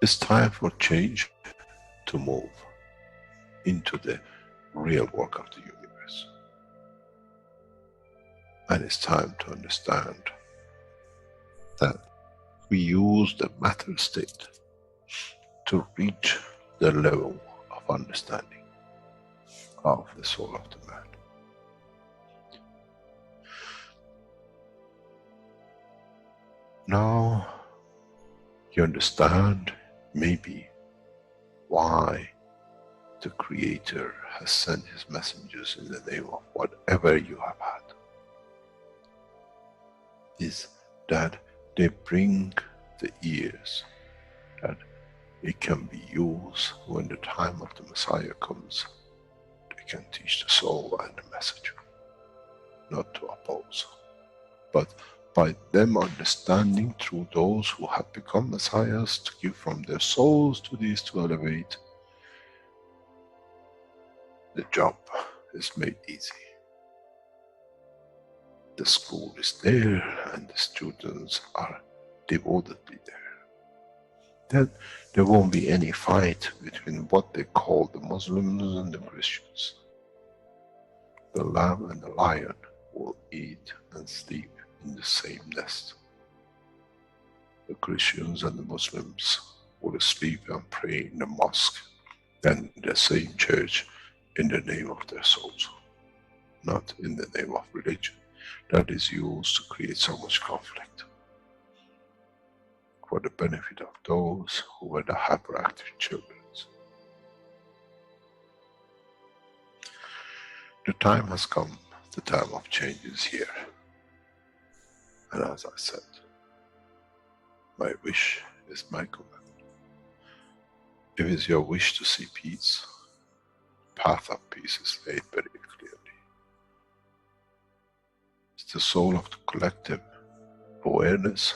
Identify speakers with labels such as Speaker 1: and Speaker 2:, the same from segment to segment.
Speaker 1: It's time for change to move into the real work of the universe. And it's time to understand that we use the matter state to reach the level of understanding of the soul of the man. Now you understand maybe why the Creator has sent his messengers in the name of whatever you have had. Is that they bring the ears, that it can be used when the time of the Messiah comes. They can teach the soul and the message, not to oppose. But by them understanding through those who have become Messiahs, to give from their souls to these to elevate, the job is made easy. The school is there and the students are devotedly there. Then there won't be any fight between what they call the Muslims and the Christians. The lamb and the lion will eat and sleep in the same nest. The Christians and the Muslims will sleep and pray in the mosque and in the same church in the name of their souls, not in the name of religion that is used to create so much conflict for the benefit of those who were the hyperactive children. The time has come, the time of change is here. And as I said, my wish is my command. If it's your wish to see peace, the path of peace is laid very clearly. It's the soul of the collective awareness.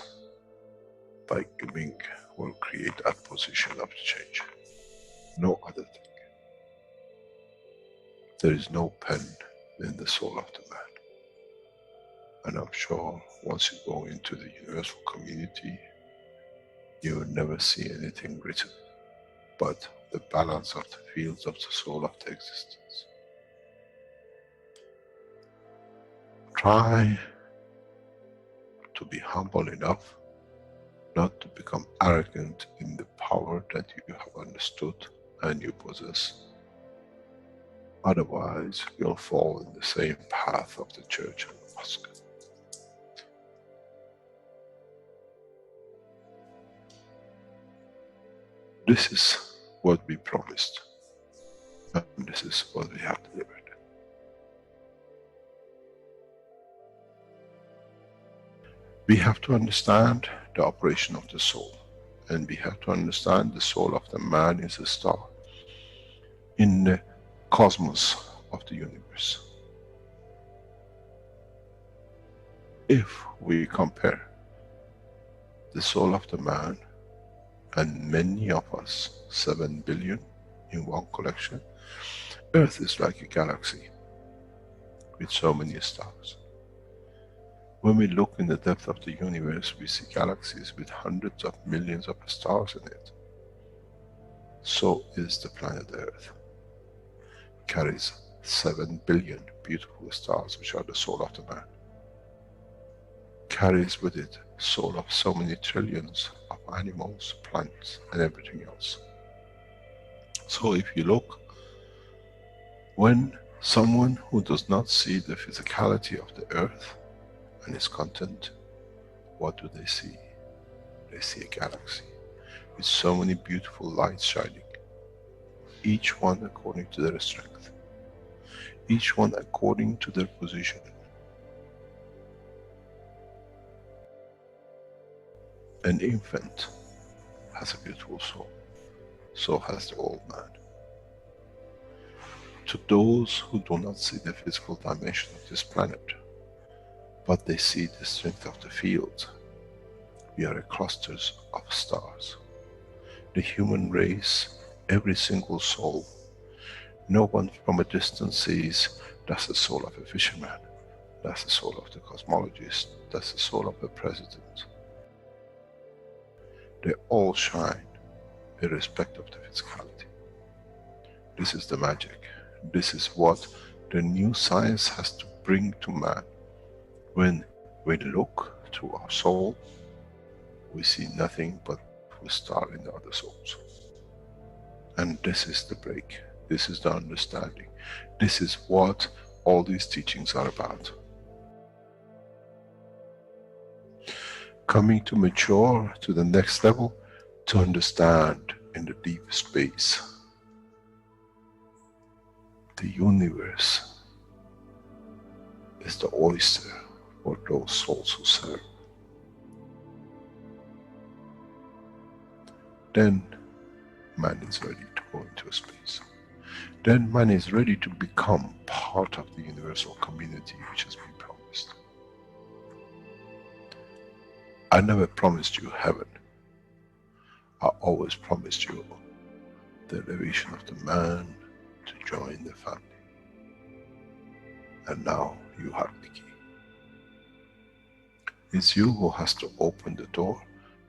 Speaker 1: By giving will create that position of change. No other thing. There is no pen in the soul of the man. And I'm sure once you go into the universal community, you will never see anything written but the balance of the fields of the soul of the existence. Try to be humble enough not to become arrogant in the power that you have understood and you possess. Otherwise, you'll fall in the same path of the church and the mosque. This is what we promised, and this is what we have delivered. We have to understand the operation of the soul, and we have to understand the soul of the man is a star in the cosmos of the universe. If we compare the soul of the man and many of us, 7 billion in one collection, Earth is like a galaxy with so many stars. When we look in the depth of the universe, we see galaxies with hundreds of millions of stars in it. So is the planet Earth. It carries 7 billion beautiful stars, which are the soul of the man. Carries with it soul of so many trillions of animals, plants, and everything else. So if you look, when someone who does not see the physicality of the earth and its content, what do they see? They see a galaxy with so many beautiful lights shining, each one according to their strength, each one according to their position. An infant has a beautiful soul, so has the old man. To those who do not see the physical dimension of this planet, but they see the strength of the field, we are clusters of stars. The human race, every single soul, no one from a distance sees that's the soul of a fisherman, that's the soul of the cosmologist, that's the soul of the president. They all shine irrespective of the physicality. This is the magic. This is what the new science has to bring to man. When we look through our soul, we see nothing but we star in the other souls. And this is the break. This is the understanding. This is what all these teachings are about. Coming to mature to the next level, to understand in the deep space, the universe is the oyster for those souls who serve. Then man is ready to go into space. Then man is ready to become part of the universal community which has been promised. I never promised you heaven. I always promised you the elevation of the man to join the family. And now you have the key. It's you who has to open the door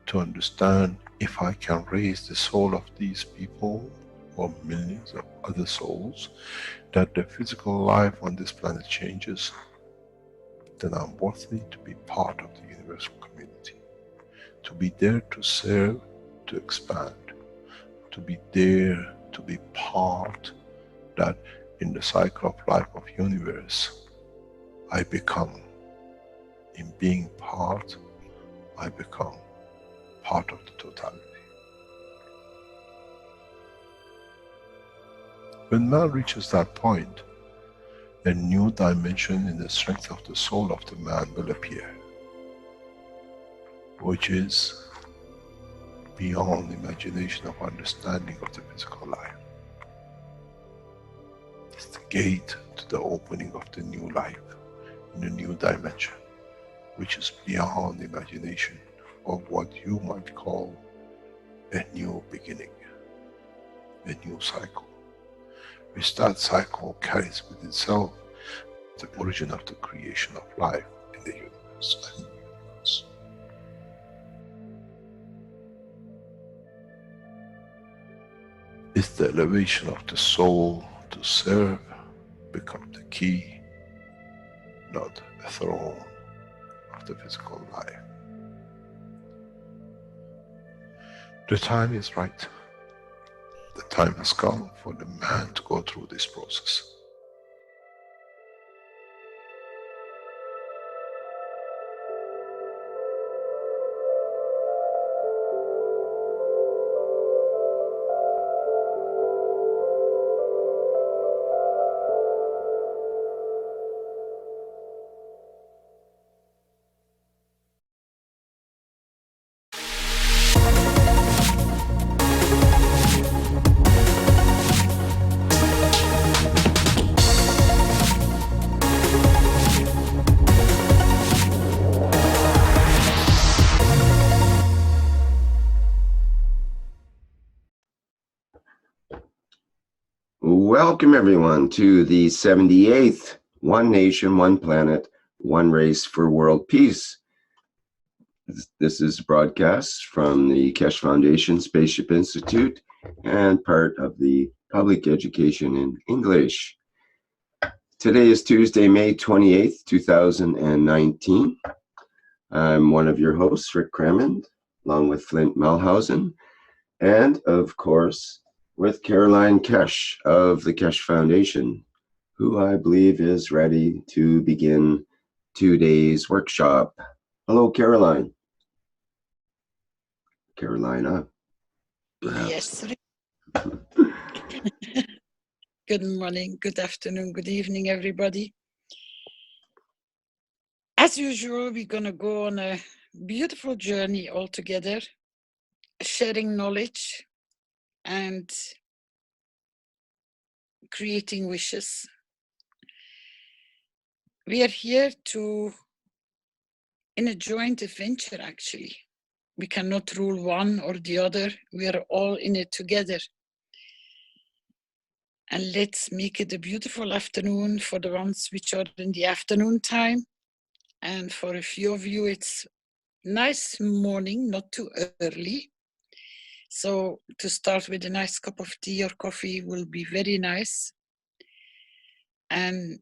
Speaker 1: to understand, if I can raise the soul of these people or millions of other souls, that the physical life on this planet changes, then I'm worthy to be part of the universal community. To be there to serve, to expand. To be there, to be part, that in the cycle of life of universe, I become, in being part, I become part of the totality. When man reaches that point, a new dimension in the strength of the soul of the man will appear, which is beyond imagination of understanding of the physical life. It's the gate to the opening of the new life, in a new dimension, which is beyond imagination of what you might call a new beginning, a new cycle, which that cycle carries with itself the origin of the creation of life in the universe and in the universe. It's the elevation of the soul to serve become the key, not a throne of the physical life. The time is right. The time has come for the man to go through this process.
Speaker 2: Welcome everyone to the 78th One Nation, One Planet, One Race for World Peace. This is broadcast from the Keshe Foundation Spaceship Institute and part of the Public Education in English. Today is Tuesday, May 28th, 2019. I'm one of your hosts, Rick Crammond, along with Flint Malhausen, and of course, with Caroline Keshe of the Keshe Foundation, who I believe is ready to begin today's workshop. Hello, Caroline. Carolina.
Speaker 3: Yes. Good morning, good afternoon, good evening, everybody. As usual, we're going to go on a beautiful journey all together, sharing knowledge and creating wishes. We are here in a joint adventure, actually. We cannot rule one or the other. We are all in it together. And let's make it a beautiful afternoon for the ones which are in the afternoon time. And for a few of you, it's nice morning, not too early. So to start with a nice cup of tea or coffee will be very nice. And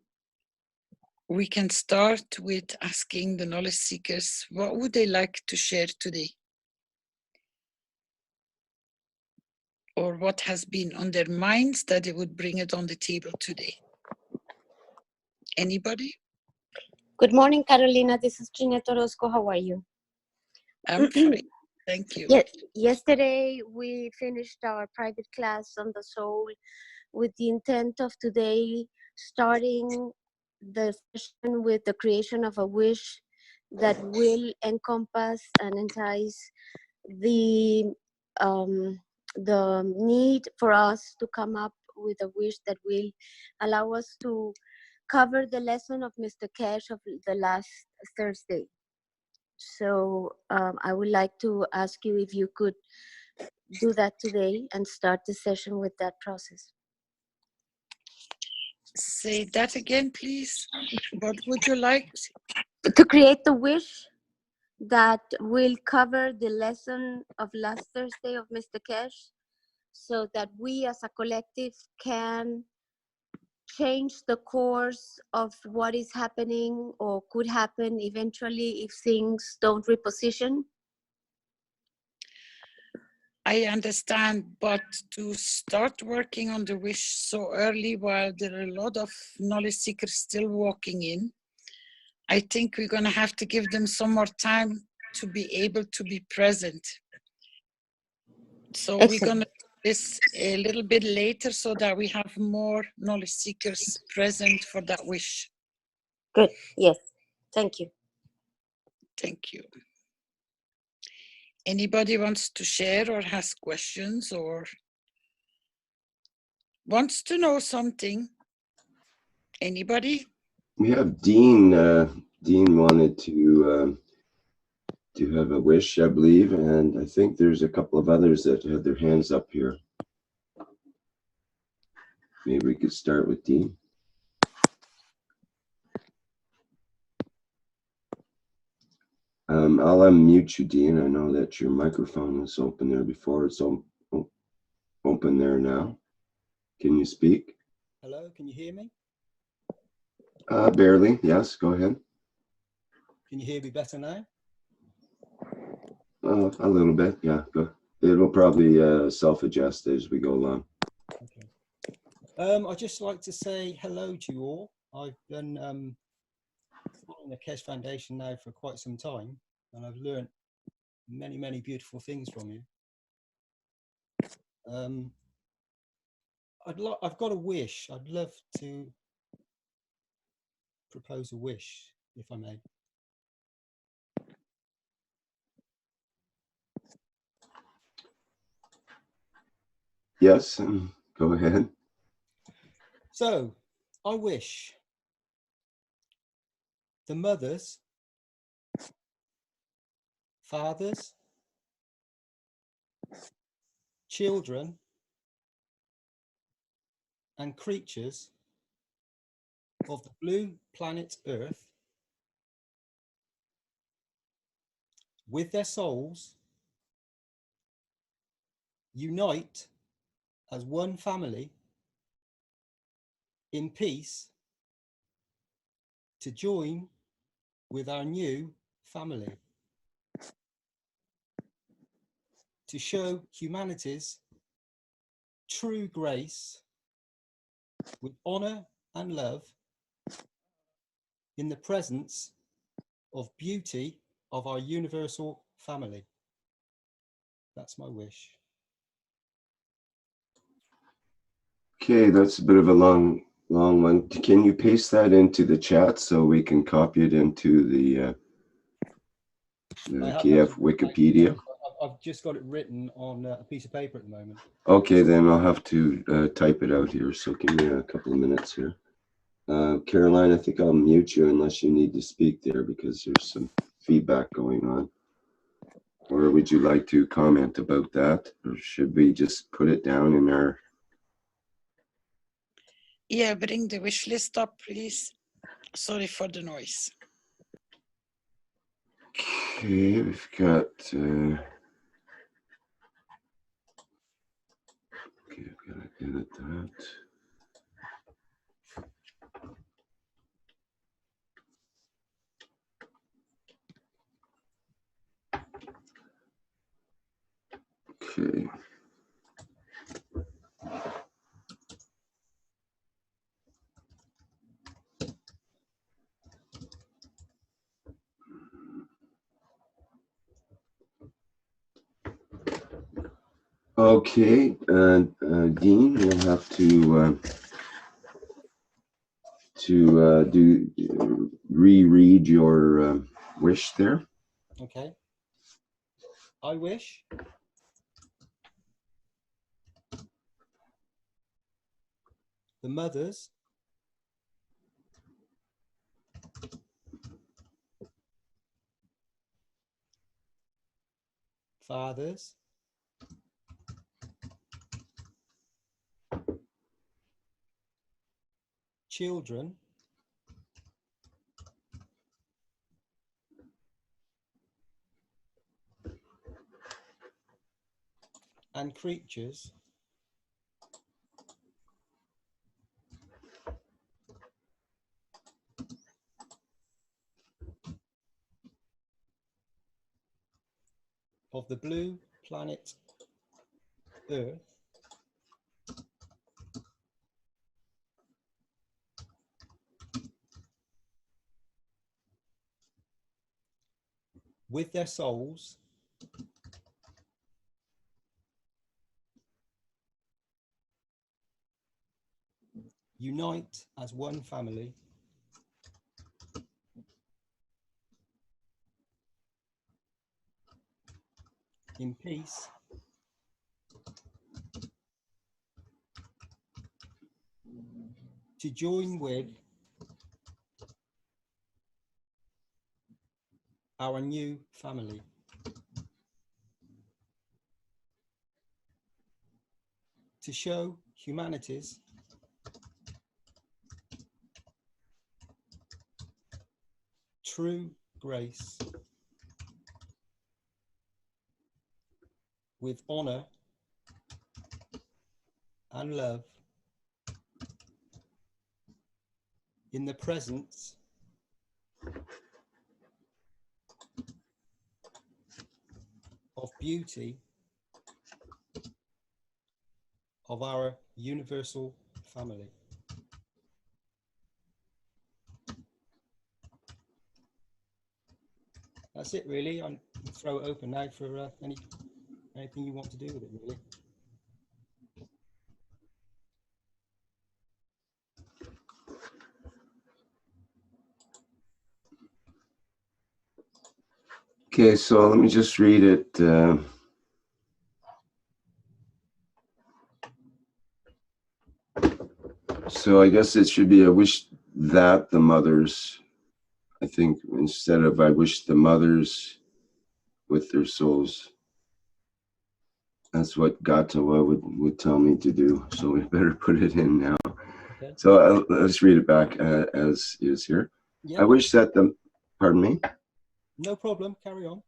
Speaker 3: we can start with asking the knowledge seekers, what would they like to share today? Or what has been on their minds that they would bring it on the table today? Anybody?
Speaker 4: Good morning, Carolina. This is Ginette Orozco. How are you?
Speaker 3: I'm fine. Thank you.
Speaker 4: Yesterday, we finished our private class on the soul with the intent of today starting the session with the creation of a wish that will encompass and entice the need for us to come up with a wish that will allow us to cover the lesson of Mr. Keshe of the last Thursday. So I would like to ask you if you could do that today and start the session with that process.
Speaker 3: Say that again, please. What would you like?
Speaker 4: To create the wish that will cover the lesson of last Thursday of Mr. Keshe, so that we as a collective can change the course of what is happening or could happen eventually if things don't reposition.
Speaker 3: I understand, but to start working on the wish so early while there are a lot of knowledge seekers still walking in, I think we're going to have to give them some more time to be able to be present. So
Speaker 4: Excellent.
Speaker 3: we're going to do this a little bit later so that we have more knowledge seekers present for that wish.
Speaker 4: Good. Yes. Thank you.
Speaker 3: Thank you. Anybody wants to share or has questions or wants to know something? Anybody?
Speaker 2: We have Dean. Dean wanted to have a wish, I believe, and I think there's a couple of others that had their hands up here. Maybe we could start with Dean. I'll unmute you, Dean. I know that your microphone was open there before. It's open there now. Can you speak?
Speaker 5: Hello, can you hear me?
Speaker 2: Barely, yes, go ahead.
Speaker 5: Can you hear me better now?
Speaker 2: A little bit, yeah. Go. It'll probably self-adjust as we go along.
Speaker 5: Okay. I'd just like to say hello to you all. I've been following the Keshe Foundation now for quite some time, and I've learned many, many beautiful things from you. I've got a wish. I'd love to propose a wish, if I may.
Speaker 2: Yes, go ahead.
Speaker 5: So, I wish the mothers, fathers, children, and creatures of the blue planet Earth, with their souls, unite as one family in peace to join with our new family, to show humanity's true grace with honor and love in the presence of beauty of our universal family. That's my wish.
Speaker 2: Okay, that's a bit of a long one. Can you paste that into the chat so we can copy it into the KF Wikipedia?
Speaker 5: I've just got it written on a piece of paper at the moment.
Speaker 2: Okay, then I'll have to type it out here. So give me a couple of minutes here. Caroline, I think I'll mute you unless you need to speak there because there's some feedback going on. Or would you like to comment about that? Or should we just put it down in our...
Speaker 3: Yeah, bring the wish list up, please. Sorry for the noise.
Speaker 2: Okay, we've got... Edit that. Okay. Okay, Dean, you'll have to reread your wish there.
Speaker 5: Okay. I wish the mothers fathers children and creatures of the blue planet Earth with their souls unite as one family in peace to join with our new family. To show humanity's true grace with honor and love in the presence of beauty of our universal family. That's it, really. I'll throw it open now for anything you want to do with it, really.
Speaker 2: Okay, so let me just read it. So I guess it should be I wish that the mothers, I think, instead of I wish the mothers with their souls. That's what Gatawa would tell me to do. So we better put it in now.
Speaker 5: Okay.
Speaker 2: So let's read it back as is here.
Speaker 5: Yeah,
Speaker 2: I wish that the, pardon me?
Speaker 5: no problem. Carry on.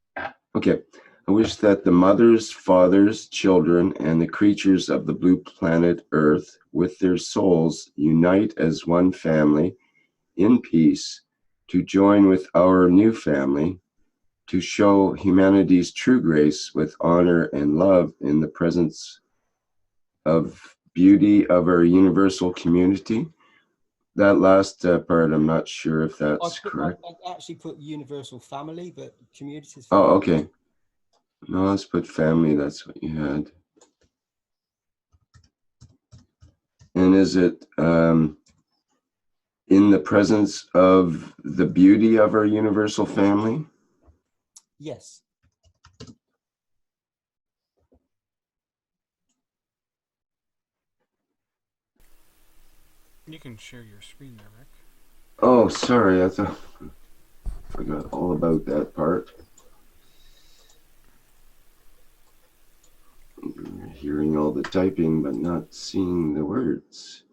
Speaker 2: Okay. I wish that the mothers, fathers, children, and the creatures of the blue planet Earth with their souls unite as one family in peace to join with our new family to show humanity's true grace with honor and love in the presence of beauty of our universal community. That last part, I'm not sure if that's correct.
Speaker 5: I actually put universal family, but communities.
Speaker 2: Oh, okay. No, let's put family. That's what you had. And is it in the presence of the beauty of our universal family?
Speaker 5: Yes.
Speaker 6: You can share your screen there, Rick.
Speaker 2: Oh, sorry. I forgot all about that part. Hearing all the typing, but not seeing the words.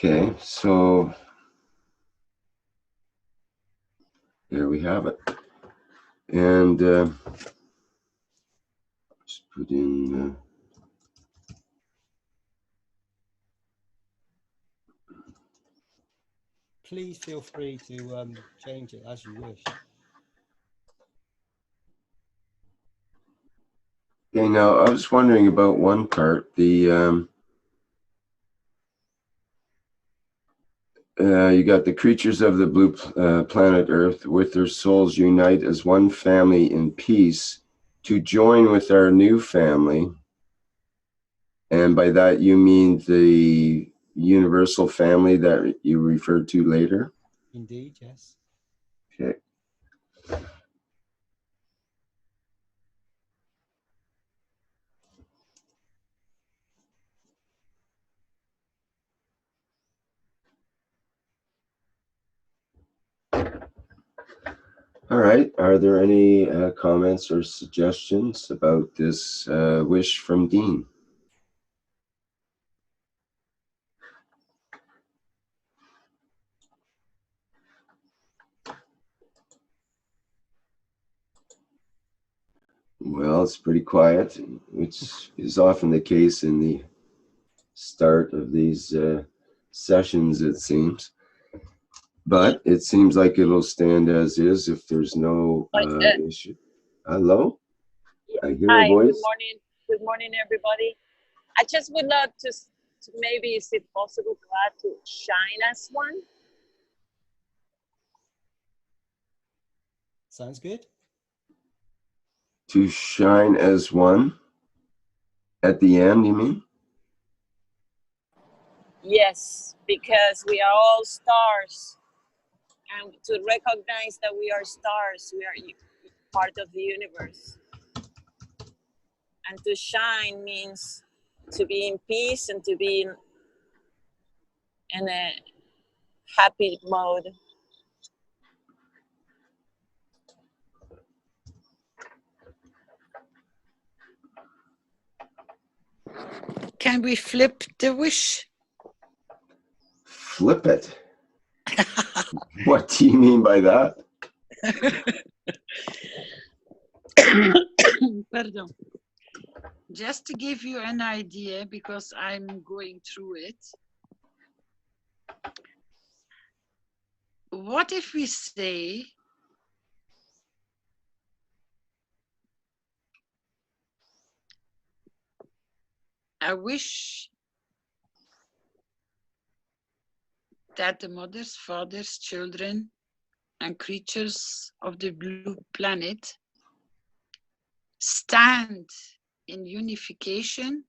Speaker 2: Okay, so there we have it. And just put in
Speaker 5: Please feel free to change it as you wish.
Speaker 2: okay, now I was wondering about one part, the you got the creatures of the blue planet Earth with their souls unite as one family in peace to join with our new family. And by that you mean the universal family that you referred to later?
Speaker 5: Indeed, yes.
Speaker 2: Okay. All right. Are there any comments or suggestions about this wish from Dean? Well, it's pretty quiet, which is often the case in the start of these sessions, it seems. But it seems like it'll stand as is if there's no issue. Hello? I hear a
Speaker 7: Hi,
Speaker 2: voice.
Speaker 7: good morning. Good morning, everybody. I just would love to maybe, is it possible to add to shine as one?
Speaker 5: Sounds good.
Speaker 2: To shine as one? At the end, you mean?
Speaker 7: Yes, because we are all stars. And to recognize that we are stars, we are part of the universe. And to shine means to be in peace and to be in a happy mode.
Speaker 3: Can we flip the wish?
Speaker 2: Flip it. What do you mean by that?
Speaker 3: Pardon. Just to give you an idea, because I'm going through it. What if we say, I wish that the mothers, fathers, children, and creatures of the blue planet stand in unification,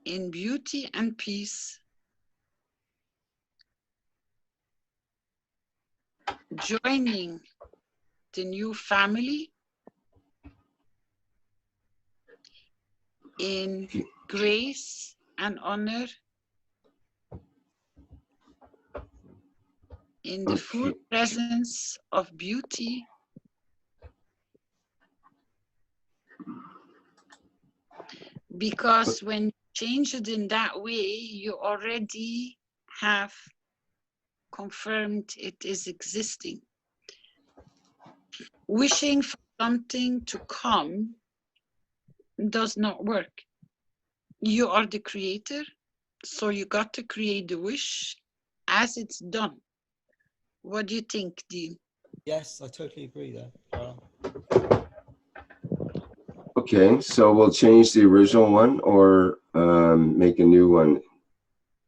Speaker 3: in beauty and peace, joining the new family in grace and honor, in the full presence of beauty, because when you change it in that way, you already have confirmed it is existing. Wishing for something to come does not work. You are the creator, so you got to create the wish as it's done. What do you think, Dean?
Speaker 5: Yes, I totally agree there, Clara.
Speaker 2: Okay, so we'll change the original one or make a new one.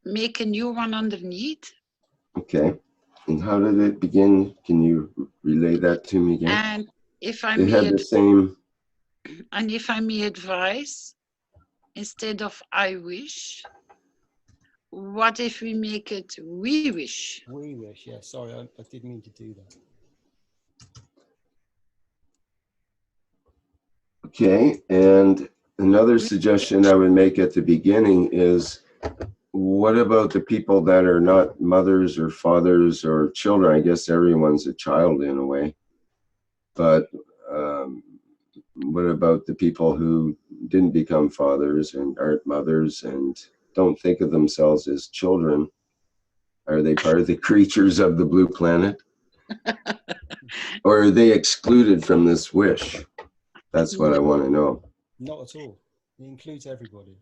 Speaker 3: Make a new one underneath.
Speaker 2: Okay, and how did it begin? Can you relay that to me again?
Speaker 3: And if I
Speaker 2: It had the same.
Speaker 3: And if I may advise, instead of I wish, what if we make it we wish?
Speaker 5: We wish, yeah. Sorry, I did mean to do that.
Speaker 2: Okay, and another suggestion I would make at the beginning is, what about the people that are not mothers or fathers or children? I guess everyone's a child in a way. But what about the people who didn't become fathers and aren't mothers and don't think of themselves as children. Are they part of the creatures of the blue planet? Or are they excluded from this wish? That's what I want to know.
Speaker 5: Not at all. It includes everybody.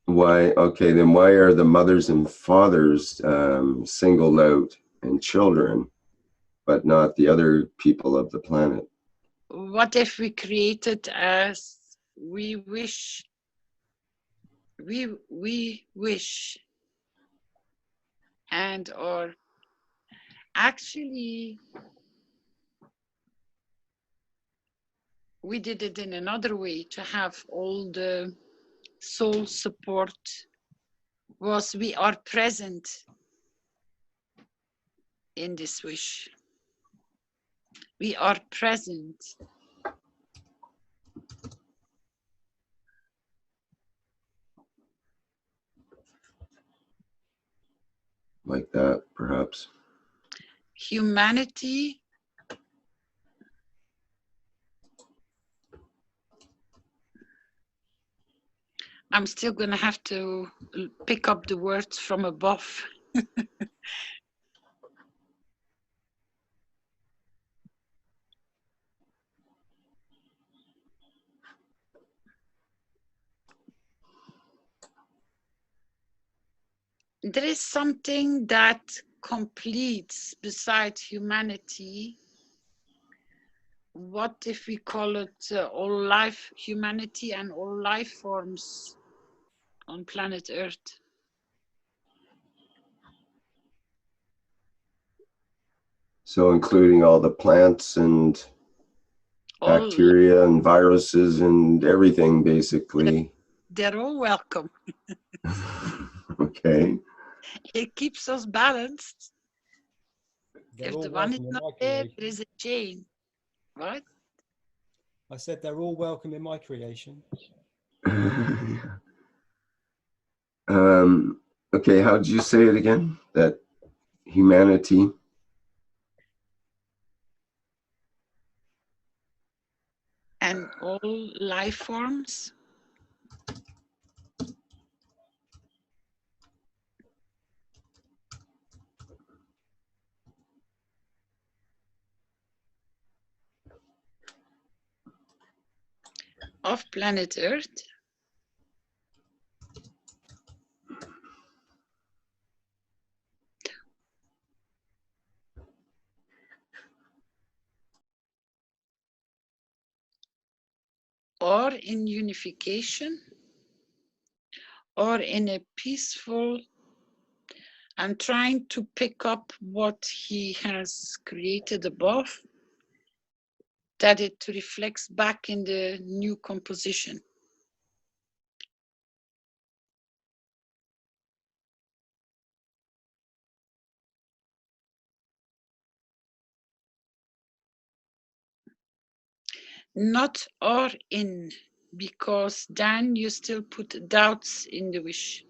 Speaker 2: Why? Okay, then why are the mothers and fathers singled out and children, but not the other people of the planet?
Speaker 3: What if we created as we wish? We wish, and or actually we did it in another way to have all the soul support was we are present in this wish. We are present.
Speaker 2: Like that, perhaps.
Speaker 3: Humanity I'm still going to have to pick up the words from above. There is something that completes besides humanity. What if we call it all life, humanity and all life forms on planet Earth?
Speaker 2: So including all the plants and bacteria and viruses and everything, basically.
Speaker 3: They're all welcome.
Speaker 2: Okay.
Speaker 3: It keeps us balanced.
Speaker 5: They're
Speaker 3: If
Speaker 5: all
Speaker 3: the one is
Speaker 5: welcome in
Speaker 3: not
Speaker 5: my
Speaker 3: there,
Speaker 5: creation.
Speaker 3: there is a chain. What?
Speaker 5: I said they're all welcome in my creation.
Speaker 2: Okay, how did you say it again? That humanity?
Speaker 3: And all life forms of planet Earth or in unification or in a peaceful, I'm trying to pick up what he has created above, that it reflects back in the new composition. Not or in, because then you still put doubts in the wish.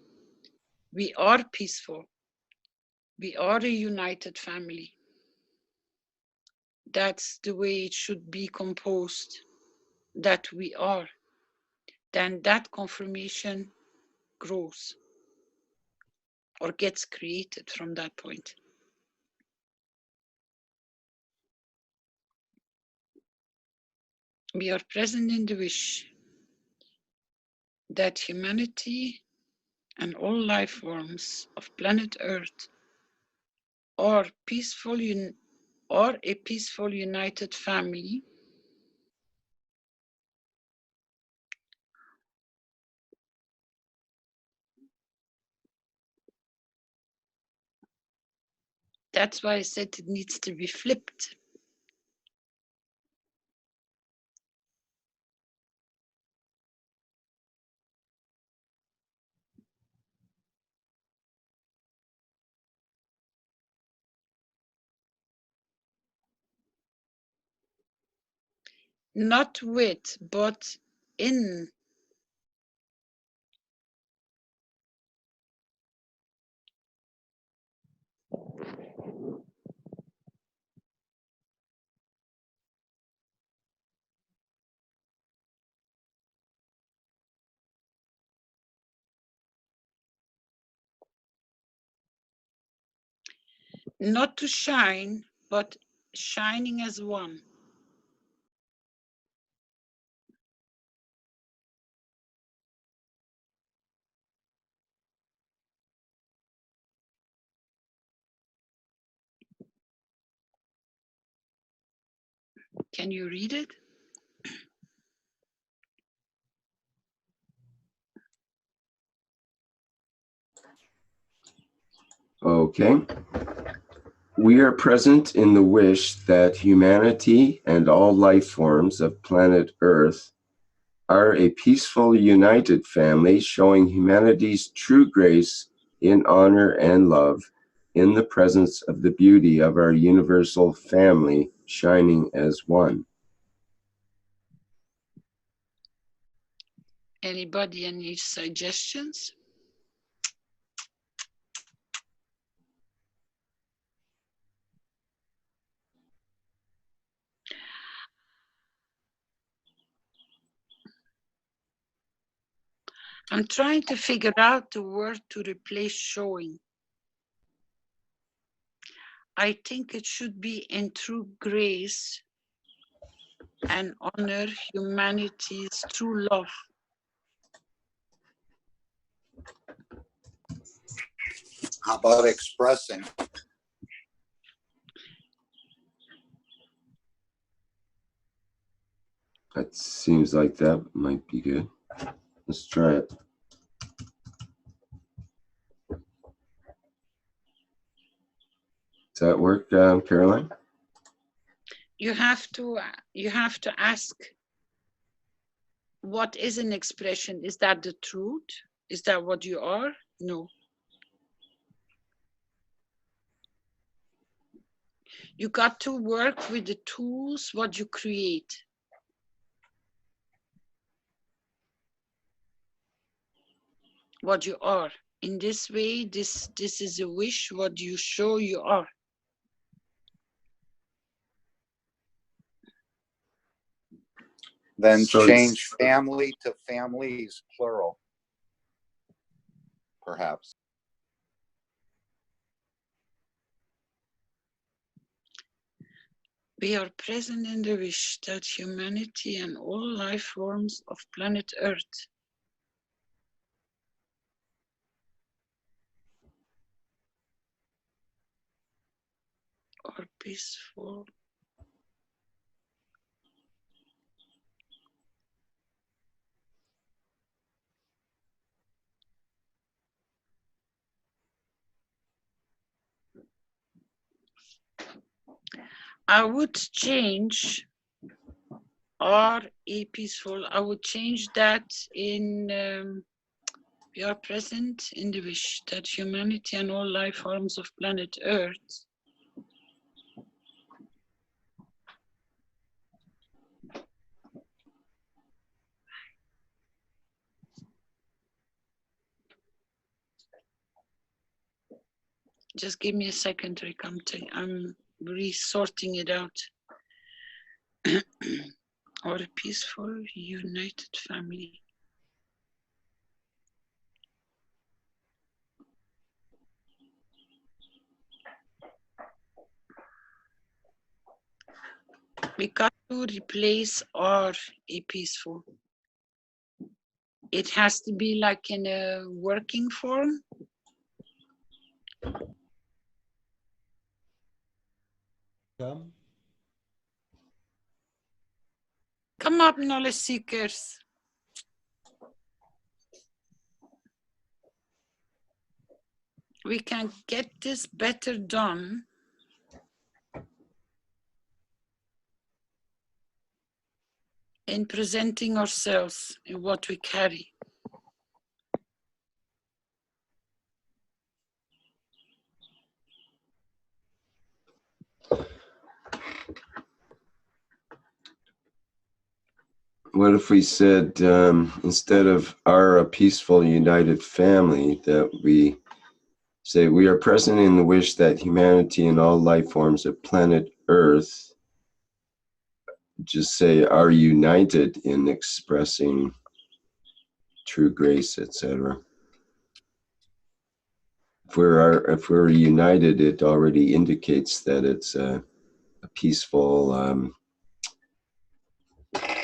Speaker 3: We are peaceful. We are a united family. That's the way it should be composed, that we are. Then that confirmation grows or gets created from that point. We are present in the wish that humanity and all life forms of planet Earth are peaceful or a peaceful united family That's why I said it needs to be flipped. Not with, but in. Not to shine, but shining as one. Can you read it?
Speaker 2: Okay. We are present in the wish that humanity and all life forms of planet Earth are a peaceful, united family, showing humanity's true grace in honor and love in the presence of the beauty of our universal family, shining as one.
Speaker 3: Anybody, any suggestions? I'm trying to figure out the word to replace showing. I think it should be in true grace and honor humanity's true love.
Speaker 8: How about expressing?
Speaker 2: That seems like that might be good. Let's try it. Does that work, Caroline?
Speaker 3: You have to ask, what is an expression? Is that the truth? Is that what you are? No. You got to work with the tools, what you create. What you are. In this way, this is a wish, what you show you are.
Speaker 8: Then
Speaker 2: So
Speaker 8: change family to families, plural, perhaps.
Speaker 3: We are present in the wish that humanity and all life forms of planet Earth are peaceful. I would change are a peaceful. I would change that in we are present in the wish that humanity and all life forms of planet Earth just give me a second, Rick. I'm resorting it out. Or a peaceful, united family. We got to replace are a peaceful. It has to be like in a working form. Come up, knowledge seekers. We can get this better done in presenting ourselves in what we carry.
Speaker 2: What if we said, instead of "are a peaceful, united family," that we say we are present in the wish that humanity and all life forms of planet Earth, just say, are united in expressing true grace, etc. if we're united, it already indicates that it's a peaceful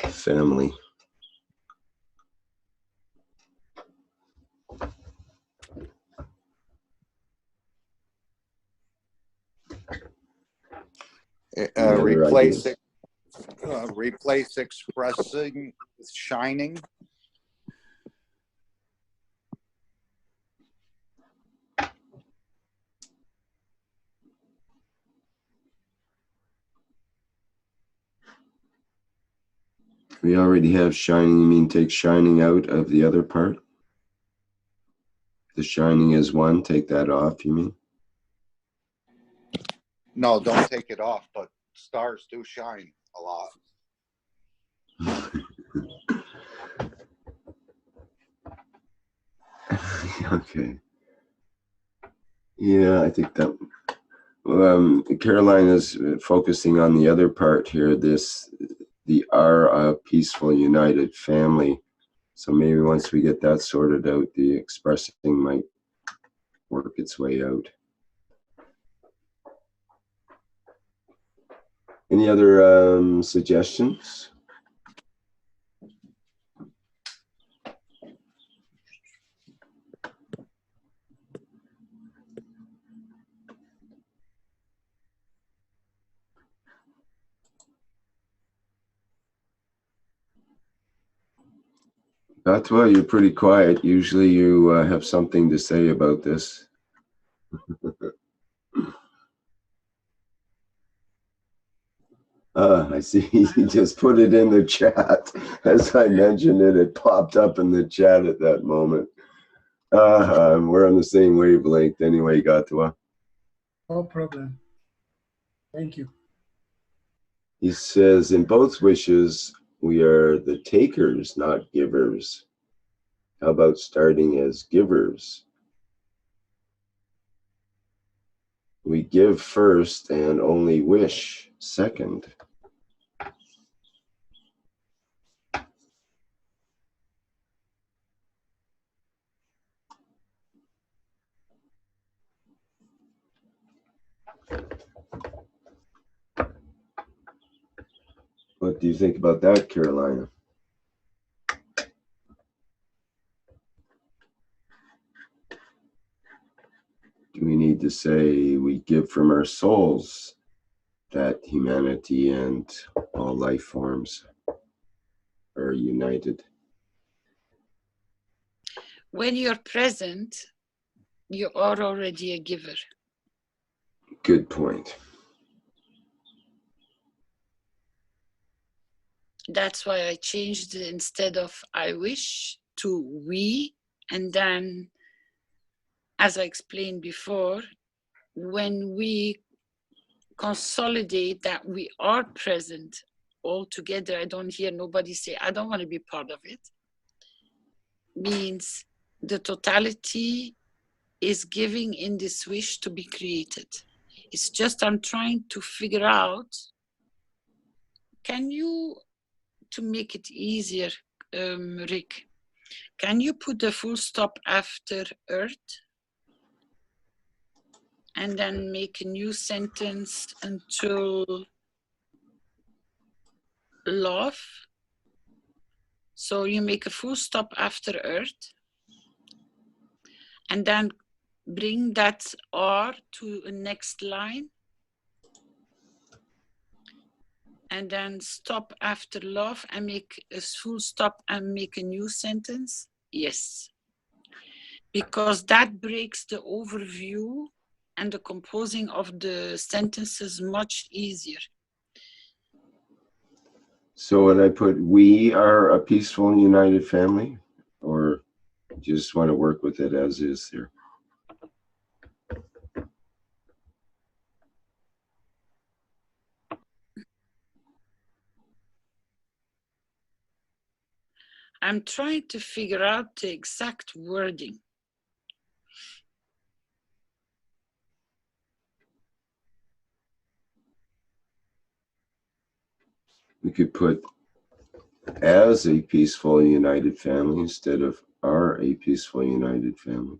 Speaker 2: family. Any other
Speaker 8: Replace
Speaker 2: ideas?
Speaker 8: replace expressing with shining.
Speaker 2: We already have shining. You mean take shining out of the other part? The shining is one, take that off, you mean?
Speaker 8: No, don't take it off, but stars do shine a lot.
Speaker 2: Okay. Yeah, I think that Caroline is focusing on the other part here, our peaceful, united family. So maybe once we get that sorted out, the expressing might work its way out. Any other suggestions? Atwa, you're pretty quiet. Usually you have something to say about this. I see. He just put it in the chat. As I mentioned it, it popped up in the chat at that moment. We're on the same wavelength anyway, Gatwa.
Speaker 6: No problem. Thank you.
Speaker 2: He says, in both wishes, we are the takers, not givers. How about starting as givers? We give first and only wish second. What do you think about that, Carolina? Do we need to say we give from our souls that humanity and all life forms are united?
Speaker 3: When you're present, you are already a giver.
Speaker 2: Good point.
Speaker 3: That's why I changed it instead of I wish to we. And then, as I explained before, when we consolidate that we are present all together, I don't hear nobody say, I don't want to be part of it. Means the totality is giving in this wish to be created. It's just I'm trying to figure out, can you, to make it easier, Rick, can you put the full stop after Earth and then make a new sentence until love? So you make a full stop after Earth and then bring that R to the next line and then stop after love and make a full stop and make a new sentence? Yes. Because that breaks the overview and the composing of the sentences much easier.
Speaker 2: So when I put we are a peaceful and united family, or just want to work with it as is here?
Speaker 3: I'm trying to figure out the exact wording.
Speaker 2: We could put as a peaceful and united family instead of are a peaceful united family.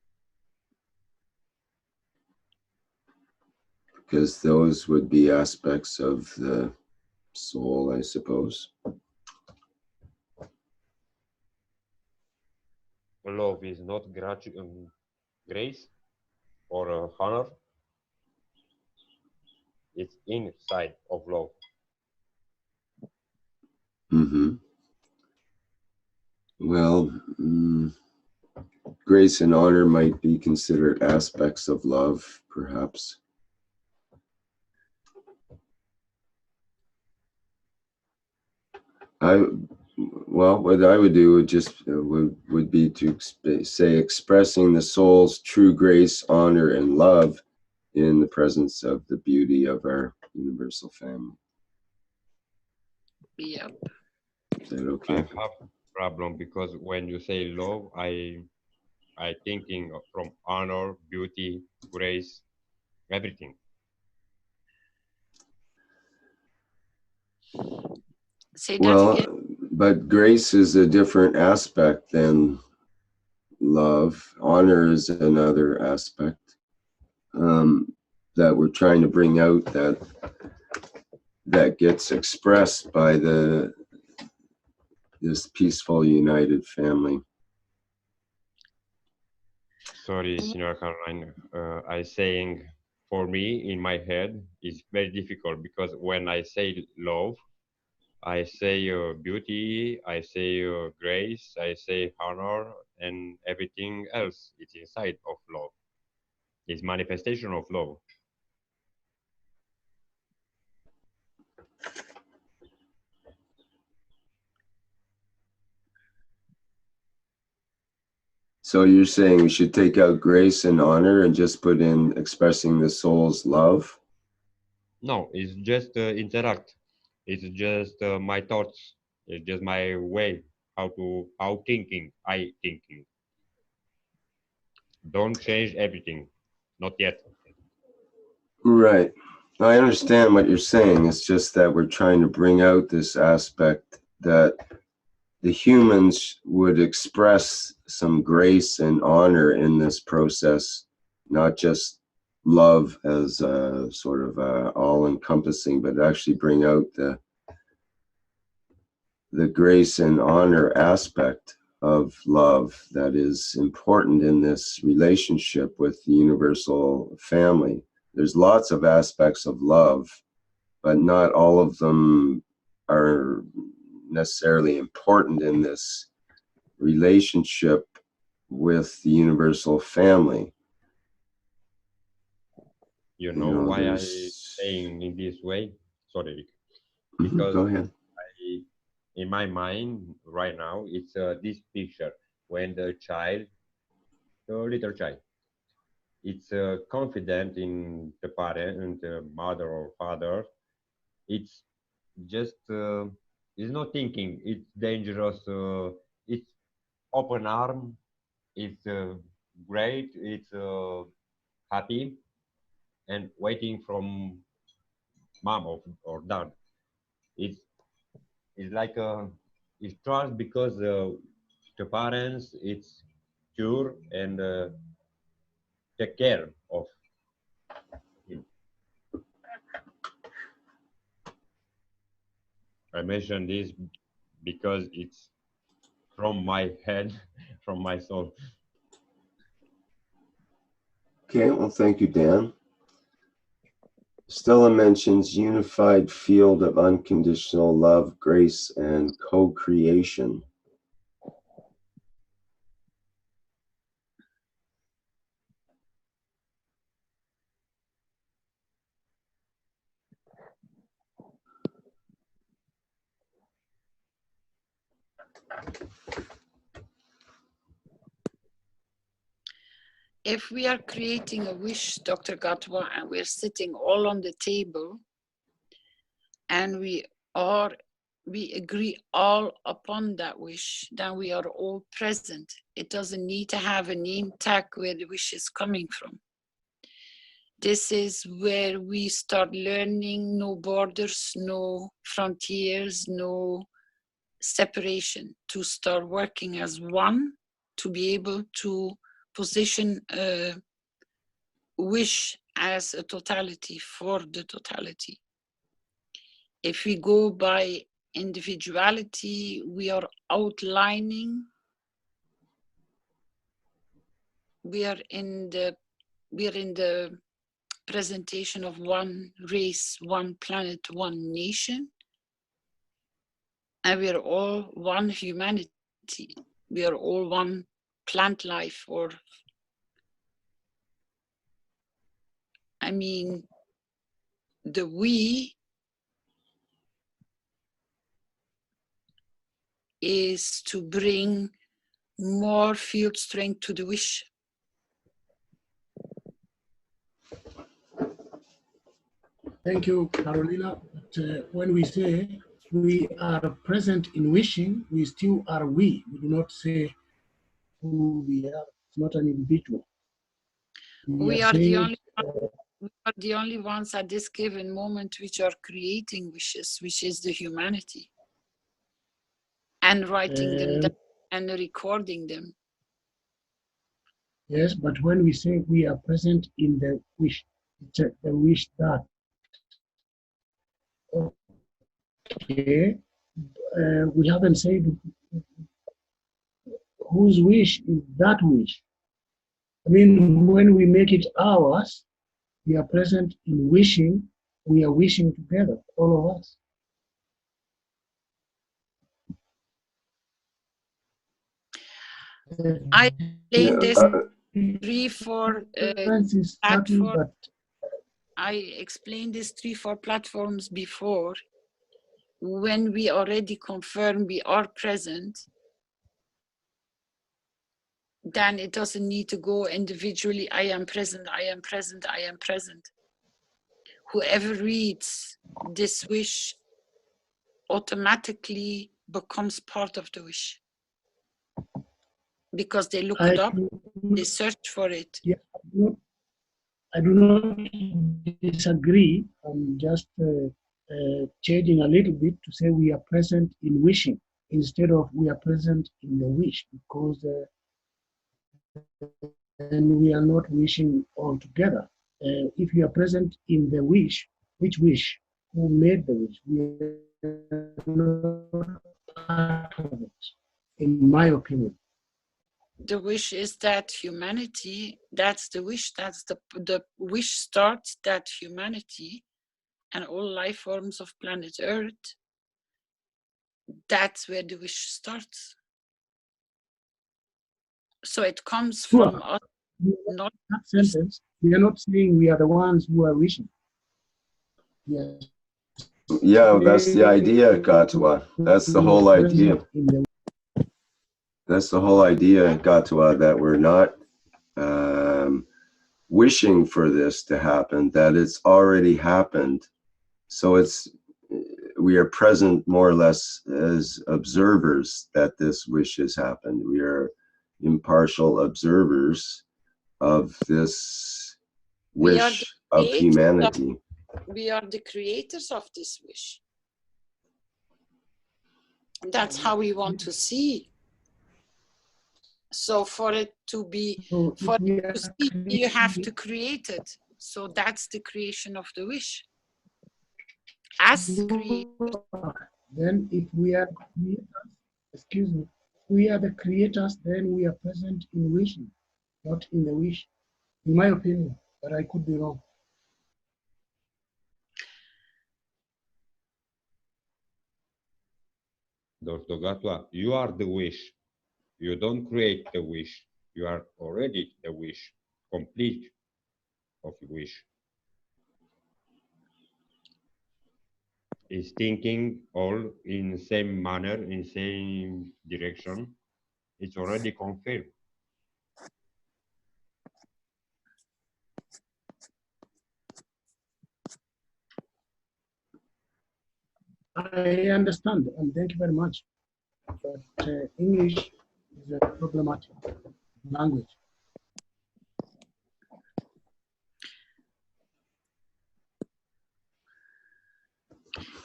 Speaker 2: because those would be aspects of the soul, I suppose.
Speaker 9: Love is not grace or honor. It's inside of love.
Speaker 2: Mm-hmm. Well, grace and honor might be considered aspects of love, perhaps. Well, what I would do would just would be to say expressing the soul's true grace, honor, and love in the presence of the beauty of our universal family.
Speaker 3: Yep.
Speaker 2: Is that okay?
Speaker 9: I have a problem because when you say love, I thinking from honor, beauty, grace, everything.
Speaker 3: Say that again.
Speaker 2: But grace is a different aspect than love. Honor is another aspect that we're trying to bring out that gets expressed by this peaceful, united family.
Speaker 9: Sorry, Senor Caroline. I saying for me in my head is very difficult because when I say love, I say beauty, I say grace, I say honor, and everything else. It's inside of love. It's manifestation of love.
Speaker 2: So you're saying we should take out grace and honor and just put in expressing the soul's love?
Speaker 9: No, it's just interact. It's just my thoughts. It's just my way how thinking. I thinking. Don't change everything. Not yet.
Speaker 2: Right. I understand what you're saying. It's just that we're trying to bring out this aspect that the humans would express some grace and honor in this process, not just love as a sort of all-encompassing, but actually bring out the grace and honor aspect of love that is important in this relationship with the universal family. There's lots of aspects of love, but not all of them are necessarily important in this relationship with the universal family.
Speaker 9: You know why I saying in this way? Sorry, Rick. Because
Speaker 2: go ahead.
Speaker 9: In my mind right now, it's this picture when the little child, it's confident in the parent and the mother or father. It's just it's not thinking. It's dangerous. It's open arm. It's great. It's happy and waiting from mom or dad. It's like it's trust because the parents it's cure and take care of him. I mentioned this because it's from my head, from my soul.
Speaker 2: Okay, well, thank you, Dan. Stella mentions unified field of unconditional love, grace, and co-creation.
Speaker 3: If we are creating a wish, Dr. Gatwa, and we're sitting all on the table, and we agree all upon that wish, then we are all present. It doesn't need to have a name tag where the wish is coming from. This is where we start learning no borders, no frontiers, no separation, to start working as one, to be able to position a wish as a totality for the totality. If we go by individuality, we are outlining, we are in the presentation of one race, one planet, one nation, and we are all one humanity. We are all one plant life, or I mean, the we is to bring more field strength to the wish.
Speaker 6: Thank you, Carolina. But, when we say we are present in wishing, we still are we. We do not say who we are. It's not an individual.
Speaker 3: We are the only ones at this given moment which are creating wishes, which is the humanity, and writing them down and recording them.
Speaker 6: Yes, but when we say we are present in the wish, it's the wish that, okay, we haven't said whose wish is that wish. I mean, when we make it ours, we are present in wishing, we are wishing together, all of us.
Speaker 3: I explained this 3-4 platforms. I explained this 3-4 platforms before. When we already confirm we are present, then it doesn't need to go individually. I am present, I am present, I am present. Whoever reads this wish automatically becomes part of the wish, because they look it up, they search for it.
Speaker 6: Yeah, I do not disagree. I'm just changing a little bit to say we are present in wishing instead of we are present in the wish, because and we are not wishing all together. If you are present in the wish, which wish? Who made the wish? We are not part of it, in my opinion.
Speaker 3: The wish is that humanity, that's the wish, that's the wish starts that humanity and all life forms of planet Earth, that's where the wish starts. So it comes from us, not
Speaker 6: that sentence. We are not saying we are the ones who are wishing. Yes.
Speaker 2: Yeah, that's the idea, Gatwa. That's the whole idea. That's the whole idea, Gatwa, that we're not wishing for this to happen, that it's already happened. So we are present more or less as observers that this wish has happened. We are impartial observers of this wish of humanity.
Speaker 3: We are the creators of this wish. That's how we want to see. So for it to be, for it to see, you have to create it. So that's the creation of the wish. As creators.
Speaker 6: Then if we are creators, excuse me, we are the creators, then we are present in wishing, not in the wish, in my opinion, but I could be wrong.
Speaker 9: Dr. Gatwa, you are the wish. You don't create the wish. You are already the wish, complete of wish. Is thinking all in the same manner, in same direction. It's already confirmed.
Speaker 6: I understand, and thank you very much. But English is a problematic language.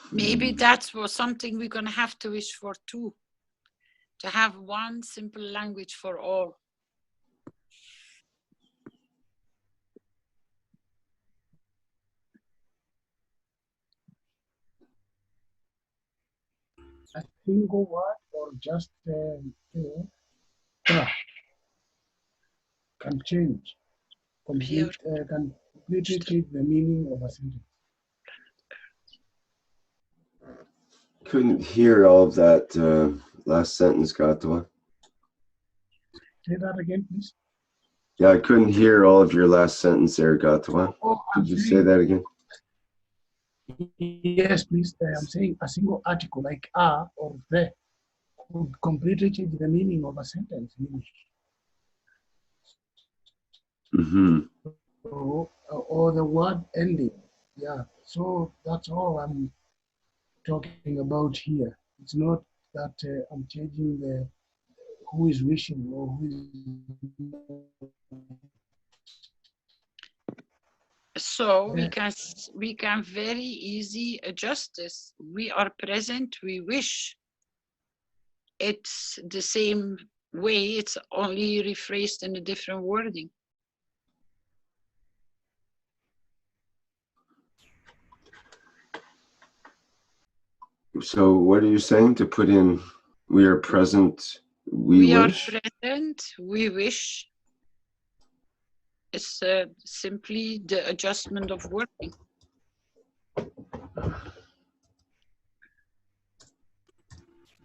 Speaker 3: Maybe that was something we're going to have to wish for too, to have one simple language for all.
Speaker 6: a single word or just, yeah, can change, can completely change the meaning of a sentence.
Speaker 2: Couldn't hear all of that last sentence, Gatwa.
Speaker 6: Say that again, please.
Speaker 2: Yeah, I couldn't hear all of your last sentence there, Gatwa.
Speaker 6: Oh,
Speaker 2: Could you say that again?
Speaker 6: Yes, please. I'm saying a single article like a or the could completely change the meaning of a sentence in English.
Speaker 2: Mm-hmm.
Speaker 6: Or the word ending. Yeah. So that's all I'm talking about here. It's not that I'm changing the who is wishing or who is.
Speaker 3: So we can very easy adjust this. We are present, we wish. It's the same way, it's only rephrased in a different wording.
Speaker 2: So what are you saying to put in, we are present, we wish?
Speaker 3: Are present, we wish. It's simply the adjustment of wording.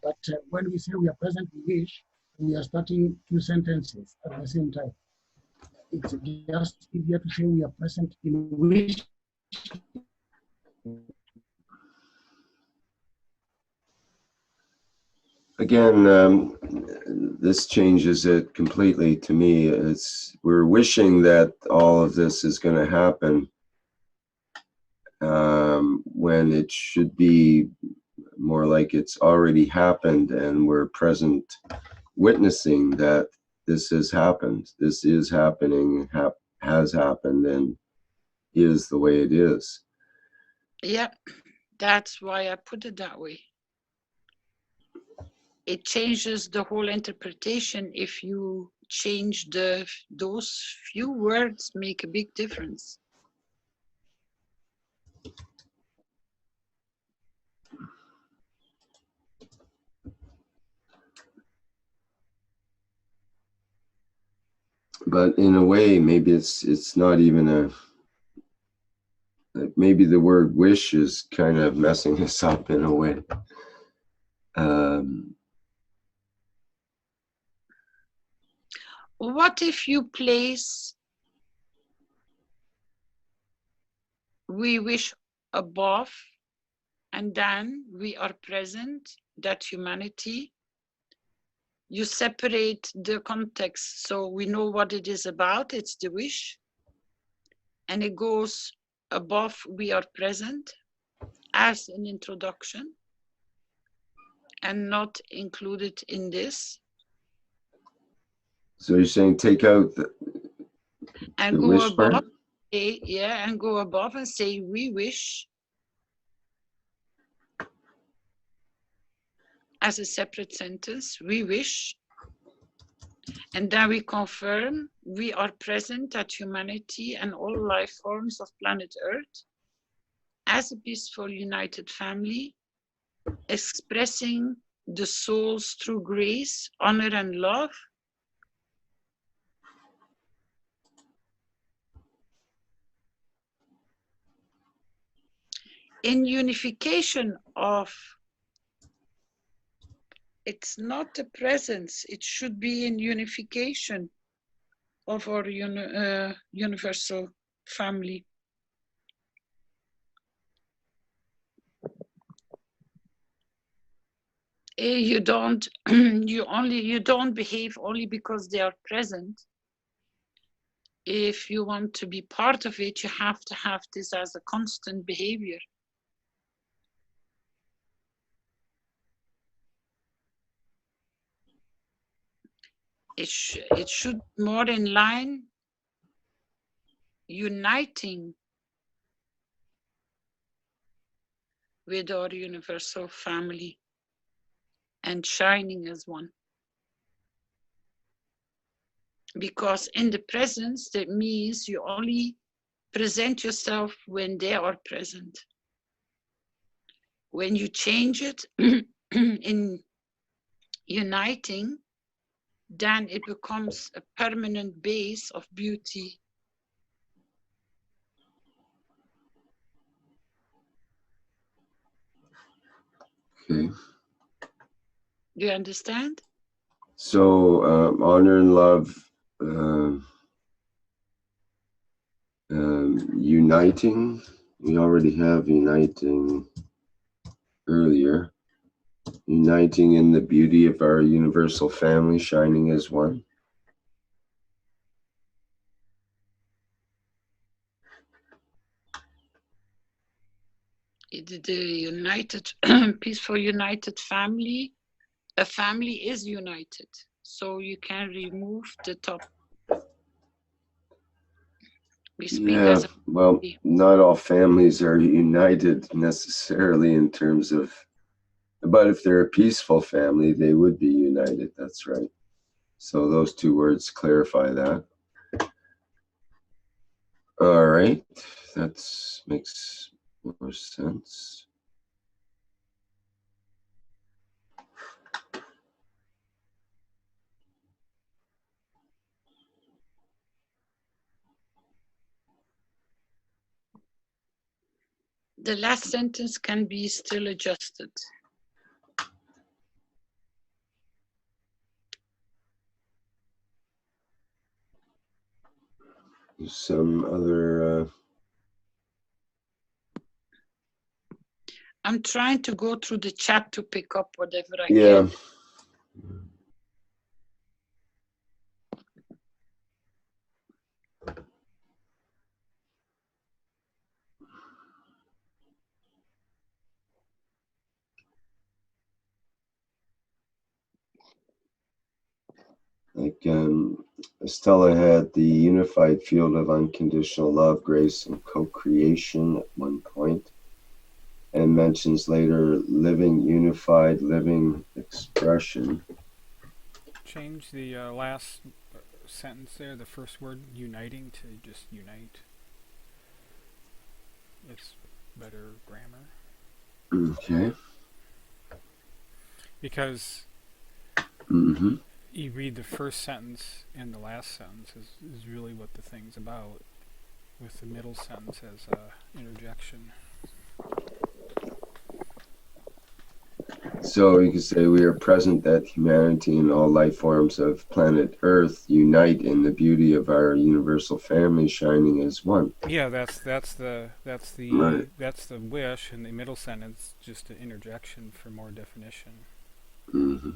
Speaker 6: But when we say we are present, we wish, we are starting two sentences at the same time. It's just easier to say we are present in wish.
Speaker 2: Again, this changes it completely to me. We're wishing that all of this is going to happen when it should be more like it's already happened, and we're present witnessing that this has happened. This is happening, has happened, and is the way it is.
Speaker 3: Yeah, that's why I put it that way. It changes the whole interpretation. If you change those few words, make a big difference.
Speaker 2: But in a way, maybe it's not even maybe the word wish is kind of messing us up in a way.
Speaker 3: What if you place we wish above, and then we are present, that humanity? You separate the context so we know what it is about, it's the wish. And it goes above we are present as an introduction and not included in this.
Speaker 2: So you're saying take out the
Speaker 3: go
Speaker 2: wish
Speaker 3: above,
Speaker 2: part?
Speaker 3: yeah, and go above and say we wish as a separate sentence, we wish. And then we confirm we are present at humanity and all life forms of planet Earth as a peaceful, united family, expressing the soul's true grace, honor, and love. In unification of, it's not a presence, it should be in unification of our universal family. You don't you don't behave only because they are present. If you want to be part of it, you have to have this as a constant behavior. It should be more in line, uniting with our universal family and shining as one. Because in the presence, that means you only present yourself when they are present. When you change it, in uniting, then it becomes a permanent base of beauty.
Speaker 2: Okay.
Speaker 3: Do you understand?
Speaker 2: So honor and love, uniting. We already have uniting earlier. Uniting in the beauty of our universal family, shining as one.
Speaker 3: The united, peaceful united family, a family is united. So you can remove the top. We speak as a
Speaker 2: well,
Speaker 3: family.
Speaker 2: not all families are united necessarily in terms of, but if they're a peaceful family, they would be united. That's right. So those two words clarify that. All right, that makes more sense.
Speaker 3: The last sentence can be still adjusted.
Speaker 2: Some other.
Speaker 3: I'm trying to go through the chat to pick up whatever I
Speaker 2: Yeah.
Speaker 3: can.
Speaker 2: Like Stella had the unified field of unconditional love, grace, and co-creation at one point, and mentions later living unified living expression.
Speaker 10: Change the last sentence there, the first word, uniting, to just unite. It's better grammar.
Speaker 2: Okay.
Speaker 10: Because
Speaker 2: Mm-hmm.
Speaker 10: you read the first sentence and the last sentence is really what the thing's about, with the middle sentence as a interjection.
Speaker 2: So you could say we are present that humanity and all life forms of planet Earth unite in the beauty of our universal family, shining as one.
Speaker 10: Yeah, that's the
Speaker 2: Right.
Speaker 10: that's the wish, and the middle sentence just an interjection for more definition.
Speaker 2: Mm-hmm.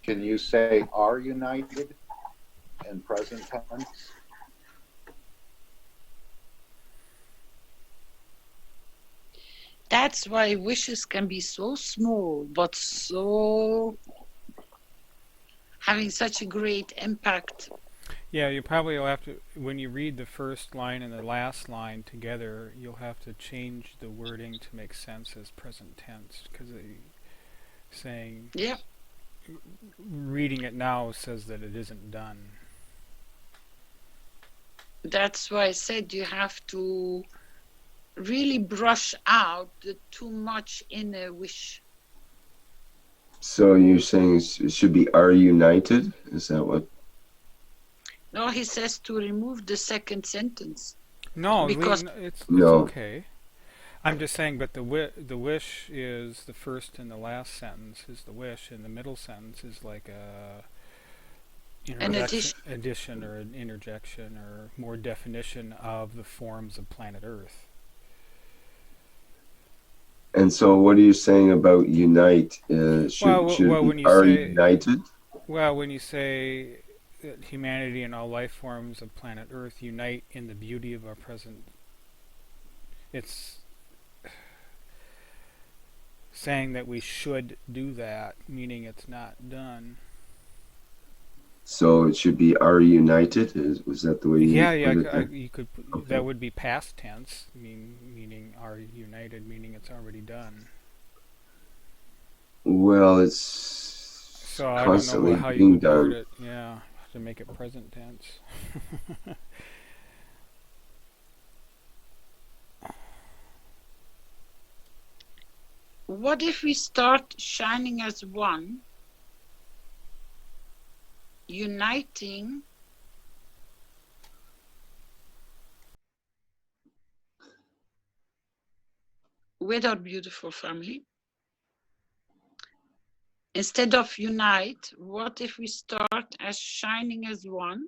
Speaker 8: Can you say are united in present tense?
Speaker 3: That's why wishes can be so small, but so having such a great impact.
Speaker 10: Yeah, you probably will have to, when you read the first line and the last line together, you'll have to change the wording to make sense as present tense, because saying,
Speaker 3: yeah,
Speaker 10: reading it now says that it isn't done.
Speaker 3: That's why I said you have to really brush out the too much in a wish.
Speaker 2: So you're saying it should be are united? Is that what?
Speaker 3: No, he says to remove the second sentence.
Speaker 10: No,
Speaker 3: because
Speaker 10: it's
Speaker 2: No.
Speaker 10: okay. I'm just saying, but the wish is the first and the last sentence is the wish, and the middle sentence is like a addition or an interjection or more definition of the forms of planet Earth.
Speaker 2: And so what are you saying about unite? Should it be are united?
Speaker 10: Well, when you say that humanity and all life forms of planet Earth unite in the beauty of our present, it's saying that we should do that, meaning it's not done.
Speaker 2: So it should be are united? Was that the way you put it there?
Speaker 10: You could. Okay. That would be past tense, meaning are united, meaning it's already done.
Speaker 2: Well, it's
Speaker 10: so
Speaker 2: constantly
Speaker 10: I don't know how you
Speaker 2: being
Speaker 10: would
Speaker 2: done.
Speaker 10: word it. Yeah, to make it present tense.
Speaker 3: What if we start shining as one, uniting with our beautiful family? Instead of unite, what if we start as shining as one?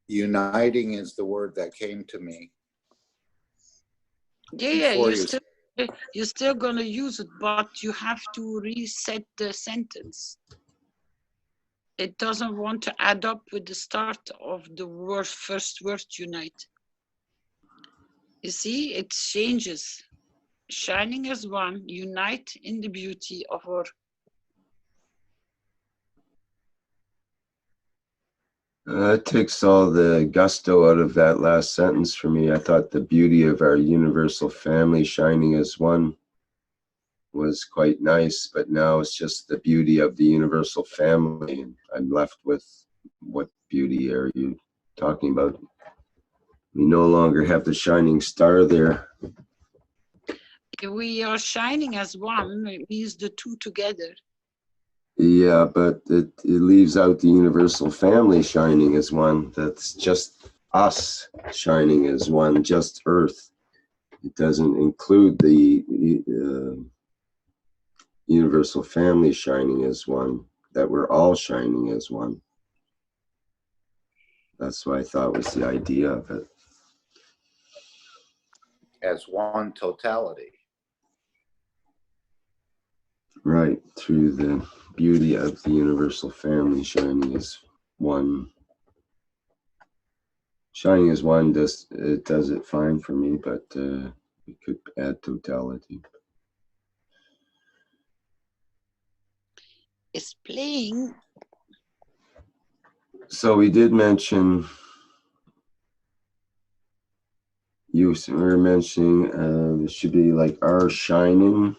Speaker 8: Uniting is the word that came to me.
Speaker 3: Yeah,
Speaker 8: Before
Speaker 3: you're still gonna use it, but you have to reset the sentence. It doesn't want to add up with the start of the word, first word, unite. You see, it changes. Shining as one, unite in the beauty of our.
Speaker 2: It takes all the gusto out of that last sentence for me. I thought the beauty of our universal family shining as one was quite nice, but now it's just the beauty of the universal family. And I'm left with, what beauty are you talking about? We no longer have the shining star there.
Speaker 3: If we are shining as one, it means the two together.
Speaker 2: Yeah, but it leaves out the universal family shining as one. That's just us shining as one, just Earth. It doesn't include the universal family shining as one, that we're all shining as one. That's what I thought was the idea of it.
Speaker 8: as one totality.
Speaker 2: Right, through the beauty of the universal family shining as one. Shining as one does it fine for me, but we could add totality.
Speaker 3: It's playing.
Speaker 2: So we did mention, you were mentioning it should be like our shining,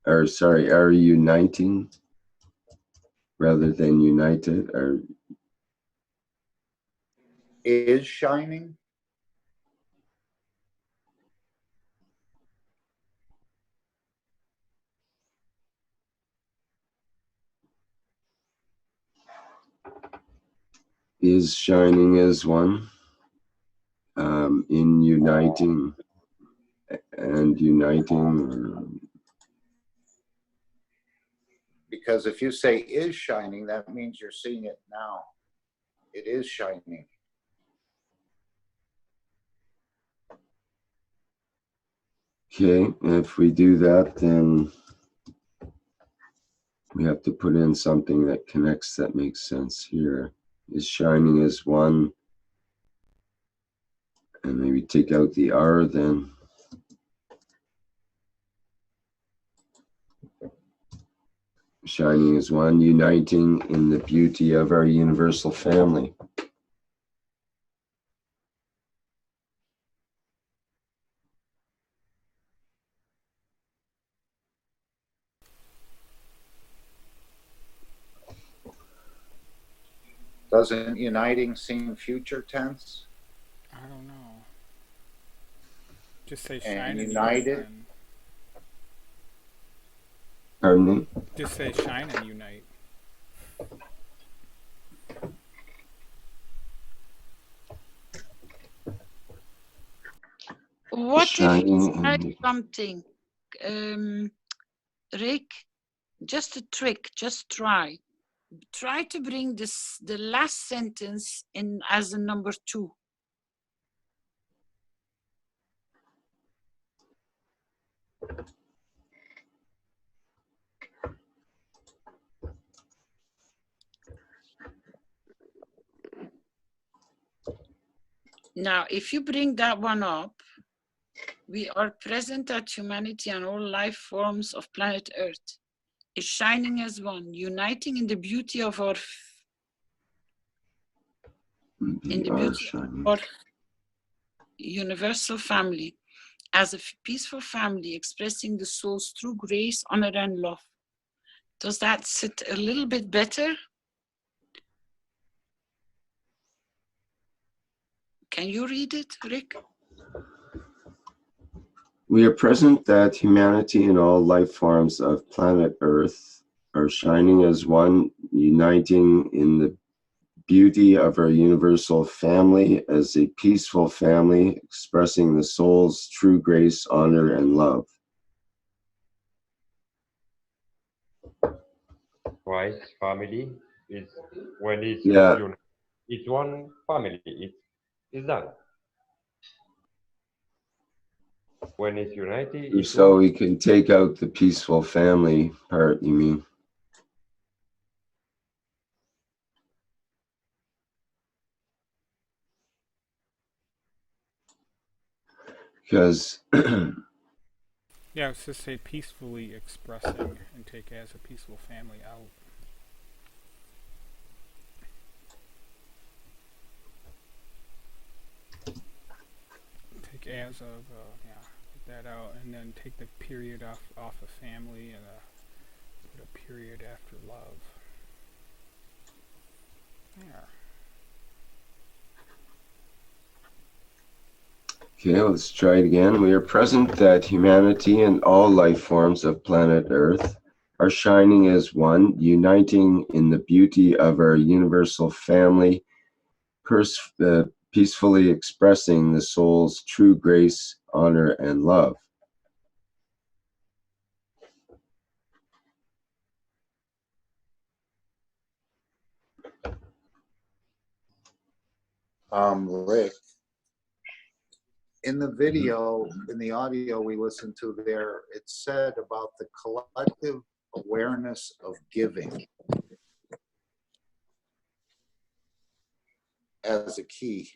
Speaker 2: or sorry, our uniting rather than united, or
Speaker 8: Is shining?
Speaker 2: is shining as one, in uniting and uniting.
Speaker 8: Because if you say is shining, that means you're seeing it now. It is shining.
Speaker 2: Okay, if we do that, then we have to put in something that connects, that makes sense here. Is shining as one, and maybe take out the R then. Shining as one, uniting in the beauty of our universal family.
Speaker 8: Doesn't uniting seem future tense?
Speaker 10: I don't know. Just say
Speaker 8: And
Speaker 10: shine and
Speaker 8: united?
Speaker 10: unite. Then.
Speaker 2: Pardon me?
Speaker 10: Just say shine and unite.
Speaker 3: What
Speaker 2: Shining
Speaker 3: if we try
Speaker 2: and
Speaker 3: something? Rick, just a trick, just try. Try to bring this, the last sentence in as a number 2. Now, if you bring that one up, we are present at humanity and all life forms of planet Earth is shining as one, uniting in the beauty of our our universal family, as a peaceful family expressing the soul's true grace, honor, and love. Does that sit a little bit better? Can you read it, Rick?
Speaker 2: We are present that humanity and all life forms of planet Earth are shining as one, uniting in the beauty of our universal family as a peaceful family, expressing the soul's true grace, honor, and love.
Speaker 9: Twice family is when it's
Speaker 2: Yeah.
Speaker 9: it's one family. It's done. When it's united, it's
Speaker 2: So
Speaker 9: one.
Speaker 2: we can take out the peaceful family part, you mean? Because
Speaker 10: Yeah, it's just say peacefully expressing and take as a peaceful family out. Take as of, yeah, take that out, and then take the period off of family and put a period after love. There.
Speaker 2: okay, let's try it again. We are present that humanity and all life forms of planet Earth are shining as one, uniting in the beauty of our universal family, peacefully expressing the soul's true grace, honor, and love.
Speaker 8: Rick, in the video, in the audio we listened to there, it said about the collective awareness of giving as a key.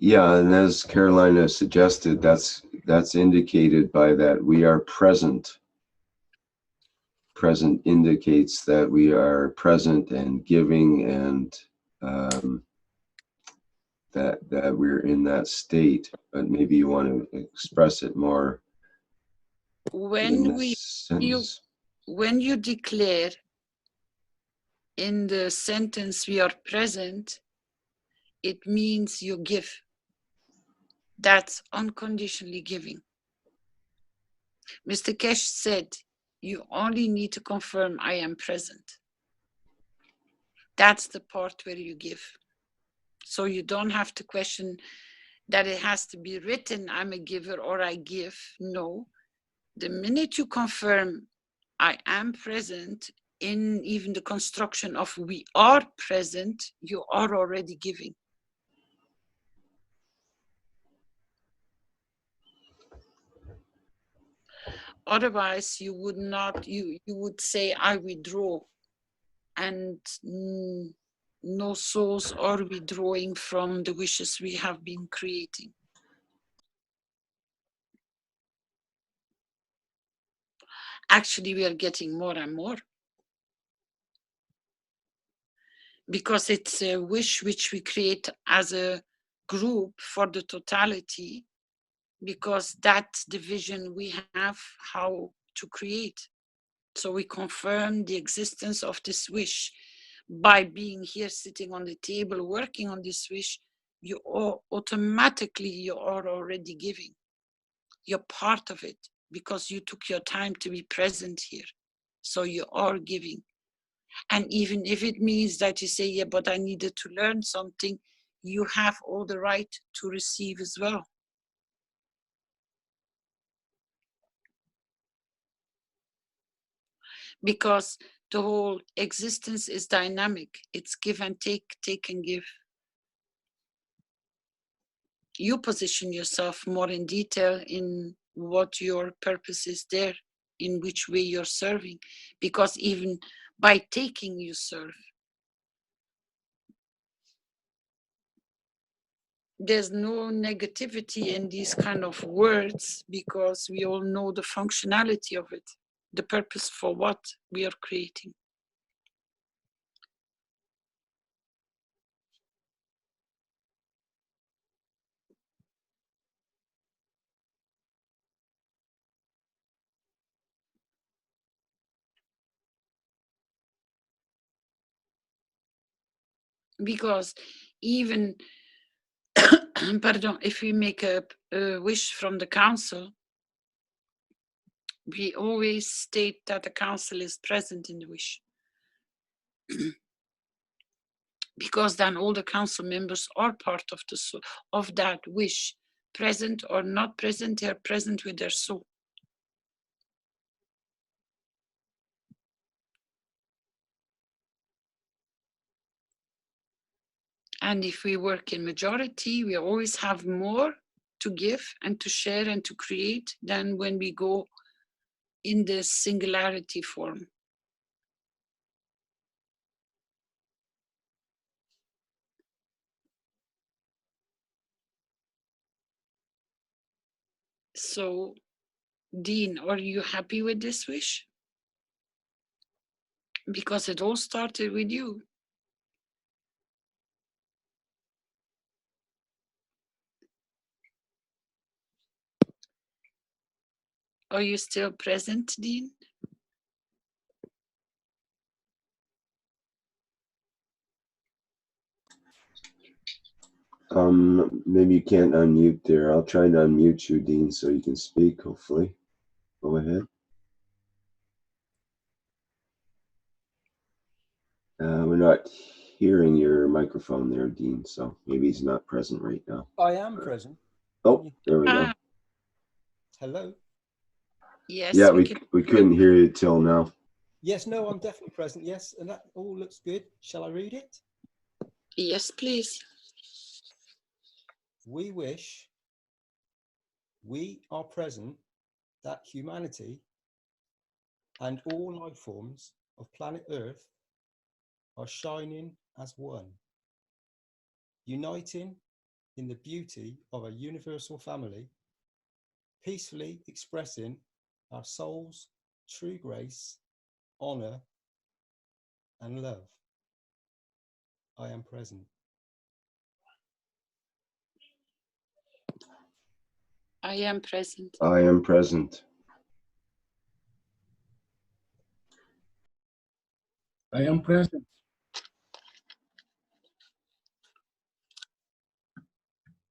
Speaker 2: Yeah, and as Carolina suggested, that's indicated by that we are present. Present indicates that we are present and giving, and that we're in that state. But maybe you want to express it more in this sentence.
Speaker 3: When you declare in the sentence we are present, it means you give. That's unconditionally giving. Mr. Keshe said, you only need to confirm I am present. That's the part where you give. So you don't have to question that it has to be written, I'm a giver or I give. No. The minute you confirm I am present in even the construction of we are present, you are already giving. Otherwise, you would not, you would say, I withdraw. And no souls are withdrawing from the wishes we have been creating. Actually, we are getting more and more. Because it's a wish which we create as a group for the totality, because that's the vision we have how to create. So we confirm the existence of this wish by being here, sitting on the table, working on this wish. You are automatically, you are already giving. You're part of it because you took your time to be present here. So you are giving. And even if it means that you say, yeah, but I needed to learn something, you have all the right to receive as well. Because the whole existence is dynamic. It's give and take and give. You position yourself more in detail in what your purpose is there, in which way you're serving. Because even by taking, you serve. There's no negativity in these kind of words because we all know the functionality of it, the purpose for what we are creating. Because even, pardon, if we make a wish from the council, we always state that the council is present in the wish. Because then all the council members are part of of that wish, present or not present, they are present with their soul. And if we work in majority, we always have more to give and to share and to create than when we go in the singularity form. So, Dean, are you happy with this wish? Because it all started with you. Are you still present, Dean?
Speaker 2: Maybe you can't unmute there. I'll try to unmute you, Dean, so you can speak, hopefully. Go ahead. We're not hearing your microphone there, Dean, so maybe he's not present right now.
Speaker 5: I am present.
Speaker 2: Oh, there we go.
Speaker 5: Hello?
Speaker 3: Yes.
Speaker 2: Yeah, we couldn't hear you till now.
Speaker 5: Yes, no, I'm definitely present, yes, and that all looks good. Shall I read it?
Speaker 3: Yes, please.
Speaker 5: We wish we are present that humanity and all life forms of planet Earth are shining as one, uniting in the beauty of a universal family, peacefully expressing our soul's true grace, honor, and love. I am present.
Speaker 3: I am present.
Speaker 2: I am present.
Speaker 6: I am present.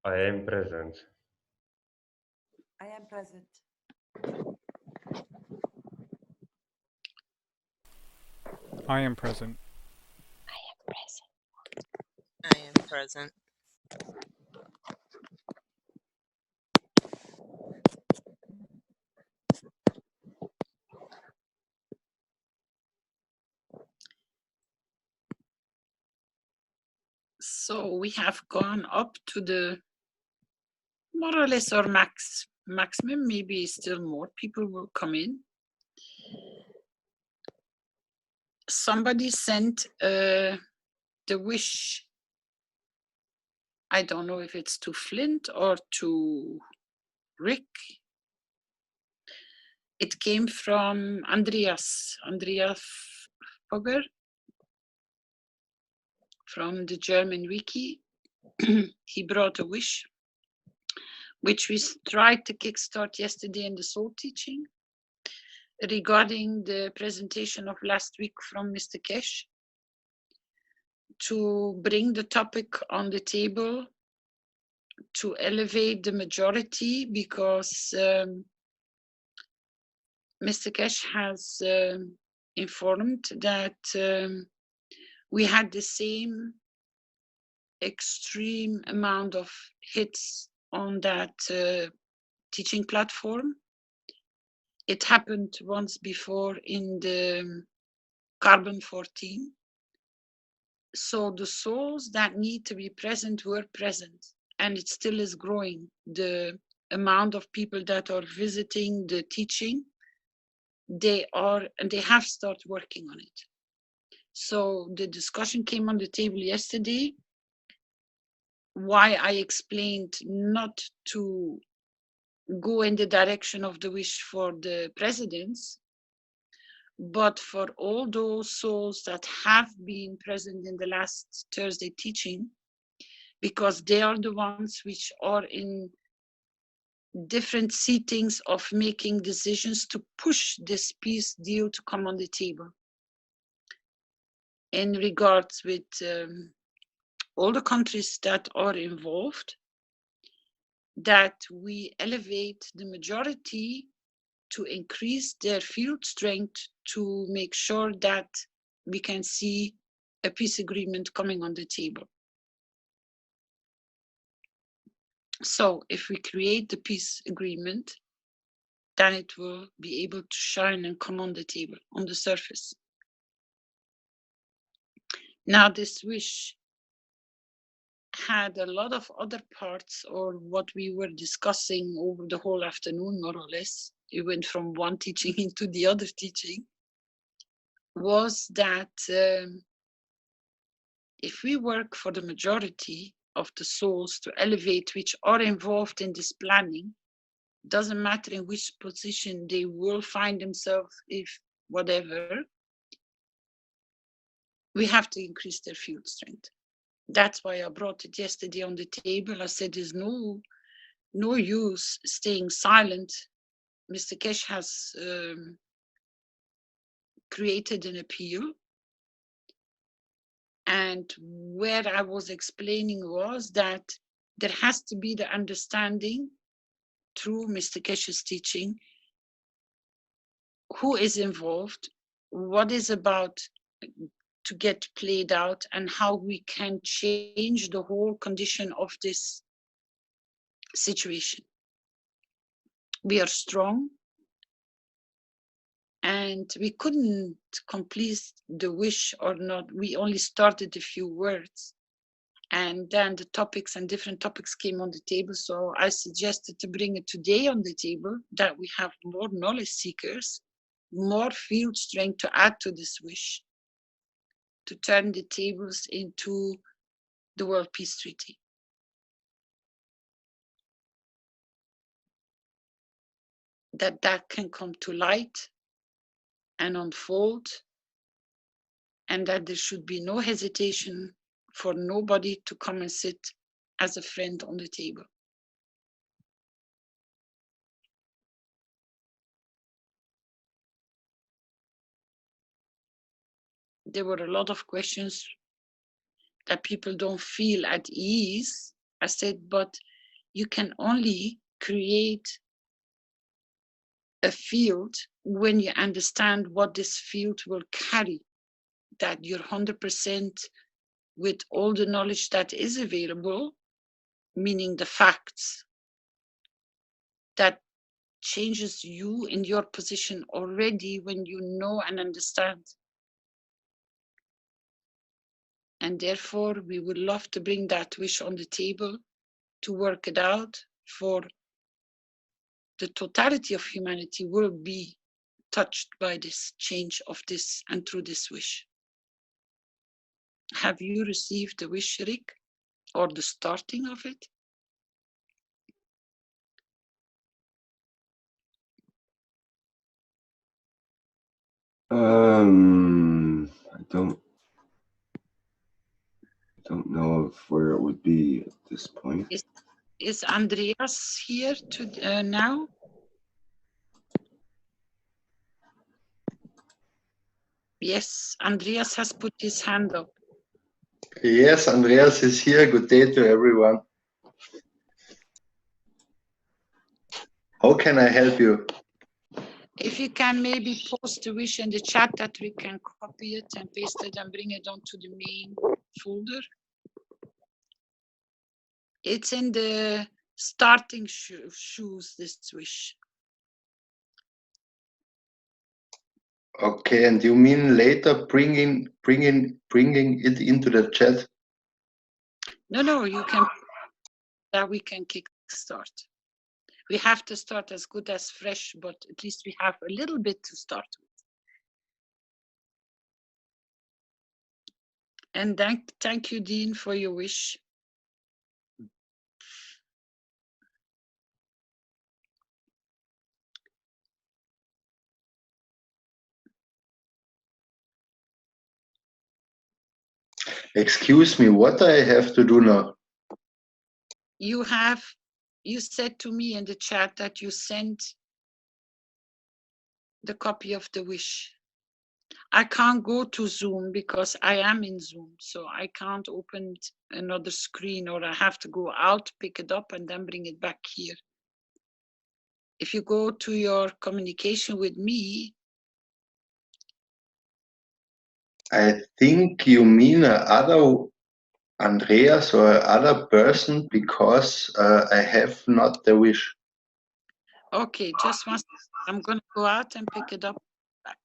Speaker 9: I am present.
Speaker 11: I am present.
Speaker 10: I am present.
Speaker 12: I am present.
Speaker 3: So we have gone up to the more or less our maximum, maybe still more people will come in. Somebody sent the wish. I don't know if it's to Flint or to Rick. It came from Andrea Fogger from the German wiki. He brought a wish, which we tried to kickstart yesterday in the soul teaching regarding the presentation of last week from Mr. Keshe, to bring the topic on the table, to elevate the majority, because Mr. Keshe has informed that we had the same extreme amount of hits on that teaching platform. It happened once before in the Carbon 14. So the souls that need to be present were present, and it still is growing. The amount of people that are visiting the teaching, they have started working on it. So the discussion came on the table yesterday, why I explained not to go in the direction of the wish for the presidents, but for all those souls that have been present in the last Thursday teaching, because they are the ones which are in different seatings of making decisions to push this peace deal to come on the table. In regards with all the countries that are involved, that we elevate the majority to increase their field strength to make sure that we can see a peace agreement coming on the table. So if we create the peace agreement, then it will be able to shine and come on the table, on the surface. Now this wish had a lot of other parts, or what we were discussing over the whole afternoon, more or less. It went from one teaching into the other teaching, was that if we work for the majority of the souls to elevate, which are involved in this planning, doesn't matter in which position they will find themselves, if whatever, we have to increase their field strength. That's why I brought it yesterday on the table. I said there's no use staying silent. Mr. Keshe has created an appeal. And where I was explaining was that there has to be the understanding through Mr. Keshe's teaching, who is involved, what is about to get played out, and how we can change the whole condition of this situation. We are strong, and we couldn't complete the wish or not. We only started a few words, and then the topics and different topics came on the table. So I suggested to bring it today on the table, that we have more knowledge seekers, more field strength to add to this wish, to turn the tables into the World Peace Treaty. That can come to light and unfold, and that there should be no hesitation for nobody to come and sit as a friend on the table. There were a lot of questions that people don't feel at ease. I said, but you can only create a field when you understand what this field will carry, that you're 100% with all the knowledge that is available, meaning the facts, that changes you in your position already when you know and understand. And therefore, we would love to bring that wish on the table to work it out, for the totality of humanity will be touched by this change of this and through this wish. Have you received the wish, Rick, or the starting of it?
Speaker 2: I don't know of where it would be at this point.
Speaker 3: Is Andreas here now? Yes, Andreas has put his hand up.
Speaker 13: Yes, Andreas is here. Good day to everyone. How can I help you?
Speaker 3: If you can maybe post the wish in the chat, that we can copy it and paste it and bring it onto the main folder. It's in the starting shoes, this wish.
Speaker 13: Okay, and you mean later bringing it into the chat?
Speaker 3: No, you can, that we can kickstart. We have to start as good as fresh, but at least we have a little bit to start with. And thank you, Dean, for your wish.
Speaker 13: Excuse me, what I have to do now?
Speaker 3: You said to me in the chat that you sent the copy of the wish. I can't go to Zoom because I am in Zoom, so I can't open another screen, or I have to go out, pick it up, and then bring it back here. If you go to your communication with me,
Speaker 13: I think you mean other Andreas or other person, because I have not the wish.
Speaker 3: okay, just one second. I'm gonna go out and pick it up back.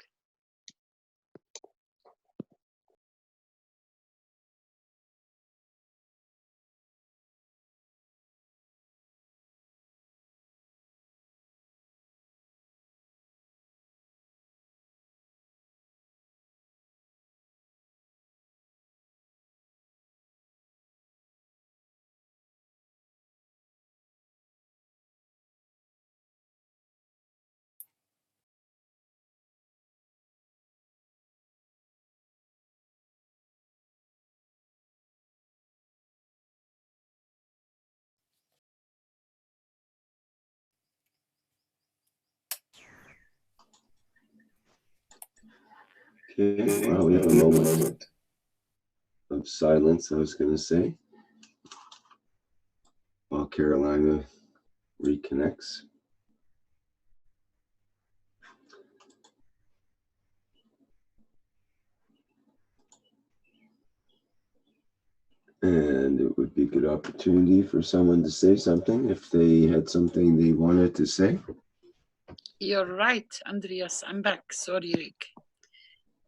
Speaker 2: Okay, well, we have a moment of silence, I was going to say, while Carolina reconnects. And it would be a good opportunity for someone to say something if they had something they wanted to say.
Speaker 3: You're right, Andreas. I'm back. Sorry, Rick.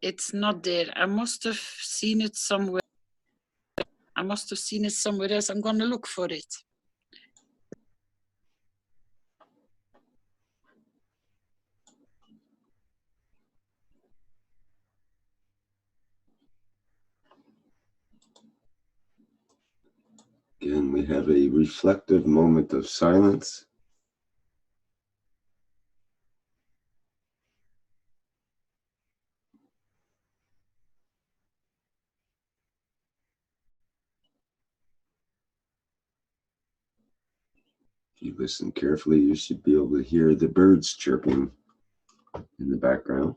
Speaker 3: It's not there. I must have seen it somewhere. I must have seen it somewhere else. I'm going to look for it.
Speaker 2: Again, we have a reflective moment of silence. If you listen carefully, you should be able to hear the birds chirping in the background.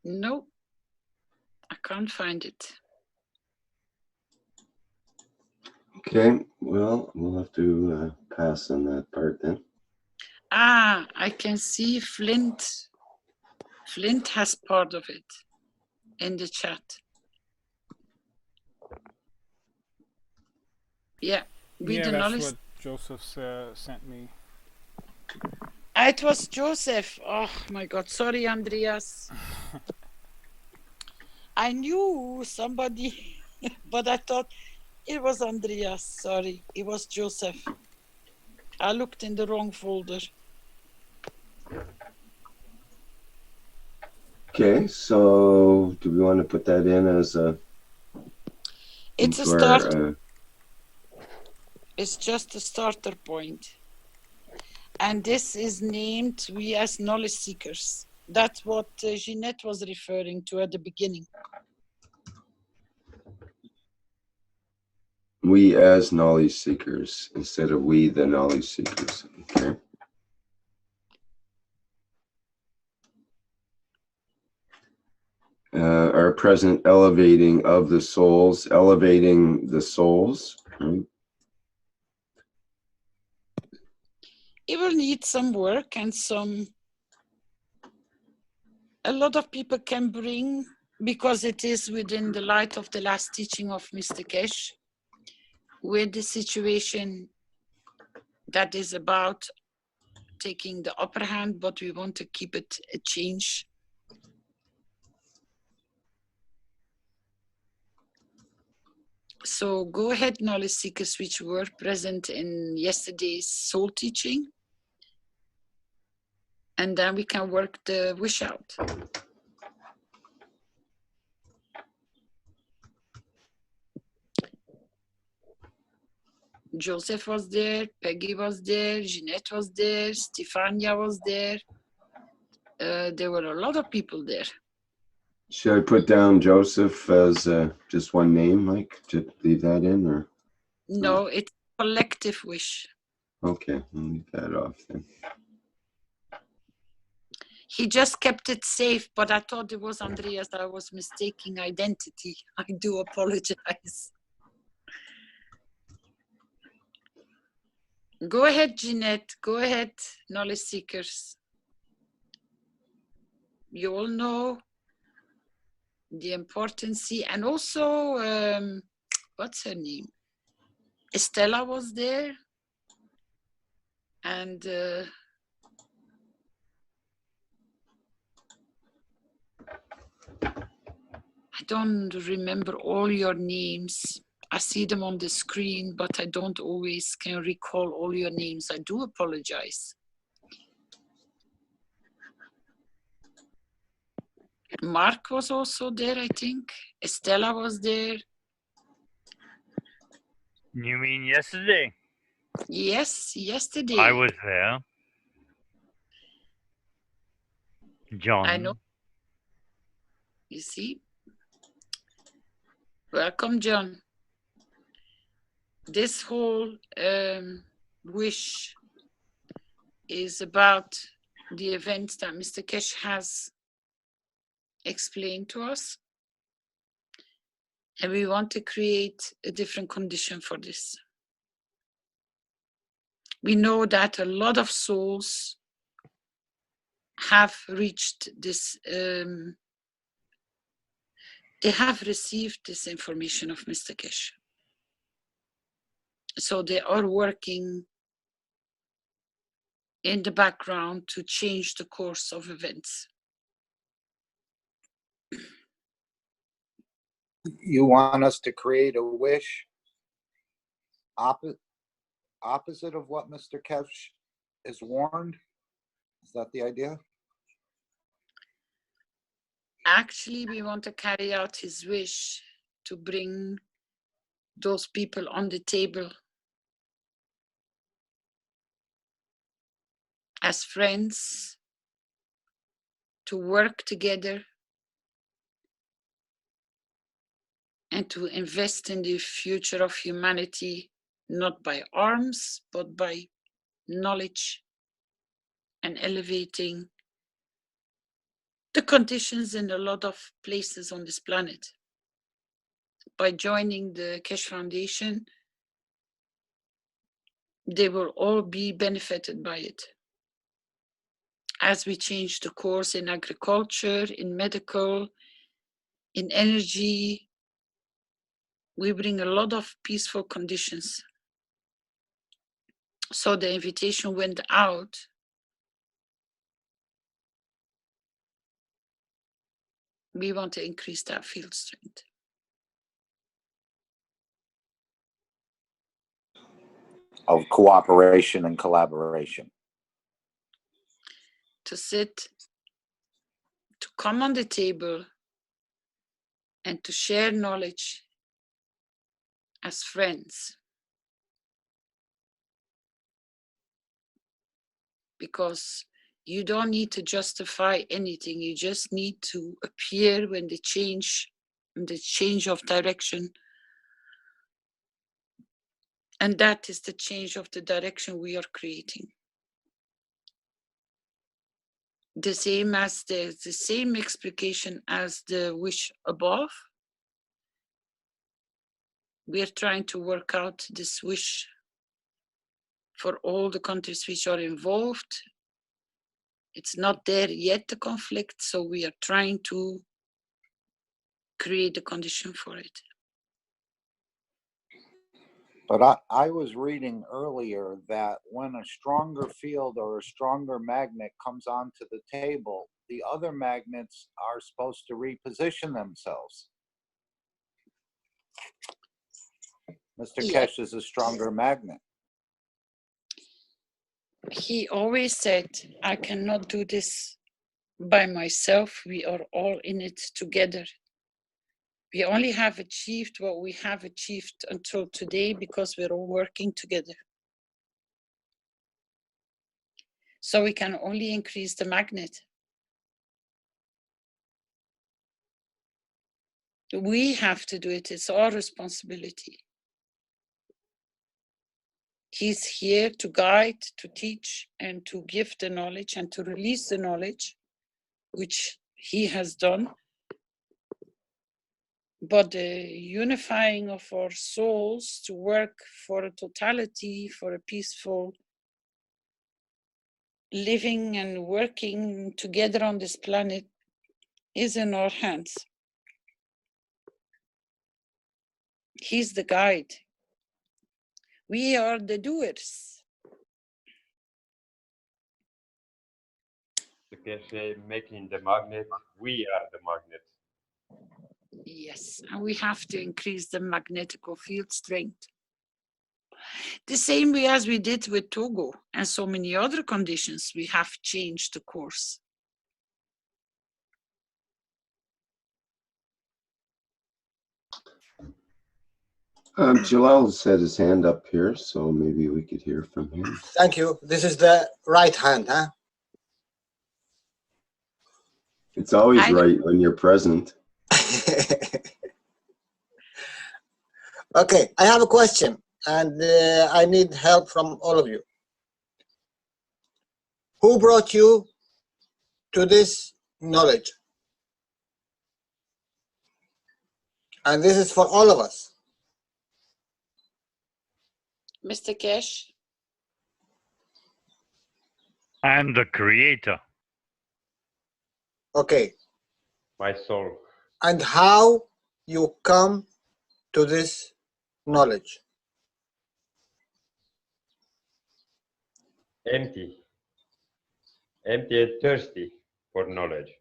Speaker 3: No, I can't find it.
Speaker 2: Okay, well, we'll have to pass on that part then.
Speaker 3: Ah, I can see Flint. Flint has part of it in the chat. Yeah,
Speaker 10: Yeah, that's what Joseph sent me.
Speaker 3: It was Joseph. Oh my God, sorry, Andreas. I knew somebody, but I thought it was Andreas. Sorry, it was Joseph. I looked in the wrong folder.
Speaker 2: Okay, so do we want to put that in as a...
Speaker 3: It's a start. It's just a starter point. And this is named We as Knowledge Seekers. That's what Jeanette was referring to at the beginning.
Speaker 2: We as knowledge seekers instead of we the knowledge seekers. Okay. Our present elevating of the souls, elevating the souls. Right?
Speaker 3: It will need some work and a lot of people can bring, because it is within the light of the last teaching of Mr. Keshe, with the situation that is about taking the upper hand, but we want to keep it a change. So go ahead, knowledge seekers, which were present in yesterday's soul teaching. And then we can work the wish out. Joseph was there, Peggy was there, Jeanette was there, Stefania was there. There were a lot of people there.
Speaker 2: Should I put down Joseph as just one name, Mike? To leave that in, or?
Speaker 3: No, it's collective wish.
Speaker 2: Okay, I'll leave that off then.
Speaker 3: He just kept it safe, but I thought it was Andreas. I was mistaking identity. I do apologize. Go ahead, Jeanette. Go ahead, knowledge seekers. You all know the importance, and also, what's her name? Estella was there, and I don't remember all your names. I see them on the screen, but I don't always can recall all your names. I do apologize. Mark was also there, I think. Estella was there.
Speaker 14: You mean yesterday?
Speaker 3: Yes, yesterday.
Speaker 14: I was there. John.
Speaker 3: I know. You see? Welcome, John. This whole wish is about the events that Mr. Keshe has explained to us. And we want to create a different condition for this. We know that a lot of souls have reached this, they have received this information of Mr. Keshe. So they are working in the background to change the course of events.
Speaker 8: You want us to create a wish opposite of what Mr. Keshe is warned? Is that the idea?
Speaker 3: Actually, we want to carry out his wish to bring those people on the table as friends, to work together and to invest in the future of humanity, not by arms, but by knowledge and elevating the conditions in a lot of places on this planet. By joining the Keshe Foundation, they will all be benefited by it. As we change the course in agriculture, in medical, in energy, we bring a lot of peaceful conditions. So the invitation went out we want to increase that field strength.
Speaker 8: Of cooperation and collaboration.
Speaker 3: To sit, to come on the table, and to share knowledge as friends. Because you don't need to justify anything, you just need to appear when the change of direction. And that is the change of the direction we are creating. The same as the same explication as the wish above. We are trying to work out this wish for all the countries which are involved. It's not there yet, the conflict, so we are trying to create a condition for it.
Speaker 8: But I was reading earlier that when a stronger field or a stronger magnet comes onto the table, the other magnets are supposed to reposition themselves. Mr. Keshe is a stronger magnet.
Speaker 3: He always said, I cannot do this by myself. We are all in it together. We only have achieved what we have achieved until today because we're all working together. So we can only increase the magnet. We have to do it. It's our responsibility. He's here to guide, to teach, and to give the knowledge and to release the knowledge, which he has done. But the unifying of our souls to work for a totality, for a peaceful living and working together on this planet is in our hands. He's the guide. We are the doers.
Speaker 9: The Keshe making the magnet, we are the magnet.
Speaker 3: Yes, and we have to increase the magnetical field strength. The same way as we did with Togo and so many other conditions, we have changed the course.
Speaker 2: Jalal had his hand up here, so maybe we could hear from him.
Speaker 15: Thank you. This is the right hand, huh?
Speaker 2: It's always right when you're present.
Speaker 15: Okay, I have a question, and I need help from all of you. Who brought you to this knowledge? And this is for all of us.
Speaker 3: Mr. Keshe?
Speaker 14: I'm the creator.
Speaker 15: Okay.
Speaker 9: My soul.
Speaker 15: And how you come to this knowledge?
Speaker 9: Empty. Empty and thirsty for knowledge.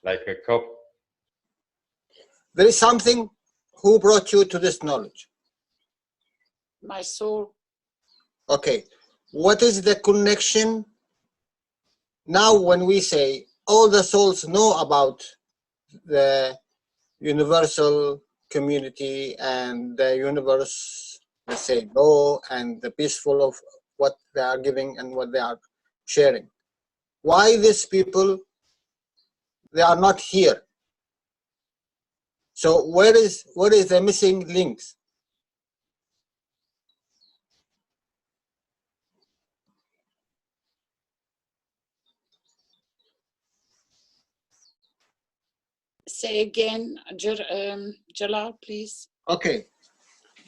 Speaker 9: Like a cup.
Speaker 15: There is something who brought you to this knowledge.
Speaker 3: My soul.
Speaker 15: Okay. What is the connection now when we say all the souls know about the universal community and the universe, let's say, law and the peaceful of what they are giving and what they are sharing? Why these people, they are not here? So where is the missing links?
Speaker 3: Say again, Jalal, please.
Speaker 15: Okay,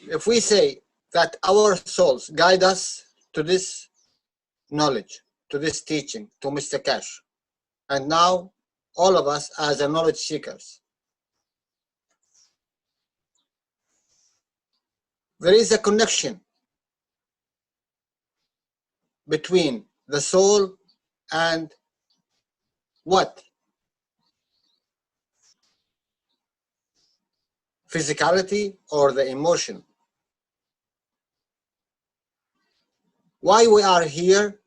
Speaker 15: if we say that our souls guide us to this knowledge, to this teaching, to Mr. Keshe, and now all of us as a knowledge seekers, there is a connection between the soul and what? Physicality or the emotion? Why we are here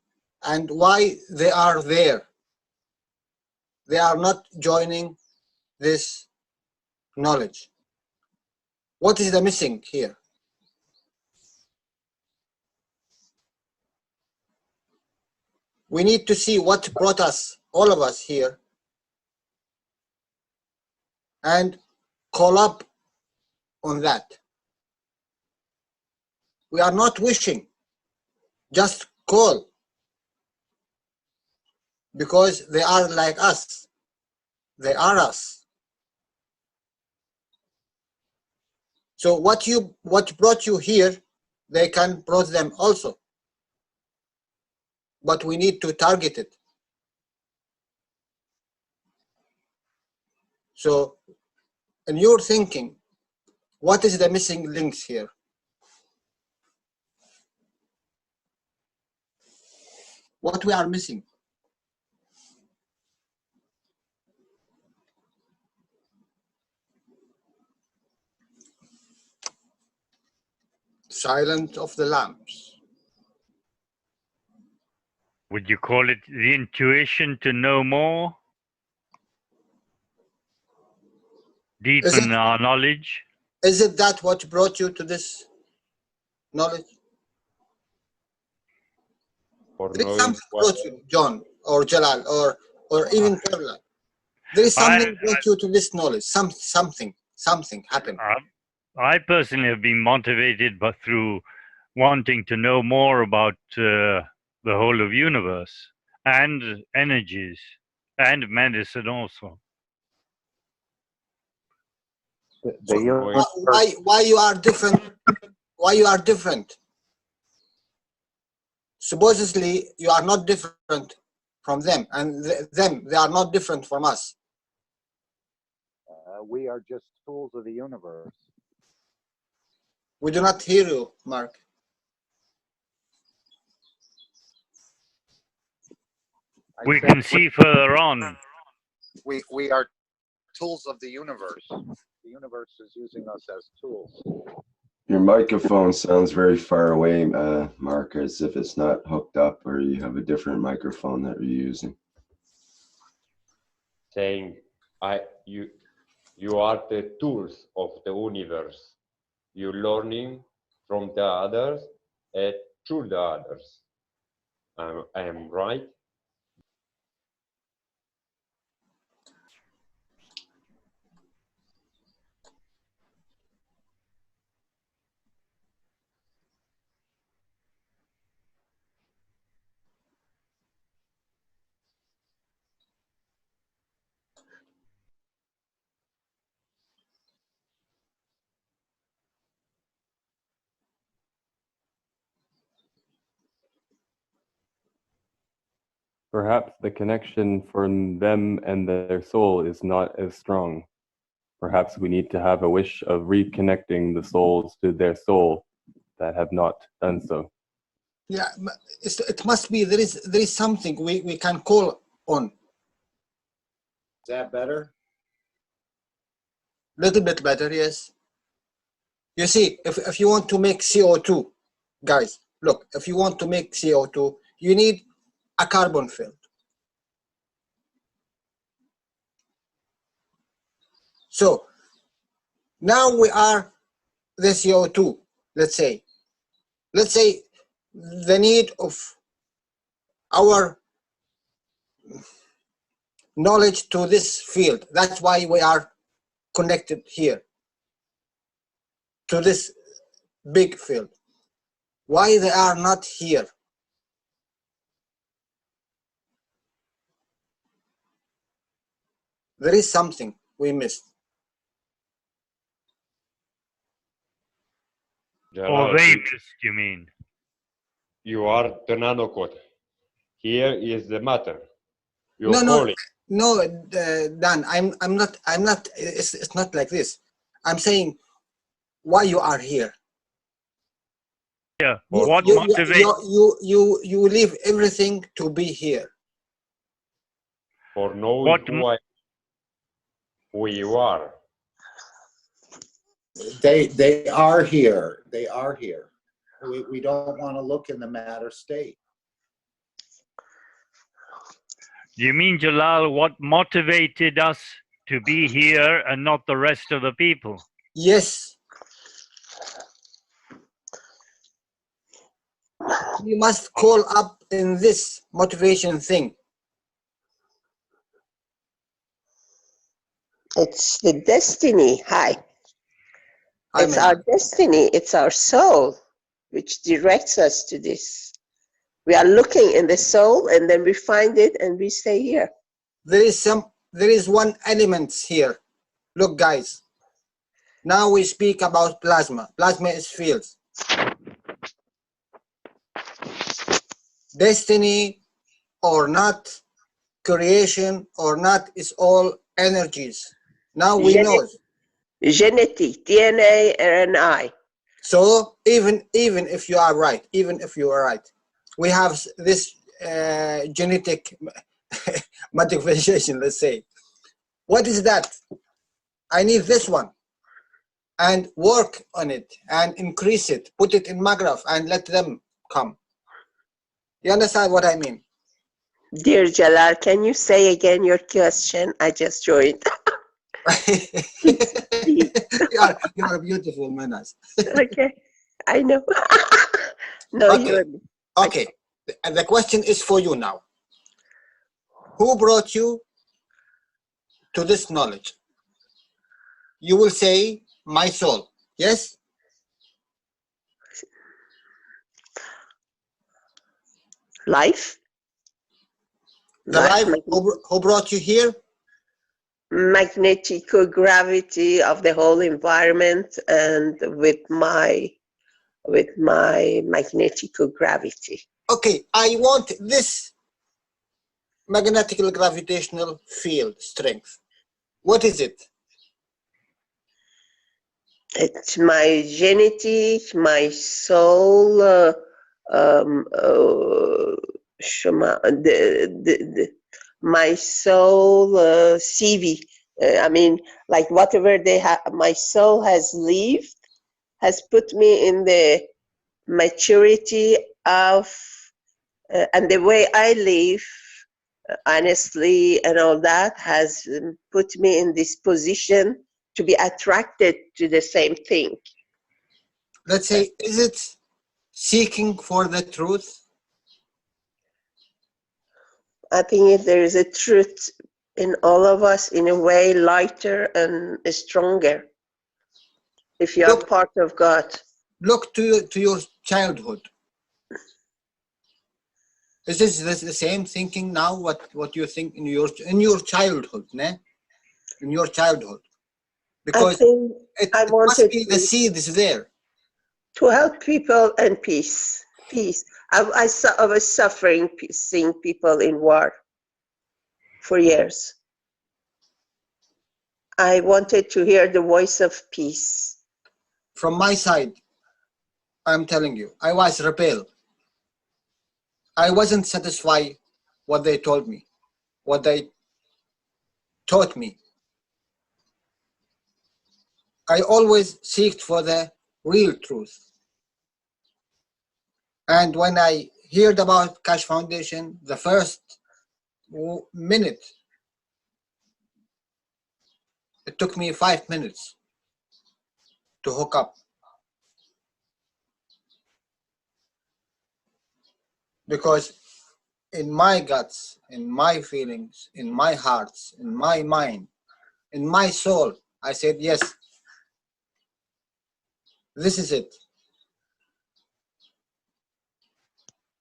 Speaker 15: and why they are there? They are not joining this knowledge. What is the missing here? We need to see what brought us, all of us here, and call up on that. We are not wishing, just call, because they are like us. They are us. So what brought you here, they can brought them also. But we need to target it. So in your thinking, what is the missing links here? What we are missing? Silence of the lamps.
Speaker 14: Would you call it the intuition to know more? Deepen our knowledge?
Speaker 15: Is it that what brought you to this knowledge?
Speaker 9: For
Speaker 15: There is
Speaker 9: knowing
Speaker 15: something
Speaker 9: what
Speaker 15: brought you, John or Jalal or even Carla. There is something brought you to this knowledge. Something happened.
Speaker 14: I personally have been motivated but through wanting to know more about the whole of universe and energies and medicine also.
Speaker 15: So why you are different? Why you are different? Supposedly you are not different from them, and they are not different from us.
Speaker 8: We are just tools of the universe.
Speaker 15: We do not hear you, Mark.
Speaker 14: We can see further on.
Speaker 8: We are tools of the universe. The universe is using us as tools.
Speaker 2: Your microphone sounds very far away, Mark, as if it's not hooked up or you have a different microphone that you're using.
Speaker 9: saying you are the tools of the universe. You're learning from the others and through the others. I am right?
Speaker 16: Perhaps the connection from them and their soul is not as strong. Perhaps we need to have a wish of reconnecting the souls to their soul that have not done so.
Speaker 15: Yeah, it must be there is something we can call on.
Speaker 8: Is that better?
Speaker 15: Little bit better, yes. You see, if you want to make CO2, guys, look, if you want to make CO2, you need a carbon field. So now we are the CO2, let's say the need of our knowledge to this field. That's why we are connected here to this big field. Why they are not here? There is something we missed.
Speaker 14: Or they missed, you mean?
Speaker 9: You are the nanocode. Here is the matter. You're
Speaker 15: No,
Speaker 9: calling.
Speaker 15: Dan, I'm not. It's not like this. I'm saying why you are here.
Speaker 14: Yeah.
Speaker 15: You leave everything to be here.
Speaker 9: For knowing who you are.
Speaker 8: They are here. They are here. We don't want to look in the matter state.
Speaker 14: You mean, Jalal, what motivated us to be here and not the rest of the people?
Speaker 15: Yes. You must call up in this motivation thing.
Speaker 17: It's the destiny. Hi. It's our destiny. It's our soul which directs us to this. We are looking in the soul and then we find it and we stay here.
Speaker 15: There is one element here. Look, guys. Now we speak about plasma. Plasma is fields. Destiny or not, creation or not, is all energies. Now we know.
Speaker 17: Genetic, DNA, RNA.
Speaker 15: So even if you are right, we have this genetic modification, let's say. What is that? I need this one, and work on it and increase it, put it in Magraph and let them come. You understand what I mean?
Speaker 17: Dear Jalal, can you say again your question? I just joined.
Speaker 15: You're beautiful, Manas.
Speaker 17: Okay, I know. No,
Speaker 15: Okay,
Speaker 17: you're.
Speaker 15: okay. And the question is for you now. Who brought you to this knowledge? You will say, my soul. Yes?
Speaker 17: Life?
Speaker 15: The life who brought you here?
Speaker 17: Magnetical gravity of the whole environment, and with my magnetical gravity.
Speaker 15: Okay, I want this magnetical gravitational field strength. What is it?
Speaker 17: It's my genetic, my soul, my soul, CV. I mean, like whatever they have, my soul has lived, has put me in the maturity of, and the way I live, honestly, and all that has put me in this position to be attracted to the same thing.
Speaker 15: Let's say, is it seeking for the truth?
Speaker 17: I think if there is a truth in all of us, in a way lighter and stronger, if you are part of God.
Speaker 15: Look to your childhood. Is this the same thinking now? What you think in your childhood, ne? In your childhood, because it must be the seed is there
Speaker 17: to help people and peace. Peace. I was suffering seeing people in war for years. I wanted to hear the voice of peace.
Speaker 15: From my side, I'm telling you, I was rebel. I wasn't satisfied what they told me, what they taught me. I always seeked for the real truth. And when I heard about Keshe Foundation, the first minute, it took me 5 minutes to hook up. Because in my guts, in my feelings, in my hearts, in my mind, in my soul, I said, yes, this is it.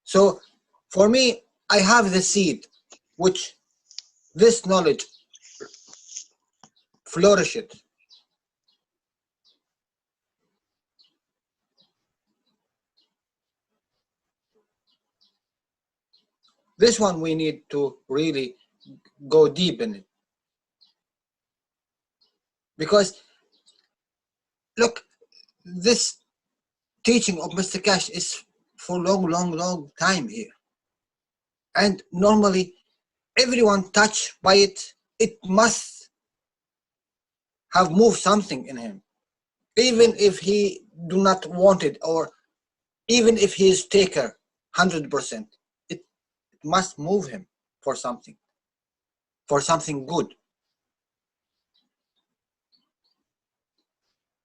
Speaker 15: So for me, I have the seed, which this knowledge flourished. This one we need to really go deep in it. Because look, this teaching of Mr. Keshe is for long time here. And normally everyone touched by it, it must have moved something in him. Even if he do not want it, or even if he is taker 100%, it must move him for something good.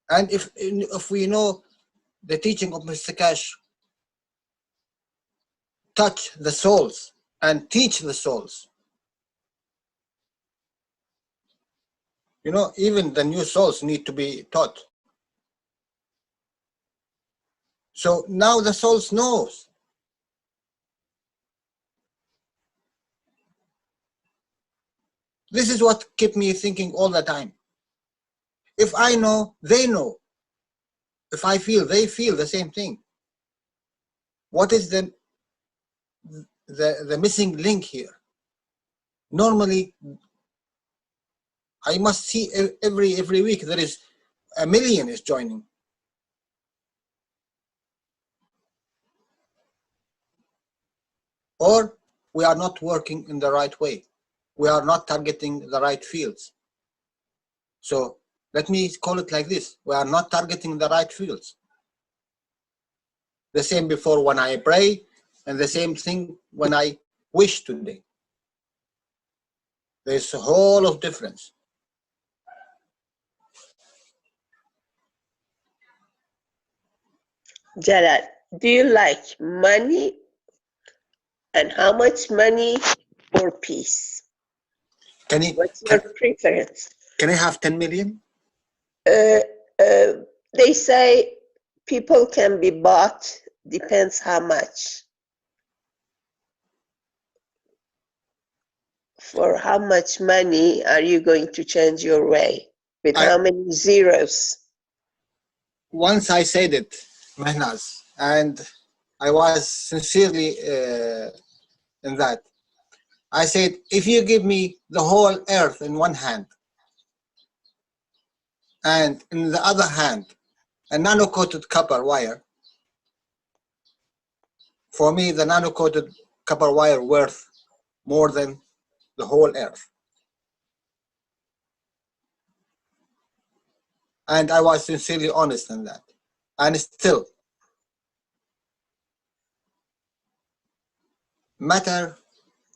Speaker 15: And if we know the teaching of Mr. Keshe touch the souls and teach the souls, you know, even the new souls need to be taught. So now the souls knows. This is what kept me thinking all the time. If I know, they know. If I feel, they feel the same thing. What is the missing link here? Normally, I must see every week there is 1 million is joining. Or we are not working in the right way. We are not targeting the right fields. So let me call it like this. We are not targeting the right fields. The same before when I pray, and the same thing when I wish today. There's a whole of difference.
Speaker 17: Jalal, do you like money, and how much money, or peace? What's your preference?
Speaker 15: Can I have 10 million?
Speaker 17: They say people can be bought, depends how much. For how much money are you going to change your way? With how many zeros?
Speaker 15: Once I said it, Mehnaz, and I was sincerely in that. I said, if you give me the whole earth in one hand, and in the other hand, a nano-coated copper wire, for me, the nano-coated copper wire worth more than the whole earth. And I was sincerely honest in that. And still, matter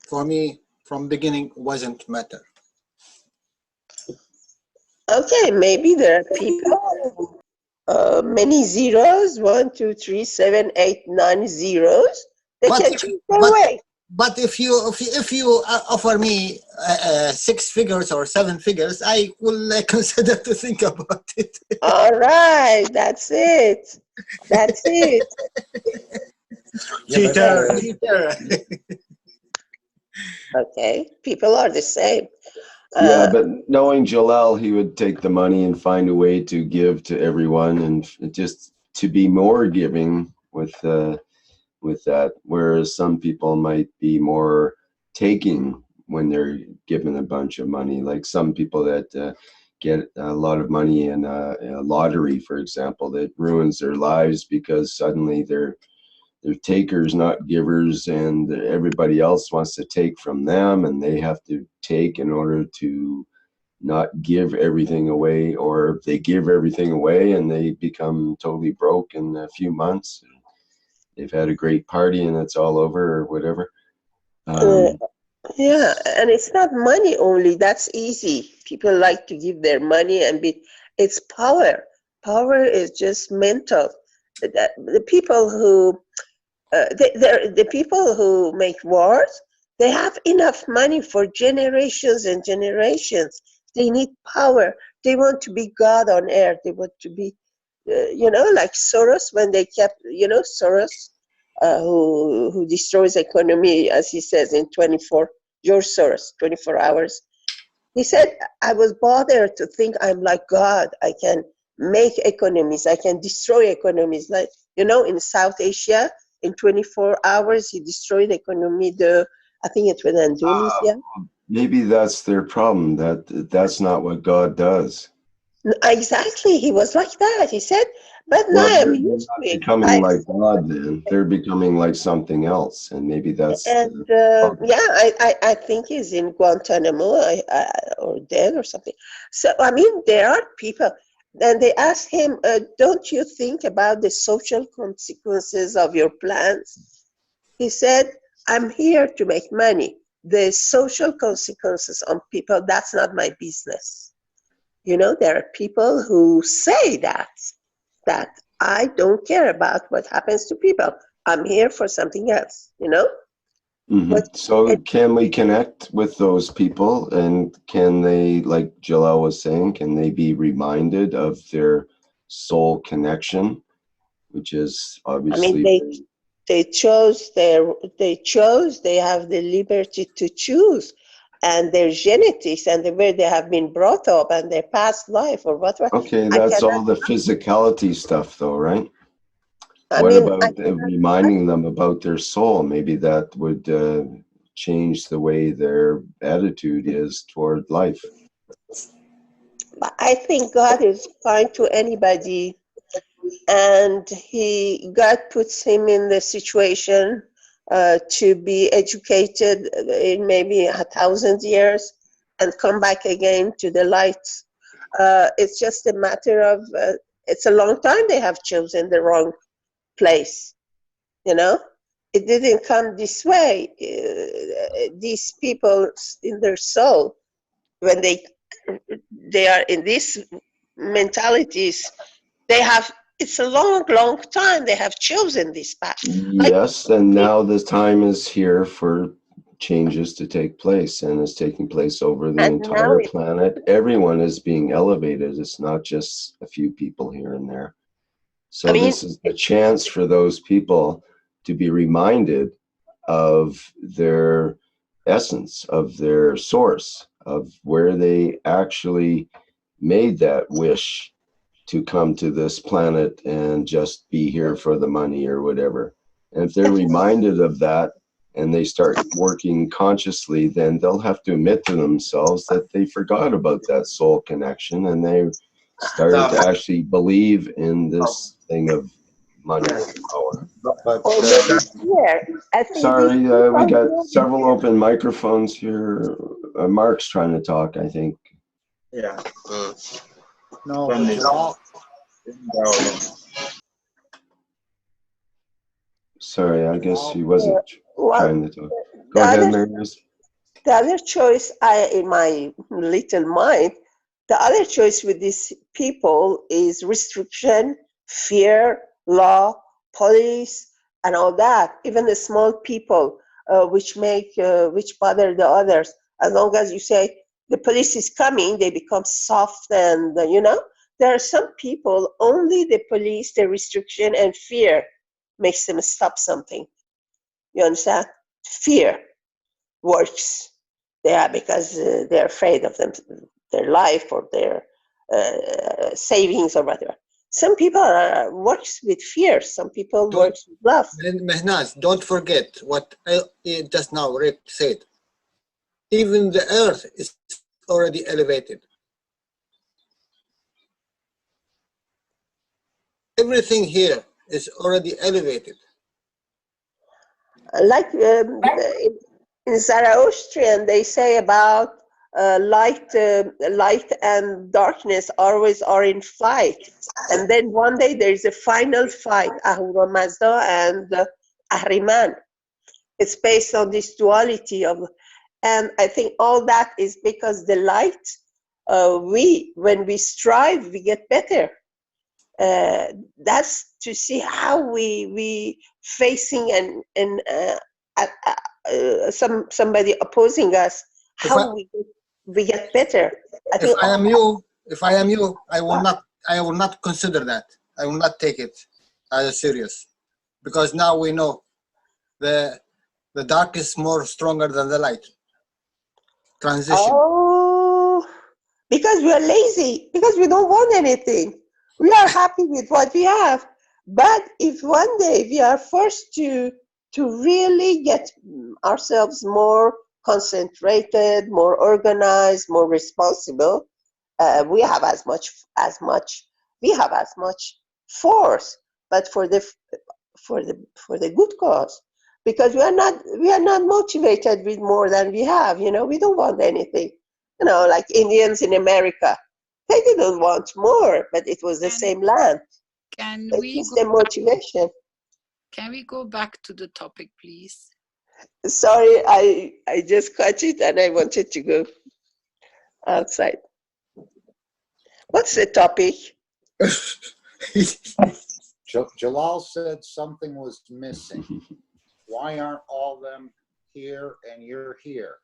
Speaker 15: for me from beginning wasn't matter.
Speaker 17: Okay, maybe there are people, many zeros, 1, 2, 3, 7, 8, 9 zeros. They can change their way.
Speaker 15: But if you offer me 6 figures or 7 figures, I will consider to think about it.
Speaker 17: All right, that's it. That's it.
Speaker 15: Cheater.
Speaker 17: Okay, people are the same.
Speaker 2: Yeah, but knowing Jalal, he would take the money and find a way to give to everyone, and just to be more giving with that. Whereas some people might be more taking when they're given a bunch of money. Like some people that get a lot of money in a lottery, for example, that ruins their lives because suddenly they're takers, not givers, and everybody else wants to take from them, and they have to take in order to not give everything away, or they give everything away and they become totally broke in a few months. They've had a great party and it's all over or whatever.
Speaker 17: Yeah, and it's not money only. That's easy. People like to give their money it's power. Power is just mental. The people who the people who make wars, they have enough money for generations and generations. They need power. They want to be God on earth. They want to be, like Soros, when they kept, Soros, who destroys economy, as he says, in 24, George Soros, 24 hours. He said, I was bothered to think I'm like God. I can make economies. I can destroy economies. Like, in South Asia, in 24 hours, he destroyed economy. I think it was Indonesia.
Speaker 2: Maybe that's their problem. That's not what God does.
Speaker 17: Exactly. He was like that. He said, but now
Speaker 2: Well,
Speaker 17: I'm
Speaker 2: they're
Speaker 17: used
Speaker 2: not
Speaker 17: to it.
Speaker 2: becoming like God then. They're becoming like something else. And maybe that's
Speaker 17: And I think he's in Guantanamo or dead or something. So, I mean, there are people, and they asked him, don't you think about the social consequences of your plans? He said, I'm here to make money. The social consequences on people, that's not my business. There are people who say that I don't care about what happens to people. I'm here for something else,
Speaker 2: Mm-hmm. So can we connect with those people, and can they, like Jalal was saying, can they be reminded of their soul connection, which is obviously...
Speaker 17: I mean, they have the liberty to choose, and their genetics and the way they have been brought up and their past life or whatever.
Speaker 2: Okay, that's all the physicality stuff though, right? What about reminding them about their soul? Maybe that would change the way their attitude is toward life.
Speaker 17: I think God is kind to anybody, and God puts him in the situation to be educated in maybe 1,000 years and come back again to the light. It's just a matter of, it's a long time they have chosen the wrong place, It didn't come this way. these people in their soul, when they are in these mentalities, they have, it's a long, long time they have chosen this path.
Speaker 2: Yes, and now the time is here for changes to take place, and it's taking place over the
Speaker 17: And now
Speaker 2: entire planet. Everyone is being elevated. It's not just a few people here and there. So this is the chance for those people to be reminded of their essence, of their source, of where they actually made that wish to come to this planet and just be here for the money or whatever. And if they're reminded of that and they start working consciously, then they'll have to admit to themselves that they forgot about that soul connection and they started to actually believe in this thing of money and power. Sorry, we got several open microphones here. Mark's trying to talk, I think.
Speaker 8: Yeah. No, but Jalal.
Speaker 2: Sorry, I guess he wasn't trying to talk. Go
Speaker 17: the
Speaker 2: ahead,
Speaker 17: other,
Speaker 2: Marius.
Speaker 17: the other choice in my little mind, the other choice with these people is restriction, fear, law, police, and all that. Even the small people, which bother the others. As long as you say the police is coming, they become soft, and there are some people, only the police, the restriction and fear makes them stop something. You understand? Fear works. Because they're afraid of their life or their savings or whatever. Some people works with fear. Some people works with love.
Speaker 15: Mehnaz, don't forget what just now Rick said. Even the earth is already elevated. Everything here is already elevated.
Speaker 17: Like in Zoroastrian, they say about light and darkness always are in fight, and then one day there is a final fight, Ahura Mazda and Ahriman. It's based on this duality and I think all that is because the light, when we strive, we get better. That's to see how we facing and somebody opposing us, how we get better.
Speaker 15: If I am you, I will not consider that. I will not take it as serious, because now we know the dark is more stronger than the light. Transition.
Speaker 17: Oh, because we are lazy, because we don't want anything. We are happy with what we have. But if one day we are forced to really get ourselves more concentrated, more organized, more responsible, we have as much force, but for the good cause, because we are not motivated with more than we have. We don't want anything. Like Indians in America, they didn't want more, but it was the same land.
Speaker 3: Can
Speaker 17: It
Speaker 3: we
Speaker 17: gives
Speaker 3: go
Speaker 17: them motivation.
Speaker 3: Can we go back to the topic, please?
Speaker 17: Sorry, I just caught it and I wanted to go outside. What's the topic?
Speaker 8: Jalal said something was missing. Why aren't all them here and you're here?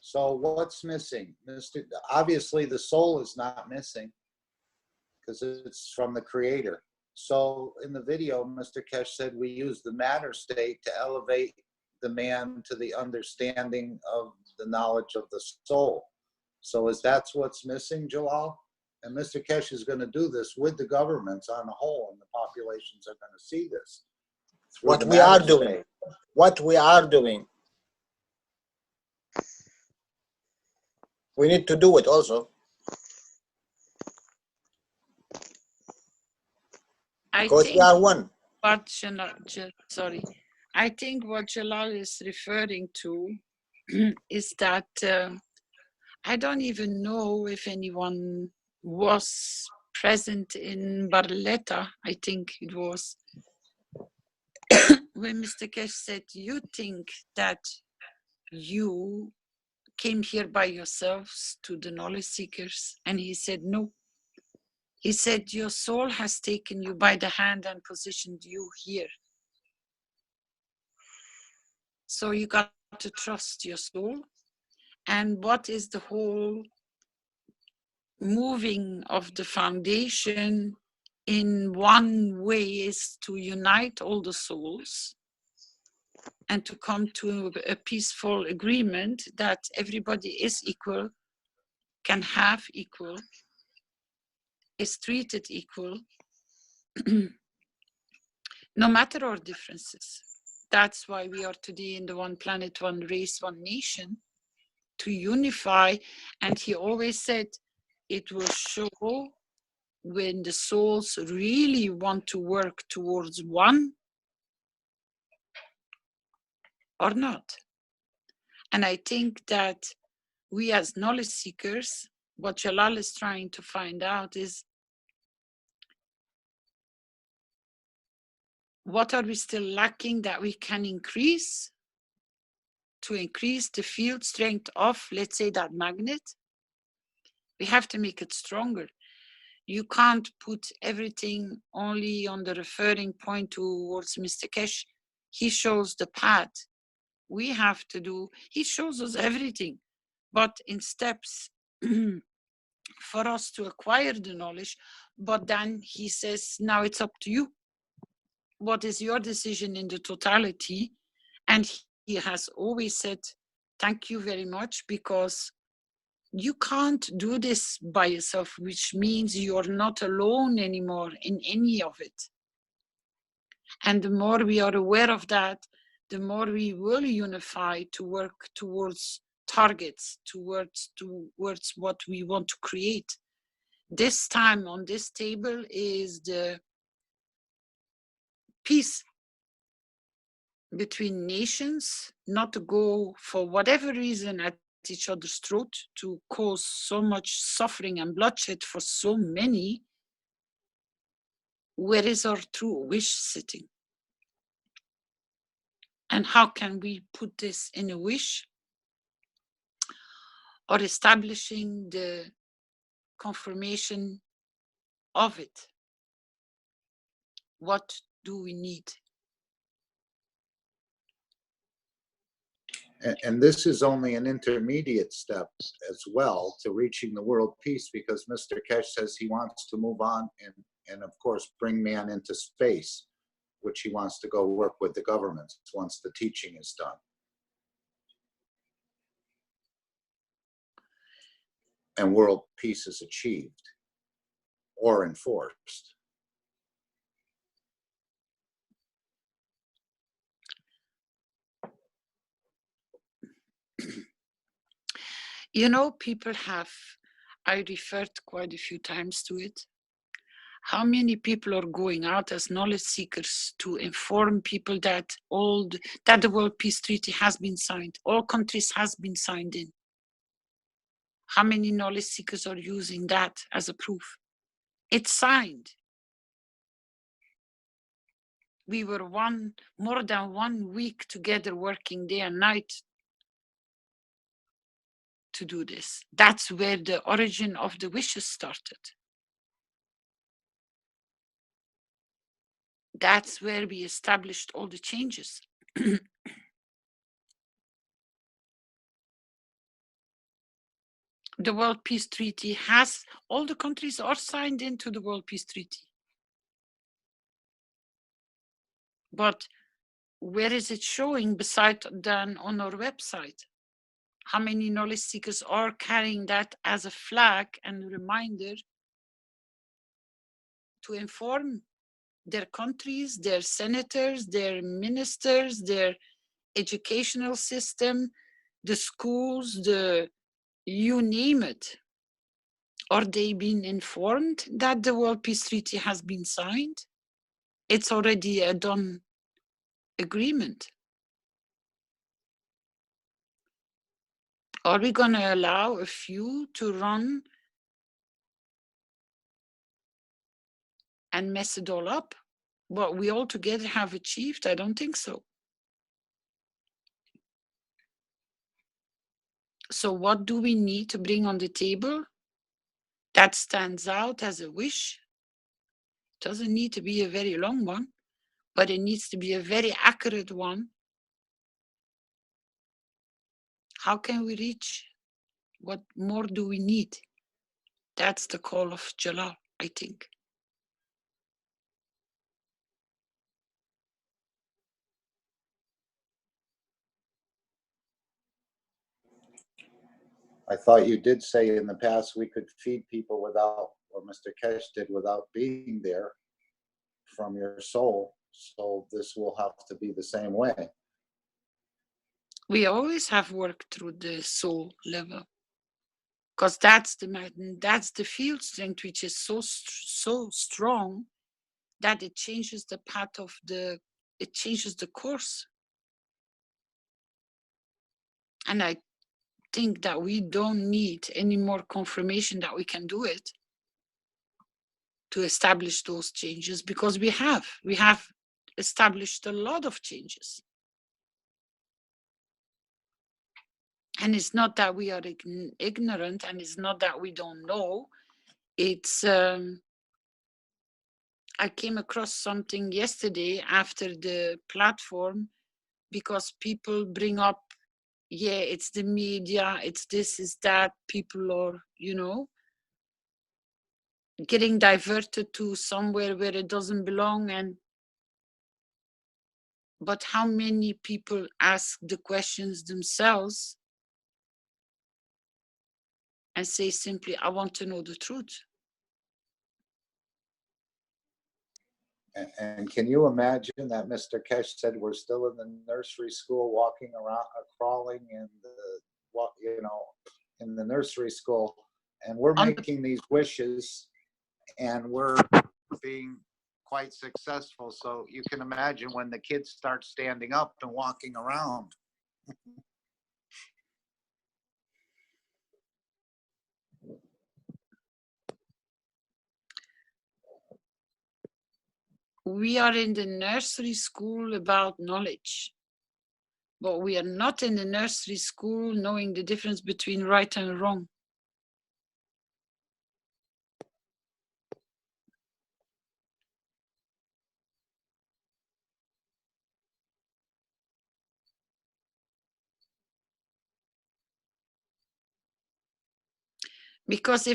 Speaker 8: So what's missing? Obviously the soul is not missing because it's from the creator. So in the video, Mr. Keshe said we use the matter state to elevate the man to the understanding of the knowledge of the soul. So that's what's missing, Jalal? And Mr. Keshe is going to do this with the governments on the whole, and the populations are going to see this.
Speaker 15: What we are doing. What we are doing. We need to do it also. Because we are one.
Speaker 3: I think what Jalal is referring to is that I don't even know if anyone was present in Barletta, I think it was, when Mr. Keshe said, you think that you came here by yourselves to the knowledge seekers? And he said, no. He said, your soul has taken you by the hand and positioned you here. So you got to trust your soul. And what is the whole moving of the foundation in one way is to unite all the souls and to come to a peaceful agreement that everybody is equal, can have equal, is treated equal, no matter our differences. That's why we are today in the one planet, one race, one nation, to unify. And he always said, it will show when the souls really want to work towards one or not. And I think that we as knowledge seekers, what Jalal is trying to find out is, what are we still lacking that we can increase to increase the field strength of, let's say, that magnet? We have to make it stronger. You can't put everything only on the referring point towards Mr. Keshe. He shows the path. We have to do, he shows us everything, but in steps for us to acquire the knowledge. But then he says, now it's up to you. What is your decision in the totality? And he has always said, thank you very much, because you can't do this by yourself, which means you're not alone anymore in any of it. And the more we are aware of that, the more we will unify to work towards targets, towards what we want to create. This time on this table is the peace between nations, not to go for whatever reason at each other's throat, to cause so much suffering and bloodshed for so many. Where is our true wish sitting? And how can we put this in a wish? Or establishing the confirmation of it. What do we need?
Speaker 8: And this is only an intermediate step as well to reaching the world peace, because Mr. Keshe says he wants to move on and of course bring man into space, which he wants to go work with the governments once the teaching is done. And world peace is achieved or enforced.
Speaker 3: You know, people have, I referred quite a few times to it. How many people are going out as knowledge seekers to inform people that that the World Peace Treaty has been signed, all countries has been signed in? How many knowledge seekers are using that as a proof? It's signed. We were more than 1 week together working day and night to do this. That's where the origin of the wishes started. That's where we established all the changes. The World Peace Treaty has, all the countries are signed into the World Peace Treaty. But where is it showing beside than on our website? How many knowledge seekers are carrying that as a flag and a reminder to inform their countries, their senators, their ministers, their educational system, the schools, you name it? Are they being informed that the World Peace Treaty has been signed? It's already a done agreement. Are we going to allow a few to run and mess it all up? What we all together have achieved? I don't think so. So what do we need to bring on the table that stands out as a wish? It doesn't need to be a very long one, but it needs to be a very accurate one. How can we reach? What more do we need? That's the call of Jalal, I think.
Speaker 8: I thought you did say in the past we could feed people without, or Mr. Kesh did, without being there from your soul. So this will have to be the same way.
Speaker 3: We always have worked through the soul level, because that's the field strength, which is so strong that it changes the path of it changes the course. And I think that we don't need any more confirmation that we can do it to establish those changes, because we have established a lot of changes. And it's not that we are ignorant, and it's not that we don't know. It's I came across something yesterday after the platform, because people bring up, yeah, it's the media, it's this, it's that, people are, getting diverted to somewhere where it doesn't belong. But how many people ask the questions themselves and say simply, I want to know the truth?
Speaker 8: And can you imagine that Mr. Kesh said we're still in the nursery school, walking around, crawling in in the nursery school, and we're making these wishes, and we're being quite successful. So you can imagine when the kids start standing up and walking around.
Speaker 3: We are in the nursery school about knowledge, but we are not in the nursery school knowing the difference between right and wrong. Because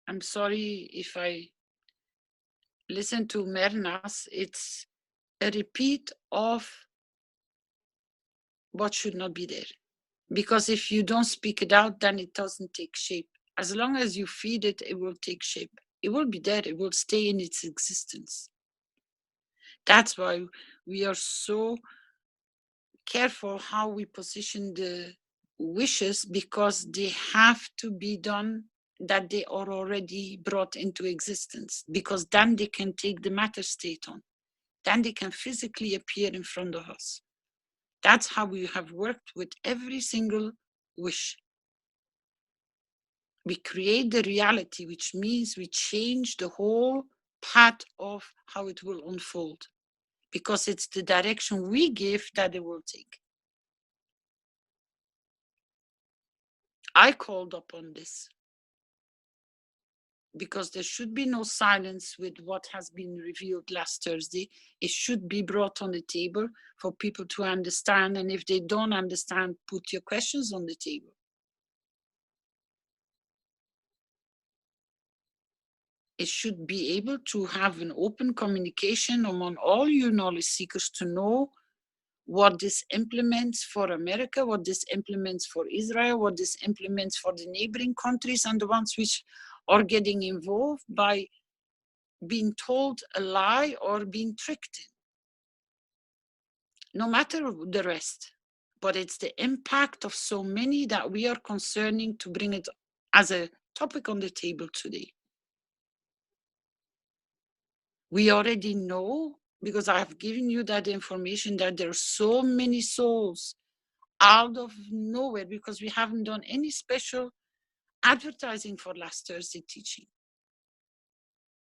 Speaker 3: I'm sorry if I listen to Mernas, it's a repeat of what should not be there. Because if you don't speak it out, then it doesn't take shape. As long as you feed it, it will take shape. It will be there, it will stay in its existence. That's why we are so careful how we position the wishes, because they have to be done that they are already brought into existence, because then they can take the matter state on. Then they can physically appear in front of us. That's how we have worked with every single wish. We create the reality, which means we change the whole path of how it will unfold, because it's the direction we give that it will take. I called upon this because there should be no silence with what has been revealed last Thursday. It should be brought on the table for people to understand. And if they don't understand, put your questions on the table. It should be able to have an open communication among all you knowledge seekers to know what this implements for America, what this implements for Israel, what this implements for the neighboring countries, and the ones which are getting involved by being told a lie or being tricked in. No matter the rest, but it's the impact of so many that we are concerning to bring it as a topic on the table today. We already know, because I have given you that information, that there are so many souls out of nowhere, because we haven't done any special advertising for last Thursday teaching.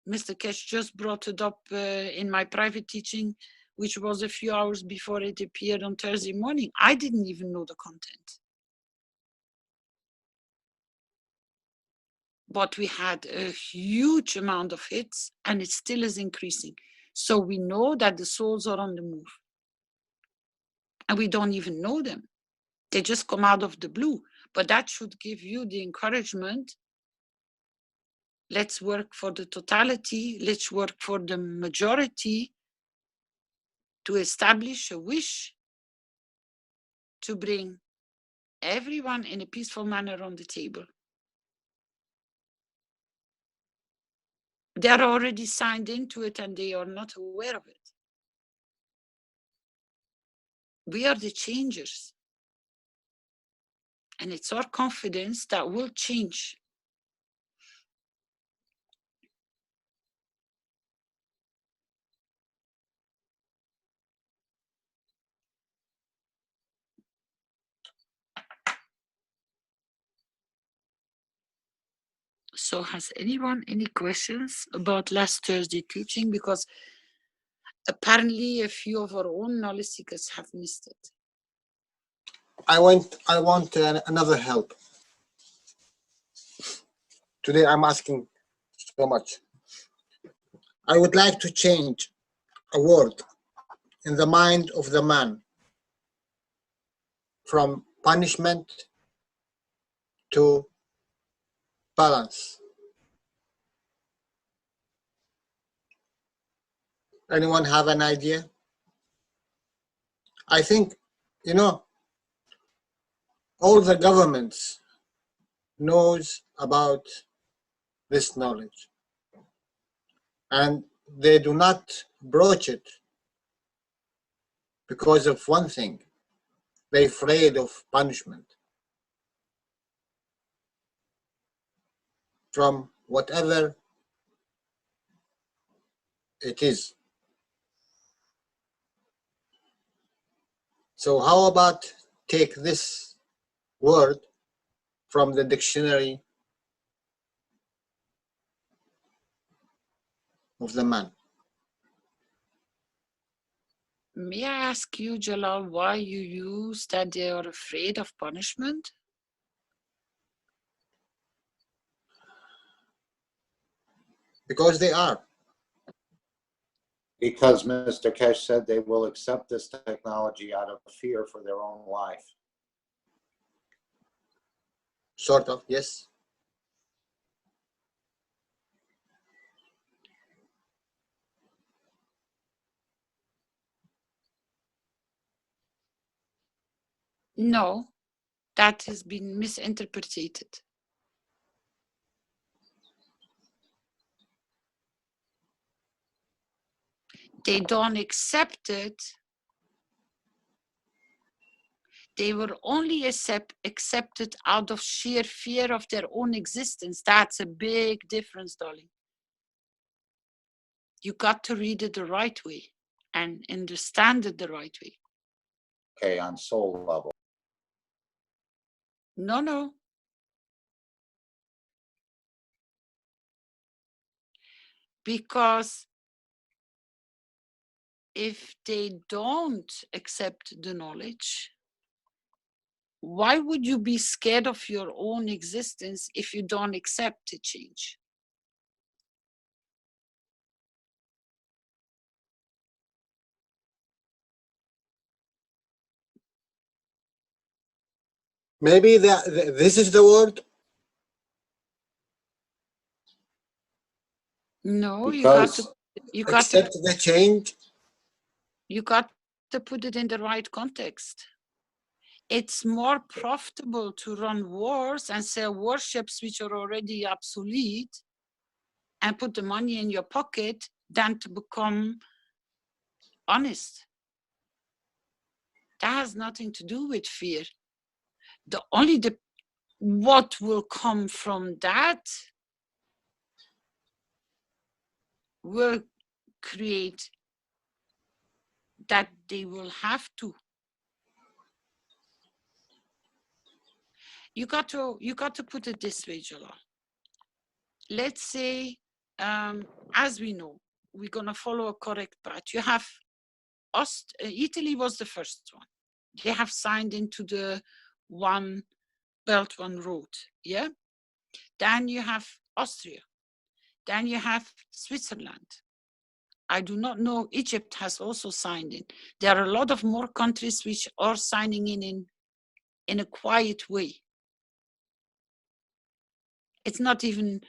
Speaker 3: Mr. Kesh just brought it up in my private teaching, which was a few hours before it appeared on Thursday morning. I didn't even know the content. but we had a huge amount of hits and it still is increasing. So we know that the souls are on the move. And we don't even know them. They just come out of the blue. But that should give you the encouragement. Let's work for the totality. Let's work for the majority to establish a wish to bring everyone in a peaceful manner on the table. They are already signed into it and they are not aware of it. We are the changers. And it's our confidence that will change. So has anyone any questions about last Thursday teaching? Because apparently a few of our own knowledge seekers have missed it.
Speaker 15: I want another help. Today I'm asking so much. I would like to change a word in the mind of the man from punishment to balance. Anyone have an idea? I think, you know, all the governments knows about this knowledge and they do not broach it because of one thing. They're afraid of punishment from whatever it is. So how about take this word from the dictionary of the man?
Speaker 3: May I ask you, Jalal, why you use that they are afraid of punishment?
Speaker 15: Because they are.
Speaker 8: Because Mr. Keshe said they will accept this technology out of fear for their own life.
Speaker 15: Sort of, yes.
Speaker 3: No, that has been misinterpreted. They don't accept it. They were only accepted out of sheer fear of their own existence. That's a big difference, darling. You got to read it the right way and understand it the right way.
Speaker 8: Okay, on soul level.
Speaker 3: No. Because if they don't accept the knowledge, why would you be scared of your own existence if you don't accept the change?
Speaker 15: Maybe this is the word?
Speaker 3: No,
Speaker 15: because
Speaker 3: you got
Speaker 15: accept
Speaker 3: to
Speaker 15: the change.
Speaker 3: You got to put it in the right context. It's more profitable to run wars and sell warships which are already obsolete and put the money in your pocket than to become honest. That has nothing to do with fear. What will come from that will create that they will have to. You got to put it this way, Jalal. Let's say, as we know, we're going to follow a correct path. You have Italy was the first one. They have signed into the One Belt, One Road. Yeah. Then you have Austria. Then you have Switzerland. I do not know, Egypt has also signed in. There are a lot of more countries which are signing in a quiet way. It's not even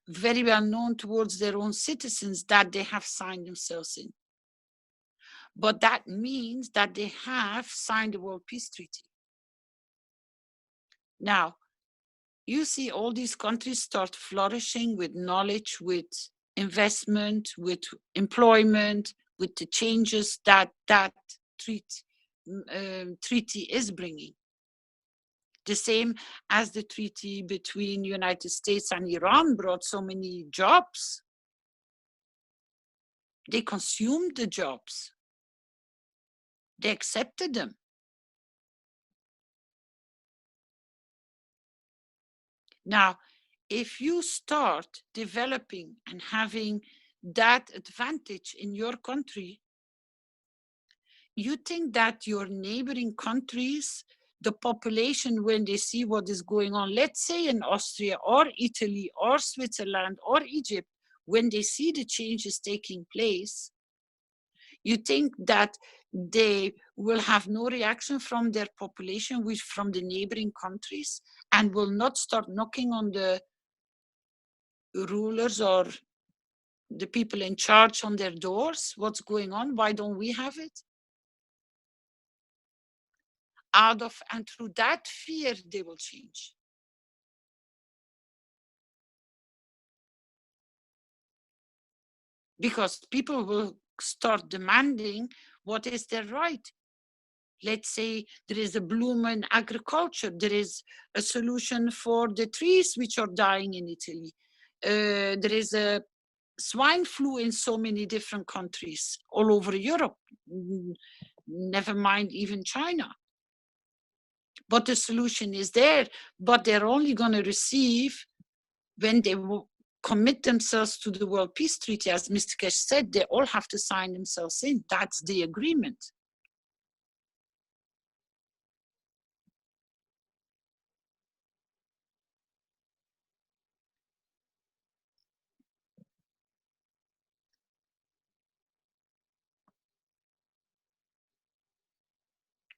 Speaker 3: very well known towards their own citizens that they have signed themselves in. But that means that they have signed the World Peace Treaty. Now, you see all these countries start flourishing with knowledge, with investment, with employment, with the changes that that treaty is bringing. The same as the treaty between United States and Iran brought so many jobs. They consumed the jobs. They accepted them. Now, if you start developing and having that advantage in your country, you think that your neighboring countries, the population, when they see what is going on, let's say in Austria or Italy or Switzerland or Egypt, when they see the changes taking place, you think that they will have no reaction from their population, which from the neighboring countries, and will not start knocking on the rulers or the people in charge on their doors? What's going on? Why don't we have it? Out of and through that fear, they will change. Because people will start demanding what is their right. Let's say there is a bloom in agriculture. There is a solution for the trees which are dying in Italy. There is a swine flu in so many different countries all over Europe, never mind even China. But the solution is there, but they're only going to receive when they commit themselves to the World Peace Treaty. As Mr. Keshe said, they all have to sign themselves in. That's the agreement.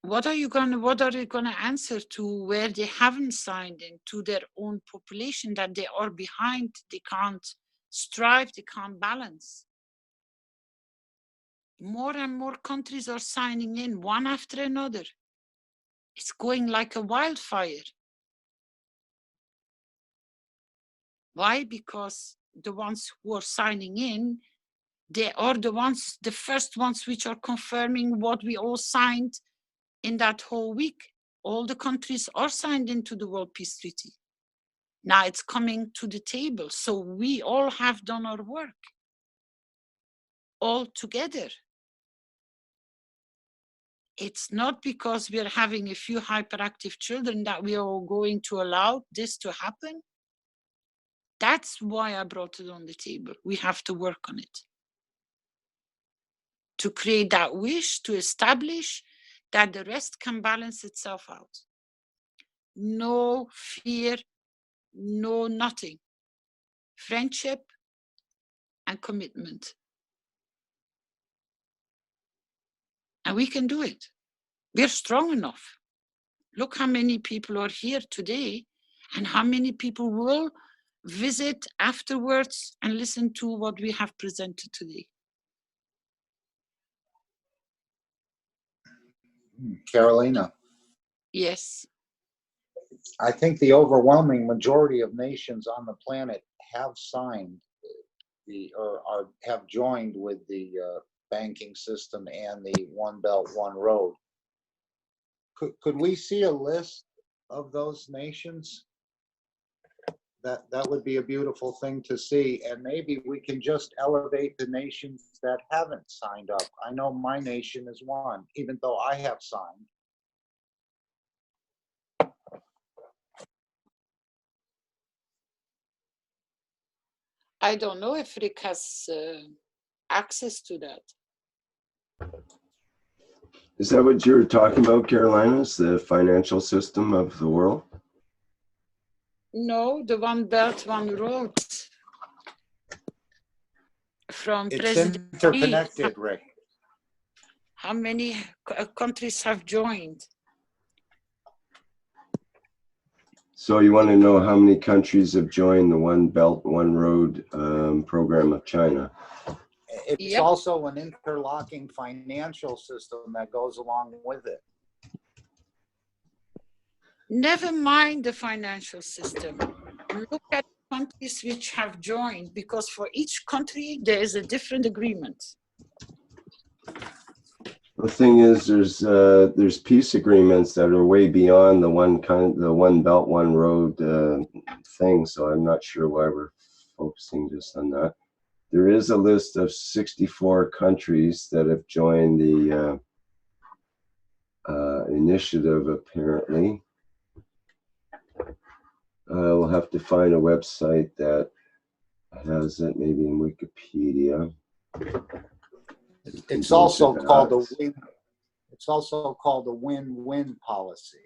Speaker 3: What are you going to answer to where they haven't signed in, to their own population, that they are behind, they can't strive, they can't balance? More and more countries are signing in, one after another. It's going like a wildfire. Why? Because the ones who are signing in, they are the first ones which are confirming what we all signed in that whole week. All the countries are signed into the World Peace Treaty. Now it's coming to the table. So we all have done our work all together. It's not because we're having a few hyperactive children that we are going to allow this to happen. That's why I brought it on the table. We have to work on it. To create that wish, to establish that the rest can balance itself out. No fear, no nothing. Friendship and commitment. And we can do it. We're strong enough. Look how many people are here today and how many people will visit afterwards and listen to what we have presented today.
Speaker 8: Carolina.
Speaker 3: Yes.
Speaker 8: I think the overwhelming majority of nations on the planet have signed or have joined with the banking system and the One Belt, One Road. Could we see a list of those nations? That would be a beautiful thing to see, and maybe we can just elevate the nations that haven't signed up. I know my nation is one, even though I have signed.
Speaker 3: I don't know if Rick has access to that.
Speaker 2: Is that what you're talking about, Carolina? Is the financial system of the world?
Speaker 3: No, the One Belt, One Road from
Speaker 8: It's
Speaker 3: President Xi,
Speaker 8: interconnected, Rick.
Speaker 3: how many countries have joined?
Speaker 2: So you want to know how many countries have joined the One Belt, One Road program of China?
Speaker 8: It's also an interlocking financial system that goes along with it.
Speaker 3: Never mind the financial system. Look at countries which have joined, because for each country there is a different agreement.
Speaker 2: The thing is, there's peace agreements that are way beyond the One Belt, One Road thing. So I'm not sure why we're focusing just on that. There is a list of 64 countries that have joined the initiative, apparently. We'll have to find a website that has it, maybe in Wikipedia.
Speaker 8: It's also called a win. It's also called a win-win policy.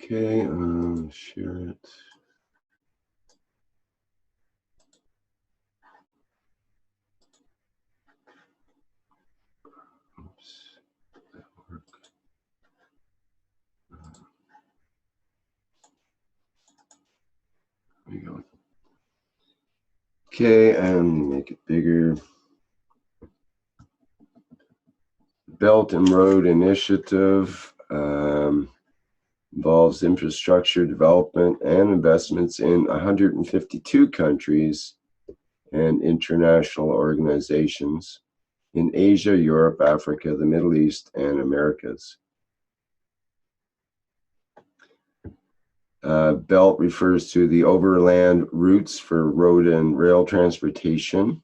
Speaker 2: Okay, share it. Oops, that work. There we go. Okay, and make it bigger. Belt and Road Initiative involves infrastructure development and investments in 152 countries and international organizations in Asia, Europe, Africa, the Middle East, and Americas. Belt refers to the overland routes for road and rail transportation,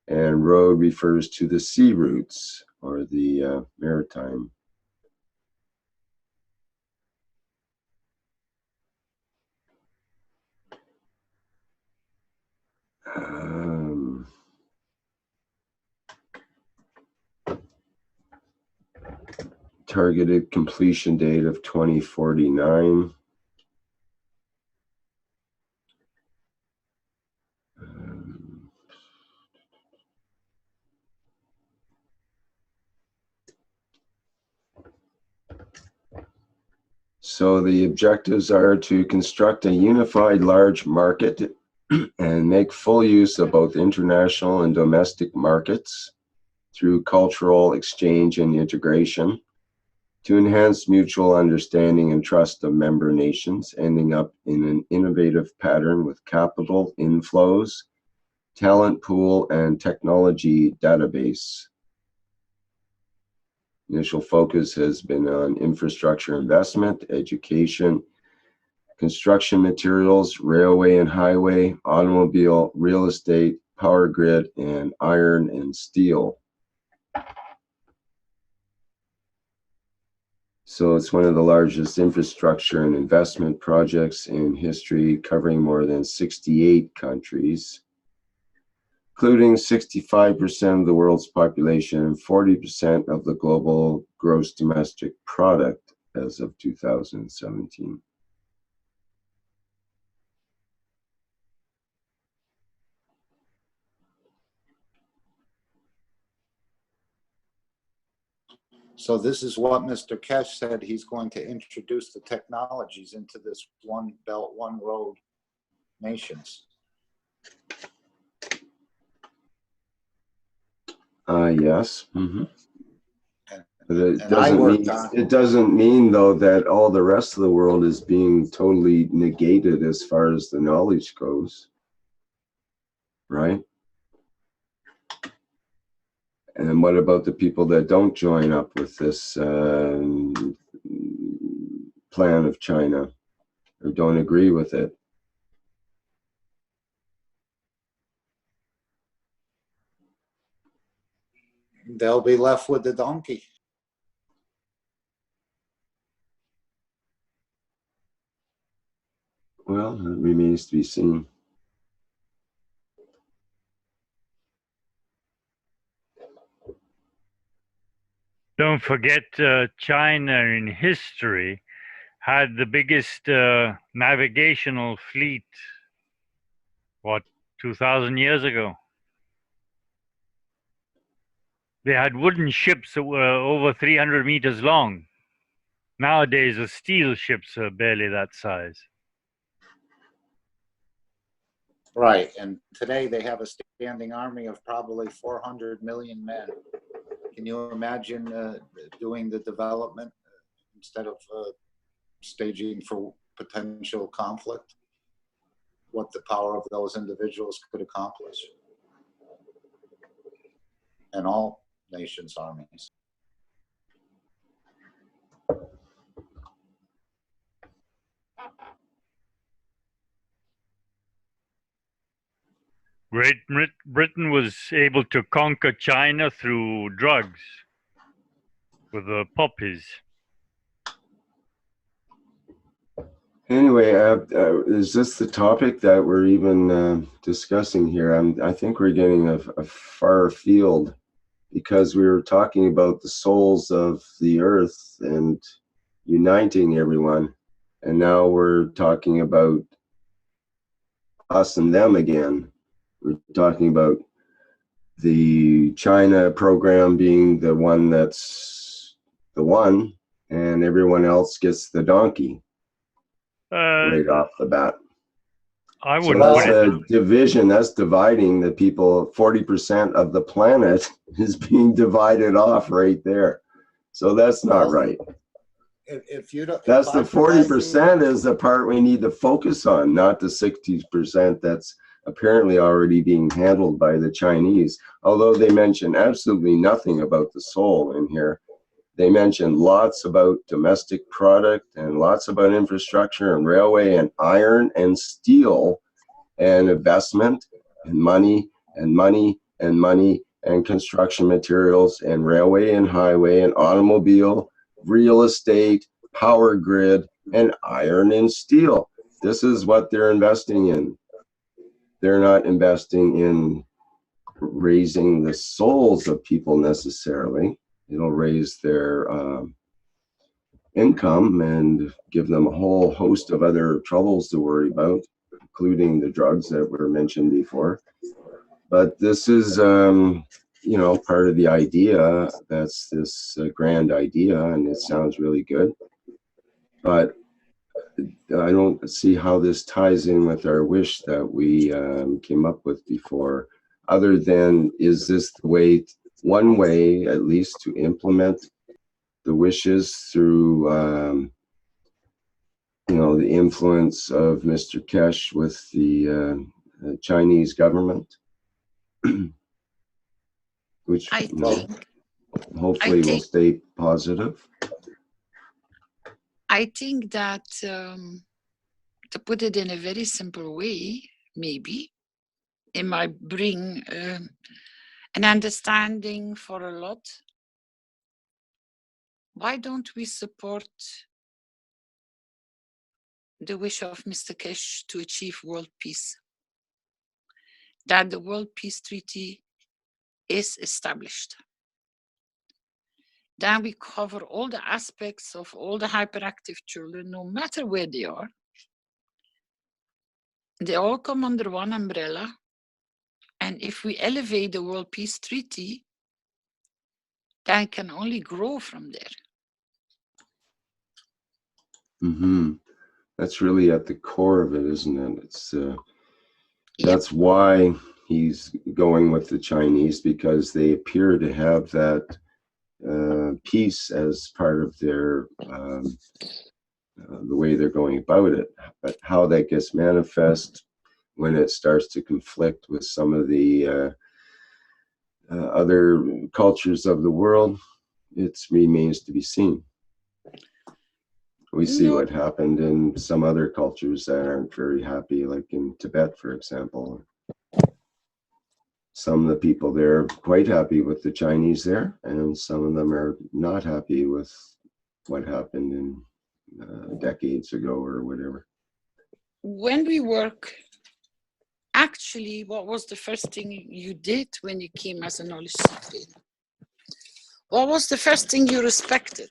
Speaker 2: and road refers to the sea routes or the maritime. Targeted completion date of 2049. So the objectives are to construct a unified large market and make full use of both international and domestic markets through cultural exchange and integration, to enhance mutual understanding and trust of member nations, ending up in an innovative pattern with capital inflows, talent pool, and technology database. Initial focus has been on infrastructure investment, education, construction materials, railway and highway, automobile, real estate, power grid, and iron and steel. So it's one of the largest infrastructure and investment projects in history, covering more than 68 countries, including 65% of the world's population and 40% of the global gross domestic product as of 2017.
Speaker 8: So this is what Mr. Keshe said. He's going to introduce the technologies into this One Belt, One Road nations.
Speaker 2: Yes. Mm-hmm. But it
Speaker 8: And
Speaker 2: doesn't mean though that all the rest of the world is being totally negated as far as the knowledge goes, right? And what about the people that don't join up with this plan of China or don't agree with it?
Speaker 8: they'll be left with the donkey.
Speaker 2: Well, it remains to be seen.
Speaker 14: Don't forget China in history had the biggest navigational fleet, what, 2,000 years ago. They had wooden ships that were over 300 meters long. Nowadays, the steel ships are barely that size.
Speaker 8: Right, and today they have a standing army of probably 400 million men. Can you imagine doing the development instead of staging for potential conflict? What the power of those individuals could accomplish? And all nations' armies.
Speaker 14: Great Britain was able to conquer China through drugs with the poppies.
Speaker 2: Anyway, is this the topic that we're even discussing here? I think we're getting a far afield, because we were talking about the souls of the earth and uniting everyone, and now we're talking about us and them again. We're talking about the China program being the one that's the one, and everyone else gets the donkey right off the bat.
Speaker 14: I
Speaker 2: So
Speaker 14: wouldn't
Speaker 2: that's
Speaker 14: put it.
Speaker 2: a division. That's dividing the people. 40% of the planet is being divided off right there. So that's not right.
Speaker 8: If you don't,
Speaker 2: That's the 40% is the part we need to focus on, not the 60% that's apparently already being handled by the Chinese. Although they mention absolutely nothing about the soul in here. They mention lots about domestic product and lots about infrastructure and railway and iron and steel and investment and money and money and money and construction materials and railway and highway and automobile, real estate, power grid, and iron and steel. This is what they're investing in. They're not investing in raising the souls of people necessarily. It'll raise their income and give them a whole host of other troubles to worry about, including the drugs that were mentioned before. But this is, you know, part of the idea. That's this grand idea, and it sounds really good. But I don't see how this ties in with our wish that we came up with before, other than, is this the way, one way at least, to implement the wishes through, you know, the influence of Mr. Keshe with the Chinese government, which, you know, hopefully will stay positive.
Speaker 3: I think that, to put it in a very simple way, maybe, it might bring an understanding for a lot. Why don't we support the wish of Mr. Keshe to achieve world peace? That the World Peace Treaty is established. Then we cover all the aspects of all the hyperactive children, no matter where they are. They all come under one umbrella. And if we elevate the World Peace Treaty, then it can only grow from there.
Speaker 2: Mm-hmm. That's really at the core of it, isn't it? It's that's why he's going with the Chinese, because they appear to have that peace as part of their the way they're going about it. But how that gets manifest when it starts to conflict with some of the other cultures of the world, it remains to be seen. We see what happened in some other cultures that aren't very happy, like in Tibet, for example. Some of the people there are quite happy with the Chinese there, and some of them are not happy with what happened in decades ago or whatever.
Speaker 3: When we work, actually, what was the first thing you did when you came as a knowledge seeker? What was the first thing you respected?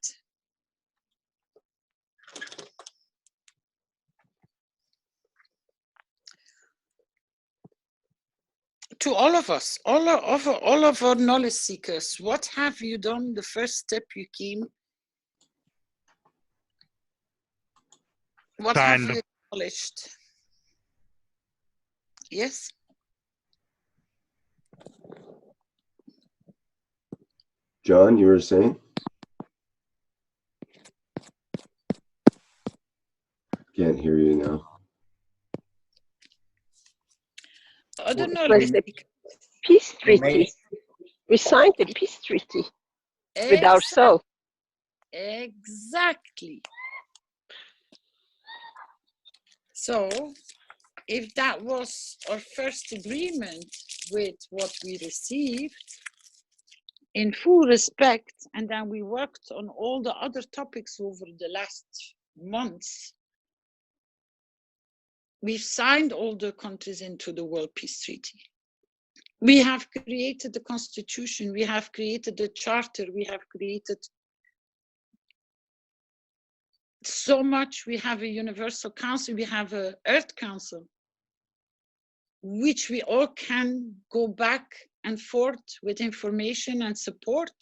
Speaker 3: to all of us, all of our knowledge seekers, what have you done the first step you came? What have you acknowledged? Yes?
Speaker 2: John, you were saying? Can't hear you now.
Speaker 3: Other
Speaker 17: It was
Speaker 3: knowledge
Speaker 17: the
Speaker 3: seekers.
Speaker 17: peace treaty. We signed the peace treaty with our soul.
Speaker 3: Exactly. So, if that was our first agreement with what we received, in full respect, and then we worked on all the other topics over the last months, we've signed all the countries into the World Peace Treaty. We have created the Constitution, we have created the Charter, we have created so much. We have a Universal Council, we have an Earth Council, which we all can go back and forth with information and support.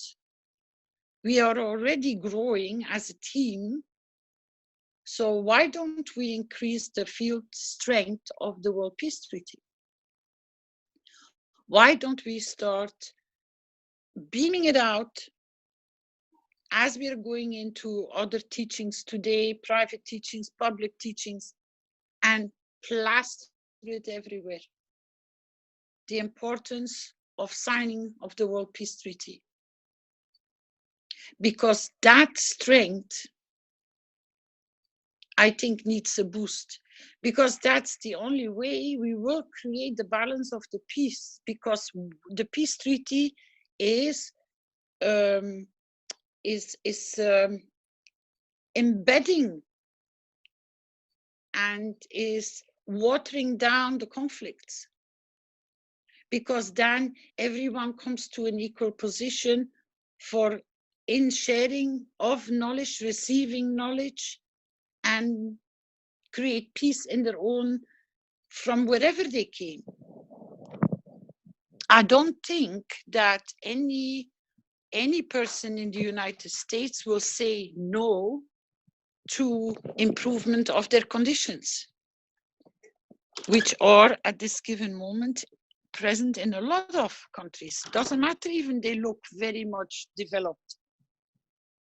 Speaker 3: We are already growing as a team. So why don't we increase the field strength of the World Peace Treaty? Why don't we start beaming it out as we are going into other teachings today, private teachings, public teachings, and plaster it everywhere? The importance of signing of the World Peace Treaty. Because that strength, I think, needs a boost. Because that's the only way we will create the balance of the peace. Because the peace treaty is embedding and is watering down the conflicts. Because then everyone comes to an equal position for in sharing of knowledge, receiving knowledge, and create peace in their own, from wherever they came. I don't think that any person in the United States will say no to improvement of their conditions, which are at this given moment present in a lot of countries. Doesn't matter even they look very much developed.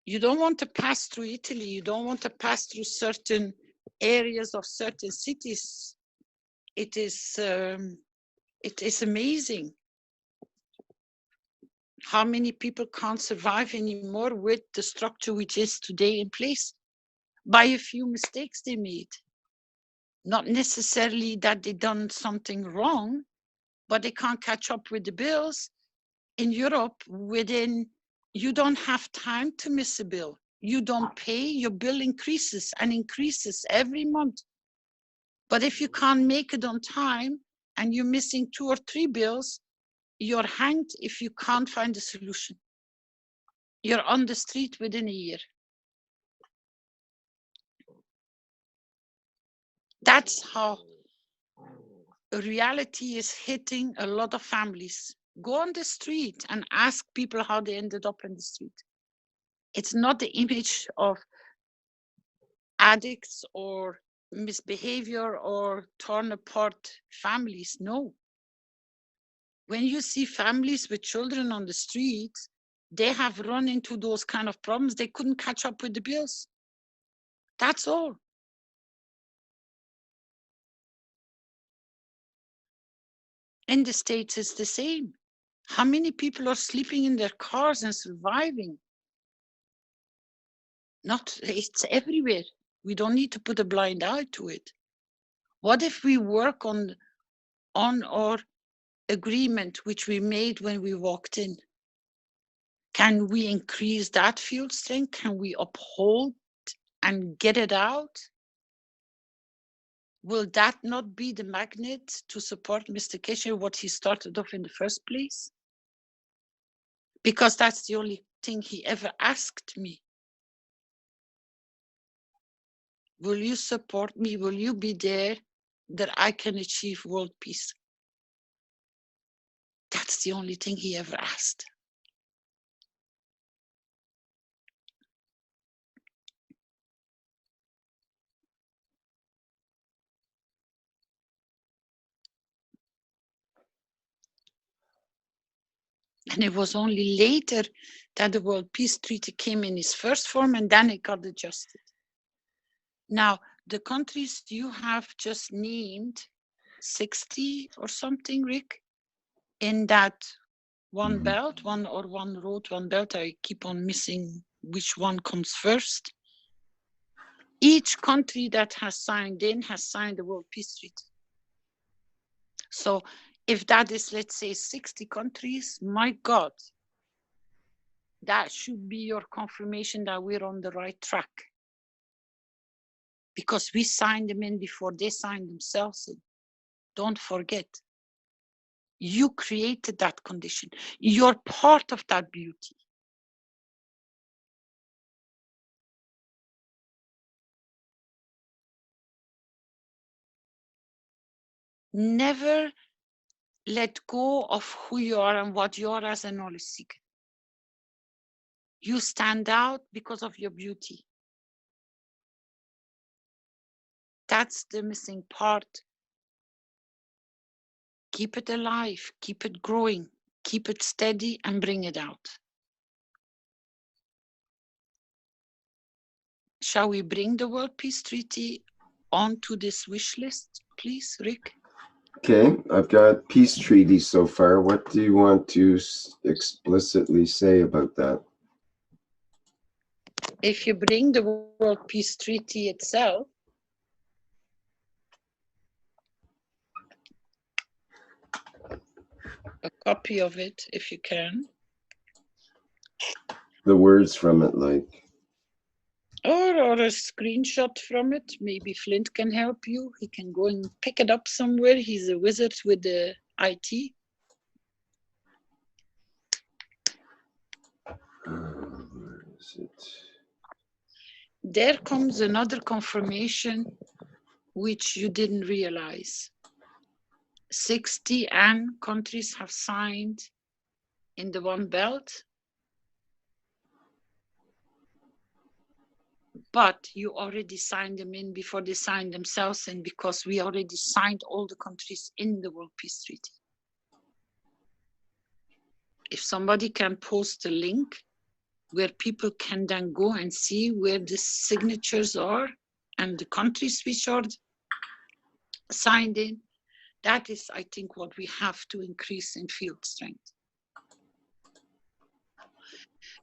Speaker 3: You don't want to pass through Italy, you don't want to pass through certain areas of certain cities. It is amazing how many people can't survive anymore with the structure which is today in place by a few mistakes they made. Not necessarily that they done something wrong, but they can't catch up with the bills. In Europe, you don't have time to miss a bill. You don't pay, your bill increases and increases every month. But if you can't make it on time and you're missing 2 or 3 bills, you're hanged if you can't find a solution. You're on the street within a year. That's how reality is hitting a lot of families. Go on the street and ask people how they ended up in the street. It's not the image of addicts or misbehavior or torn apart families. No. When you see families with children on the street, they have run into those kind of problems. They couldn't catch up with the bills. That's all. In the States, it's the same. How many people are sleeping in their cars and surviving? It's everywhere. We don't need to put a blind eye to it. What if we work on our agreement which we made when we walked in? Can we increase that field strength? Can we uphold and get it out? Will that not be the magnet to support Mr. Keshe, what he started off in the first place? Because that's the only thing he ever asked me. Will you support me? Will you be there that I can achieve world peace? That's the only thing he ever asked. And it was only later that the World Peace Treaty came in its first form, and then it got adjusted. Now, the countries you have just named, 60 or something, Rick, in that one belt, one road, one belt, I keep on missing which one comes first. Each country that has signed the World Peace Treaty. So if that is, let's say, 60 countries, my God, that should be your confirmation that we're on the right track. Because we signed them in before they signed themselves in. Don't forget. You created that condition. You're part of that beauty. Never let go of who you are and what you are as a knowledge seeker. You stand out because of your beauty. That's the missing part. Keep it alive, keep it growing, keep it steady, and bring it out. Shall we bring the World Peace Treaty onto this wish list, please, Rick?
Speaker 2: Okay, I've got peace treaties so far. What do you want to explicitly say about that?
Speaker 3: If you bring the World Peace Treaty itself, a copy of it, if you can.
Speaker 2: The words from it, like?
Speaker 3: Or a screenshot from it. Maybe Flint can help you. He can go and pick it up somewhere. He's a wizard with the IT.
Speaker 2: Where is it?
Speaker 3: There comes another confirmation which you didn't realize. 60 countries have signed in the One Belt, but you already signed them in before they signed themselves in, because we already signed all the countries in the World Peace Treaty. If somebody can post a link where people can then go and see where the signatures are and the countries which are signed in, that is, I think, what we have to increase in field strength.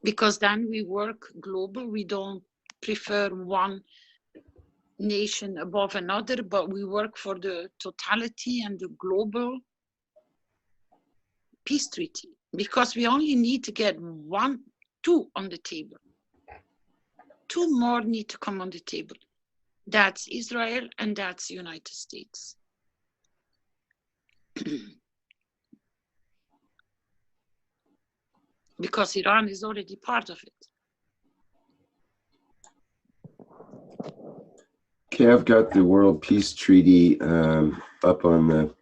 Speaker 3: Because then we work global. We don't prefer one nation above another, but we work for the totality and the global peace treaty. Because we only need to get two on the table. Two more need to come on the table. That's Israel and that's the United States. Because Iran is already part of it.
Speaker 2: Okay, I've got the World Peace Treaty up on the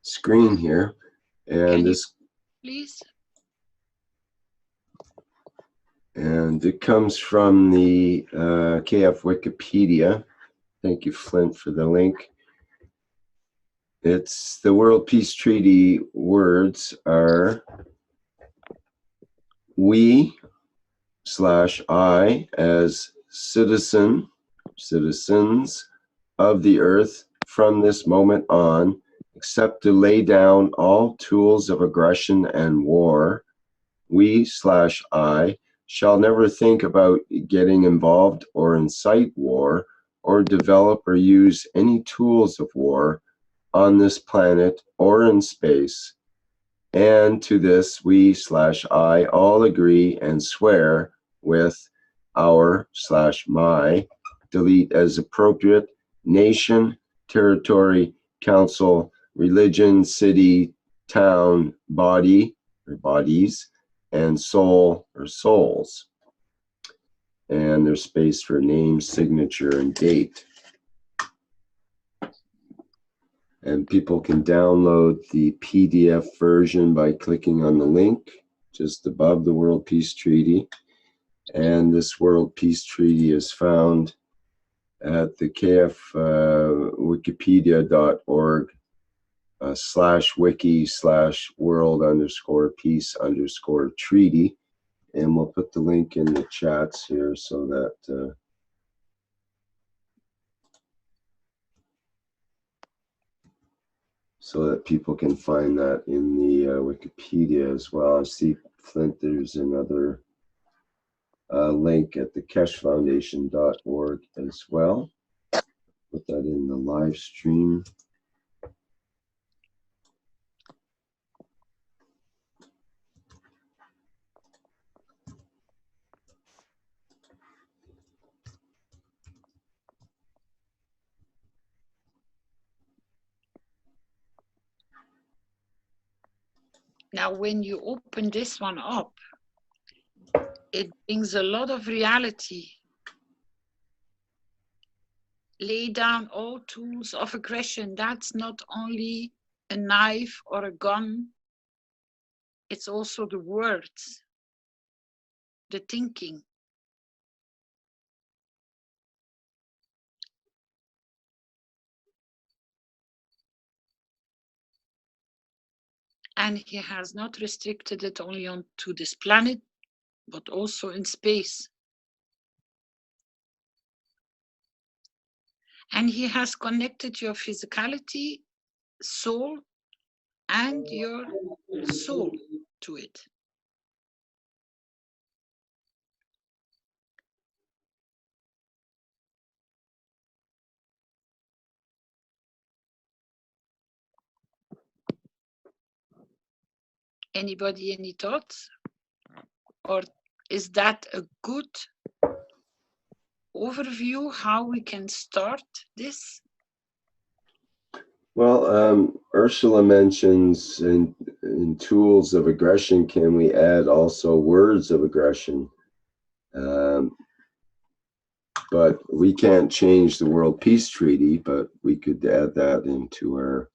Speaker 2: screen here, and this,
Speaker 3: please.
Speaker 2: And it comes from the KF Wikipedia. Thank you, Flint, for the link. It's the World Peace Treaty words are we/I as citizens of the earth from this moment on, except to lay down all tools of aggression and war. We/I shall never think about getting involved or incite war or develop or use any tools of war on this planet or in space. And to this we/I all agree and swear with our/my, delete as appropriate, nation, territory, council, religion, city, town, body or bodies, and soul or souls. And there's space for name, signature, and date. And people can download the PDF version by clicking on the link just above the World Peace Treaty. And this World Peace Treaty is found at the KF wikipedia.org /wiki/world_peace_treaty. And we'll put the link in the chats here so that people can find that in the Wikipedia as well. I see, Flint, there's another link at the keshfoundation.org as well. Put that in the live stream.
Speaker 3: Now, when you open this one up, it brings a lot of reality. Lay down all tools of aggression. That's not only a knife or a gun, it's also the words, the thinking. And he has not restricted it only onto this planet, but also in space. And he has connected your physicality, soul, and your soul to it. Anybody, any thoughts? Or is that a good overview how we can start this?
Speaker 2: Well, Ursula mentions in tools of aggression, can we add also words of aggression? But we can't change the World Peace Treaty, but we could add that into our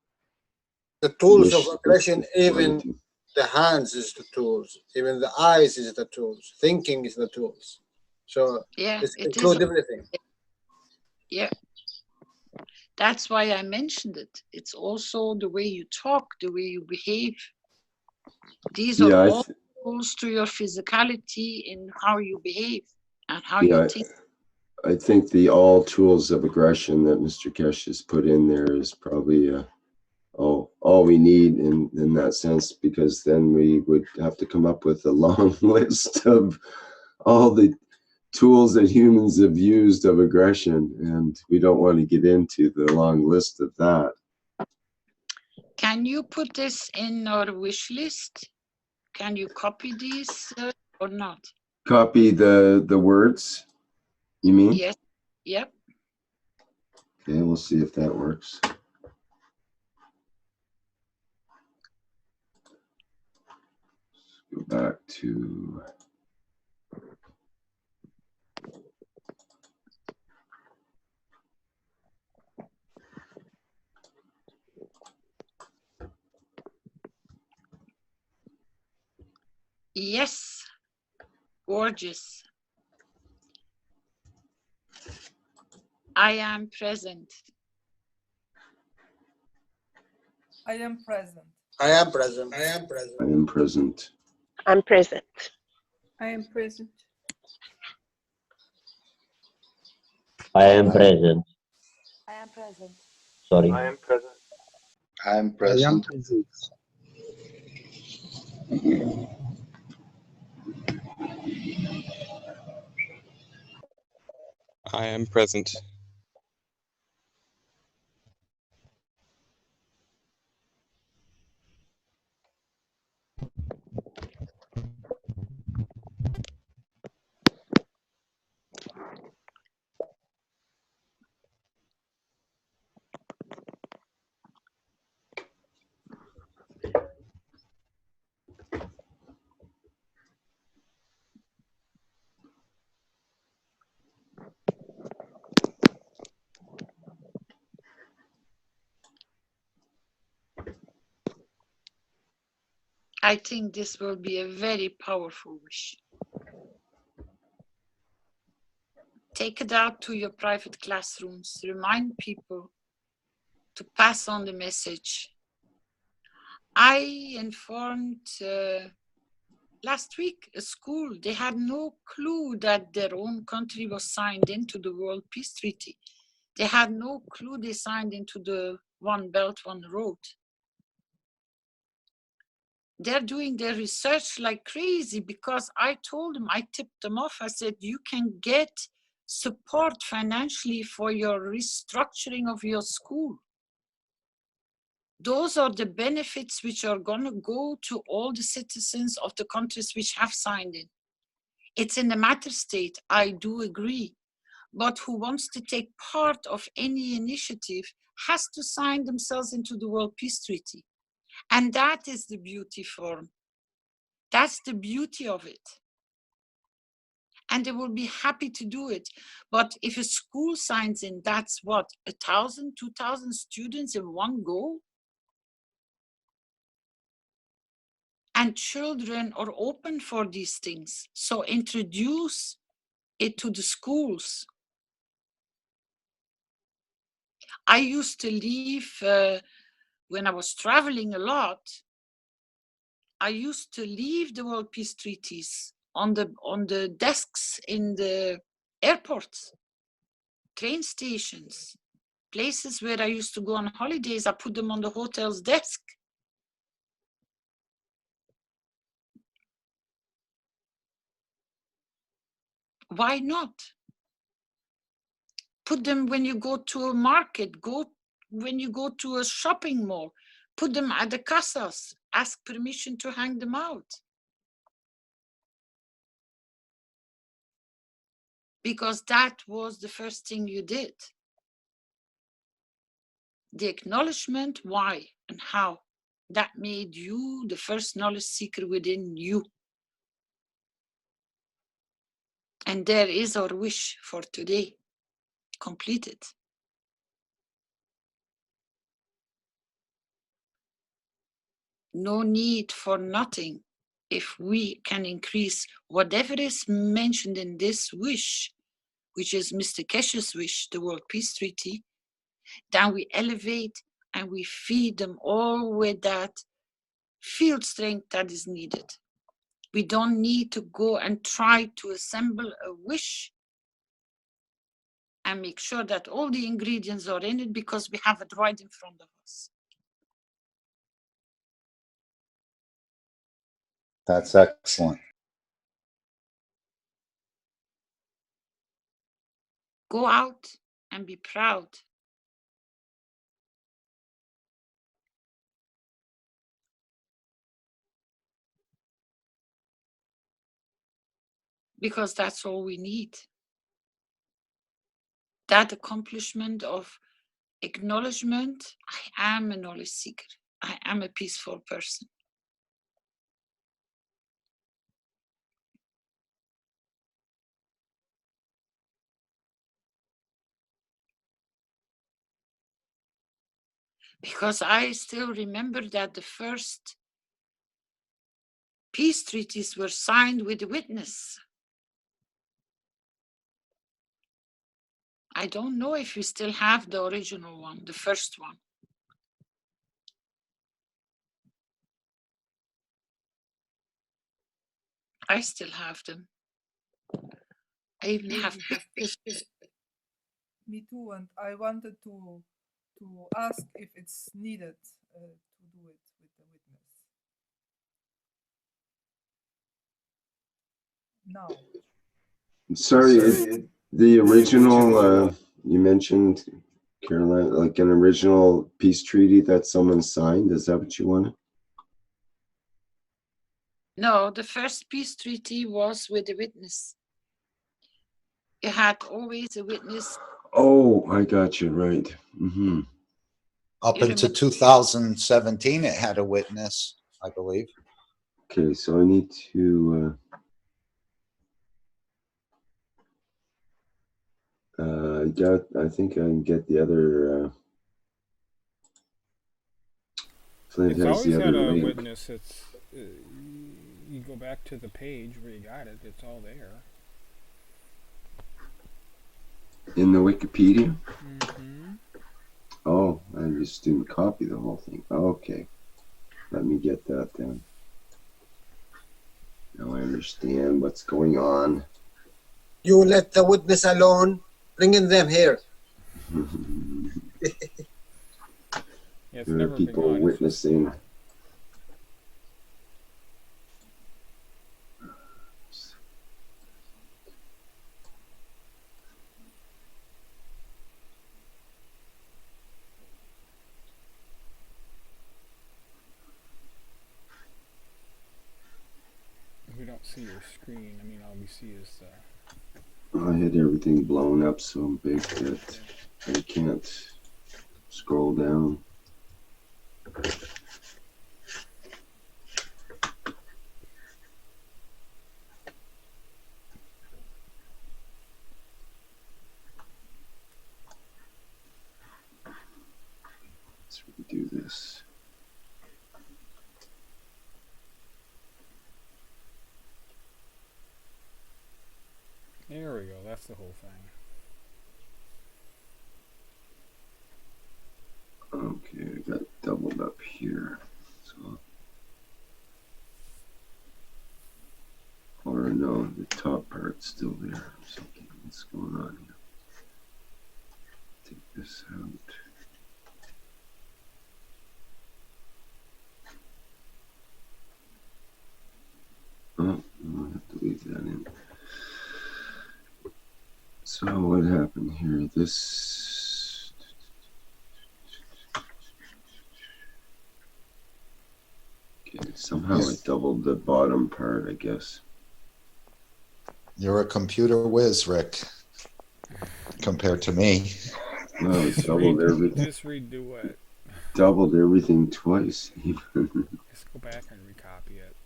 Speaker 15: the tools of aggression. Even the hands is the tools, even the eyes is the tools, thinking is the tools. So
Speaker 3: yeah,
Speaker 15: it's
Speaker 3: it
Speaker 15: include
Speaker 3: is.
Speaker 15: everything.
Speaker 3: Yeah, that's why I mentioned it. It's also the way you talk, the way you behave. These are all tools to your physicality in how you behave and how you think.
Speaker 2: I think the all tools of aggression that Mr. Keshe has put in there is probably all we need in that sense, because then we would have to come up with a long list of all the tools that humans have used of aggression, and we don't want to get into the long list of that.
Speaker 3: Can you put this in our wish list? Can you copy these or not?
Speaker 2: Copy the words, you mean?
Speaker 3: Yes. Yep.
Speaker 2: Okay, we'll see if that works. Let's go back to
Speaker 3: yes. Gorgeous. I am present.
Speaker 11: I am present.
Speaker 15: I am present. I am present.
Speaker 2: I am present.
Speaker 17: I'm present.
Speaker 11: I am present.
Speaker 18: I am present.
Speaker 11: I am present.
Speaker 18: Sorry.
Speaker 13: I am present. I am
Speaker 6: I am
Speaker 13: present.
Speaker 6: present.
Speaker 19: I am present.
Speaker 3: I think this will be a very powerful wish. Take it out to your private classrooms. Remind people to pass on the message. I informed last week a school, they had no clue that their own country was signed into the World Peace Treaty. They had no clue they signed into the One Belt, One Road. They're doing their research like crazy because I told them, I tipped them off. I said, you can get support financially for your restructuring of your school. Those are the benefits which are going to go to all the citizens of the countries which have signed in. It's in the matter state, I do agree. But who wants to take part of any initiative has to sign themselves into the World Peace Treaty. And that is the beauty form. That's the beauty of it. And they will be happy to do it. But if a school signs in, that's what, 1,000, 2,000 students in one go? And children are open for these things. So introduce it to the schools. I used to leave, when I was traveling a lot, I used to leave the World Peace Treaties on the desks in the airports, train stations, places where I used to go on holidays. I put them on the hotel's desk. Why not? Put them when you go to a market, when you go to a shopping mall, put them at the casas, ask permission to hang them out. Because that was the first thing you did. The acknowledgement, why and how, that made you the first knowledge seeker within you. And there is our wish for today, completed. No need for nothing if we can increase whatever is mentioned in this wish, which is Mr. Keshe's wish, the World Peace Treaty, then we elevate and we feed them all with that field strength that is needed. We don't need to go and try to assemble a wish and make sure that all the ingredients are in it because we have it right in front of us.
Speaker 8: That's excellent.
Speaker 3: Go out and be proud. Because that's all we need. That accomplishment of acknowledgement, I am a knowledge seeker. I am a peaceful person. Because I still remember that the first peace treaties were signed with a witness. I don't know if we still have the original one, the first one. I still have them. I even have pictures.
Speaker 11: Me too, and I wanted to ask if it's needed to do it with the witness. Now.
Speaker 2: Sorry, the original you mentioned, Caroline, like an original peace treaty that someone signed. Is that what you wanted?
Speaker 3: No, the first peace treaty was with a witness. You had always a witness.
Speaker 2: Oh, I got you, right. Mm-hmm.
Speaker 8: Up into 2017, it had a witness, I believe.
Speaker 2: Okay, so I need to I think I can get the other Flint
Speaker 10: It's
Speaker 2: has
Speaker 10: always
Speaker 2: the
Speaker 10: had
Speaker 2: other
Speaker 10: a
Speaker 2: link.
Speaker 10: witness. you go back to the page where you got it. It's all there.
Speaker 2: In the Wikipedia?
Speaker 10: Mm-hmm.
Speaker 2: Oh, I just didn't copy the whole thing. Okay. Let me get that then. Now I understand what's going on.
Speaker 15: You let the witness alone, bringing them here.
Speaker 10: Yeah,
Speaker 2: There are people witnessing.
Speaker 10: We don't see your screen. I mean, all we see is
Speaker 2: I had everything blown up so big that I can't scroll down. Let's redo this.
Speaker 10: There we go. That's the whole thing.
Speaker 2: Okay, I got doubled up here. So, or no, the top part's still there. I'm thinking, what's going on here? Take this out. Oh, I'll have to leave that in. So what happened here? This. Okay, somehow I doubled the bottom part, I guess.
Speaker 19: You're a computer whiz, Rick, compared to me.
Speaker 2: Well, it doubled everything.
Speaker 10: Just redo it.
Speaker 2: Doubled everything twice.
Speaker 10: Just go back and recopy it.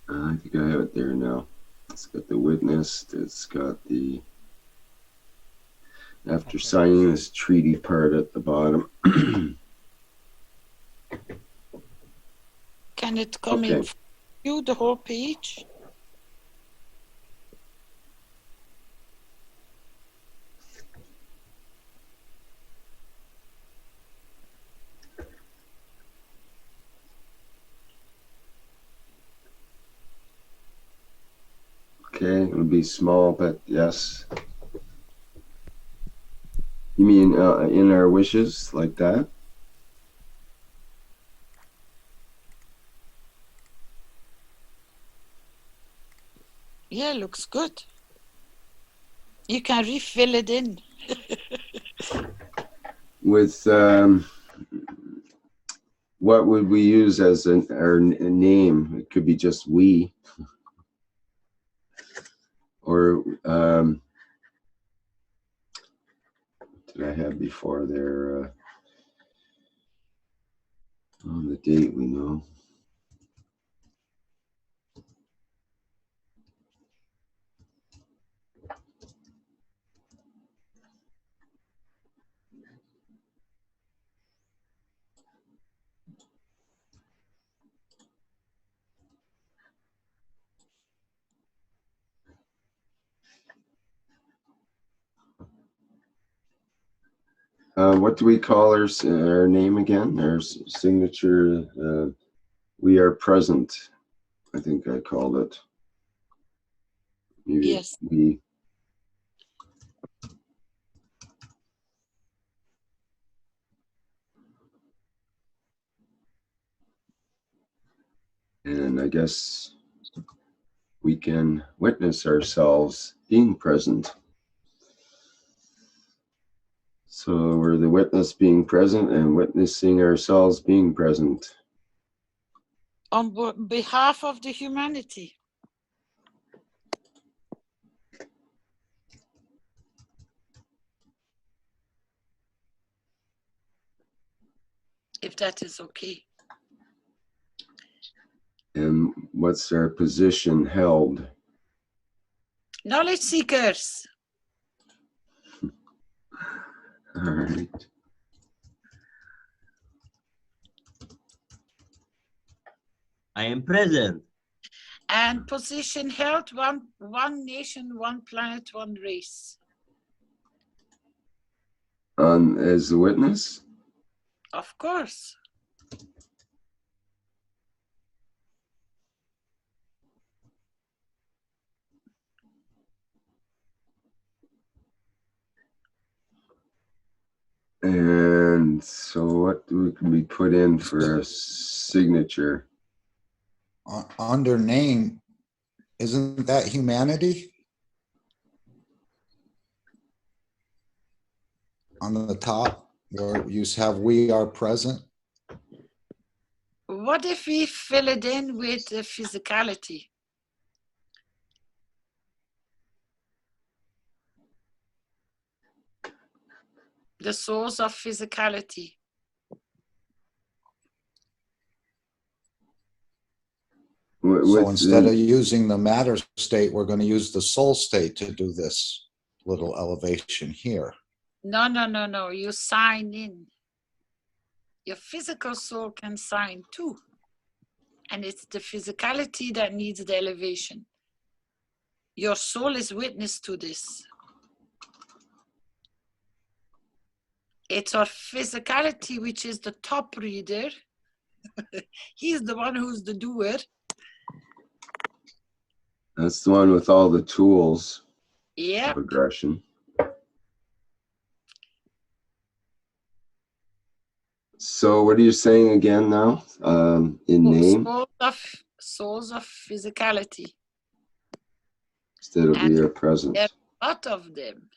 Speaker 2: I think I have it there now. It's got the witness. It's got the after signing this treaty part at the bottom.
Speaker 3: Can it come in view the whole page?
Speaker 2: Okay, it'll be small, but yes. You mean in our wishes, like that?
Speaker 3: Yeah, looks good. You can refill it in.
Speaker 2: With what would we use as our name? It could be just we. Or what did I have before there? On the date we know. What do we call our name again? Our signature. We are present. I think I called it. Maybe
Speaker 3: yes.
Speaker 2: We. And I guess we can witness ourselves being present. So we're the witness being present and witnessing ourselves being present.
Speaker 3: On behalf of the humanity. If that is okay.
Speaker 2: And what's our position held?
Speaker 3: Knowledge seekers.
Speaker 2: All right.
Speaker 18: I am present.
Speaker 3: And position held, one nation, one planet, one race.
Speaker 2: As the witness?
Speaker 3: Of course.
Speaker 2: And so what can we put in for a signature?
Speaker 19: Under name, isn't that humanity? On the top, where you have we are present.
Speaker 3: What if we fill it in with physicality? The source of physicality.
Speaker 19: So instead of using the matter state, we're going to use the soul state to do this little elevation here.
Speaker 3: No, no, no, no. You sign in. Your physical soul can sign too. And it's the physicality that needs the elevation. Your soul is witness to this. It's our physicality, which is the top reader. He's the one who's the doer.
Speaker 2: That's the one with all the tools
Speaker 3: Yep.
Speaker 2: of aggression. So what are you saying again now? In name?
Speaker 3: Souls of physicality.
Speaker 2: Instead of we are present.
Speaker 3: There are a lot of them.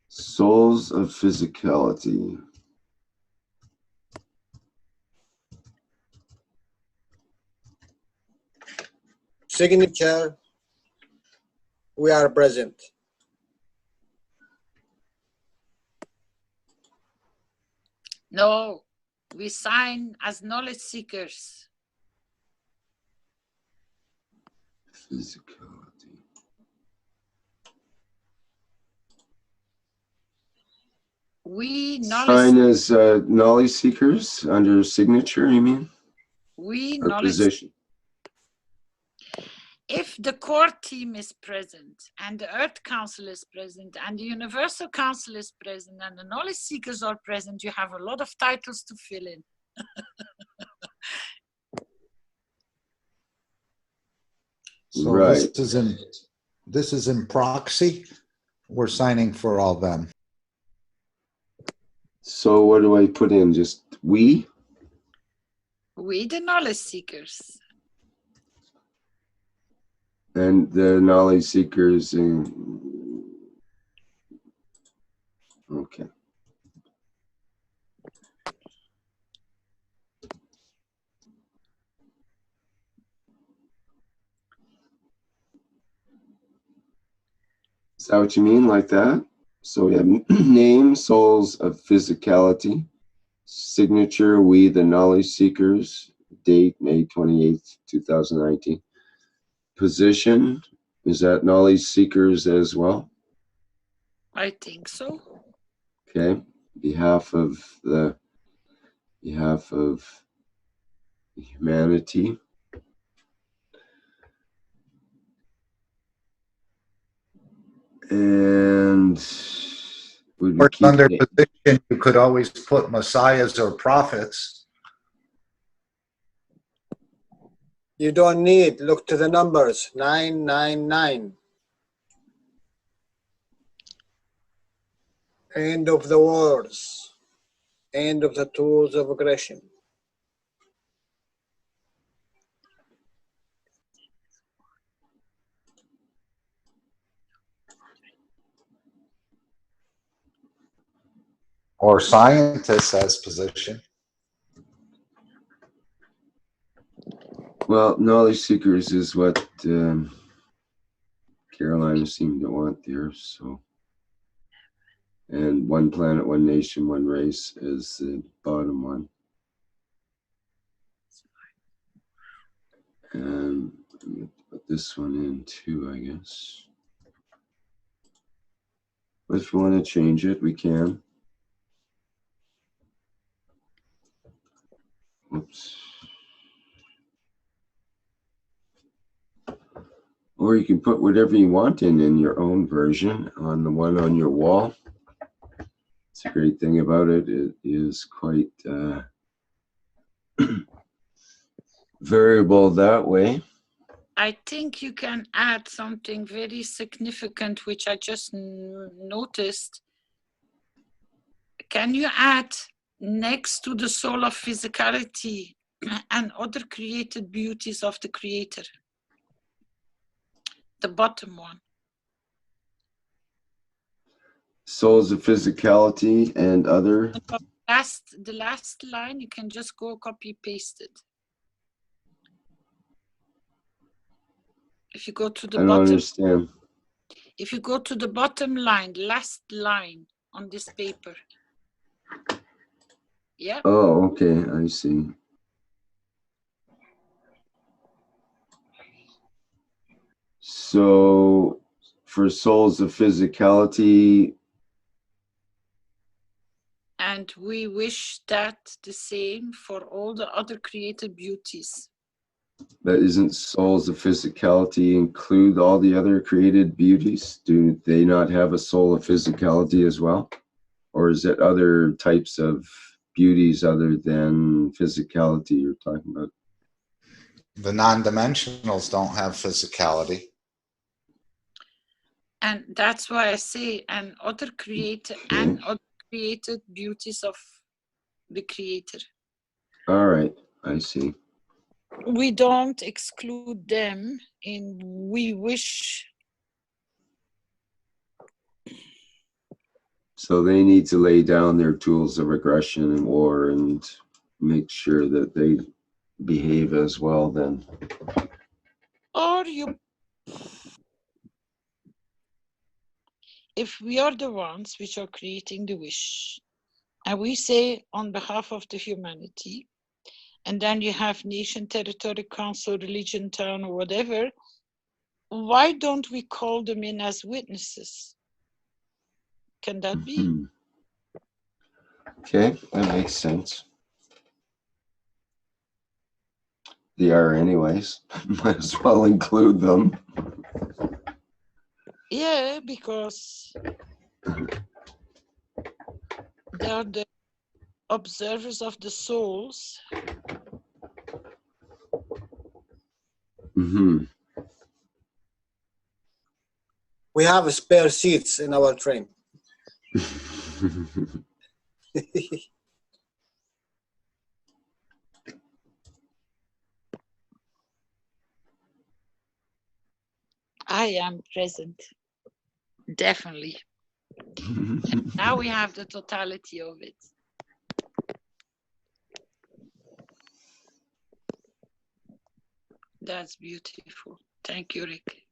Speaker 2: Souls of physicality.
Speaker 15: Signature, we are present.
Speaker 3: No, we sign as knowledge seekers.
Speaker 2: Physicality.
Speaker 3: We knowledge
Speaker 2: Sign as knowledge seekers under signature, you mean?
Speaker 3: We
Speaker 2: or
Speaker 3: knowledge.
Speaker 2: position.
Speaker 3: If the core team is present and the Earth Council is present and the Universal Council is present and the knowledge seekers are present, you have a lot of titles to fill in.
Speaker 19: So
Speaker 2: right.
Speaker 19: this is in proxy. We're signing for all them.
Speaker 2: So what do I put in? Just we?
Speaker 3: We the knowledge seekers.
Speaker 2: And the knowledge seekers in... Okay. Is that what you mean, like that? So we have name, souls of physicality, signature, we the knowledge seekers, date May 28th, 2019. Position, is that knowledge seekers as well?
Speaker 3: I think so.
Speaker 2: Okay, behalf of humanity. And would we keep
Speaker 19: Under
Speaker 2: it?
Speaker 19: position, you could always put messiahs or prophets.
Speaker 15: You don't need, look to the numbers, 999. End of the wars, end of the tools of aggression.
Speaker 19: Or scientists as position.
Speaker 2: Well, knowledge seekers is what Carolina seemed to want there. So, and one planet, one nation, one race is the bottom one. And put this one in too, I guess. But if you want to change it, we can. Oops. Or you can put whatever you want in your own version on the one on your wall. It's a great thing about it. It is quite variable that way.
Speaker 3: I think you can add something very significant, which I just noticed. Can you add next to the soul of physicality and other created beauties of the creator? The bottom one.
Speaker 2: Souls of physicality and other.
Speaker 3: The last line, you can just go copy paste it. If you go to the
Speaker 2: I don't
Speaker 3: bottom,
Speaker 2: understand.
Speaker 3: if you go to the bottom line, last line on this paper. Yeah.
Speaker 2: Oh, okay, I see. So for souls of physicality.
Speaker 3: And we wish that the same for all the other created beauties.
Speaker 2: But isn't souls of physicality include all the other created beauties? Do they not have a soul of physicality as well? Or is it other types of beauties other than physicality you're talking about?
Speaker 19: The non-dimensionals don't have physicality.
Speaker 3: And that's why I say, and other created beauties of the creator.
Speaker 2: All right, I see.
Speaker 3: We don't exclude them in we wish.
Speaker 2: So they need to lay down their tools of aggression and war and make sure that they behave as well then.
Speaker 3: Or you, if we are the ones which are creating the wish, and we say on behalf of the humanity, and then you have nation, territory, council, religion, town, or whatever, why don't we call them in as witnesses? Can that be?
Speaker 2: Okay, that makes sense. They are anyways. Might as well include them.
Speaker 3: Yeah, because they are the observers of the souls.
Speaker 2: Mm-hmm.
Speaker 15: We have spare seats in our train.
Speaker 3: I am present, definitely. And now we have the totality of it. That's beautiful. Thank you, Rick.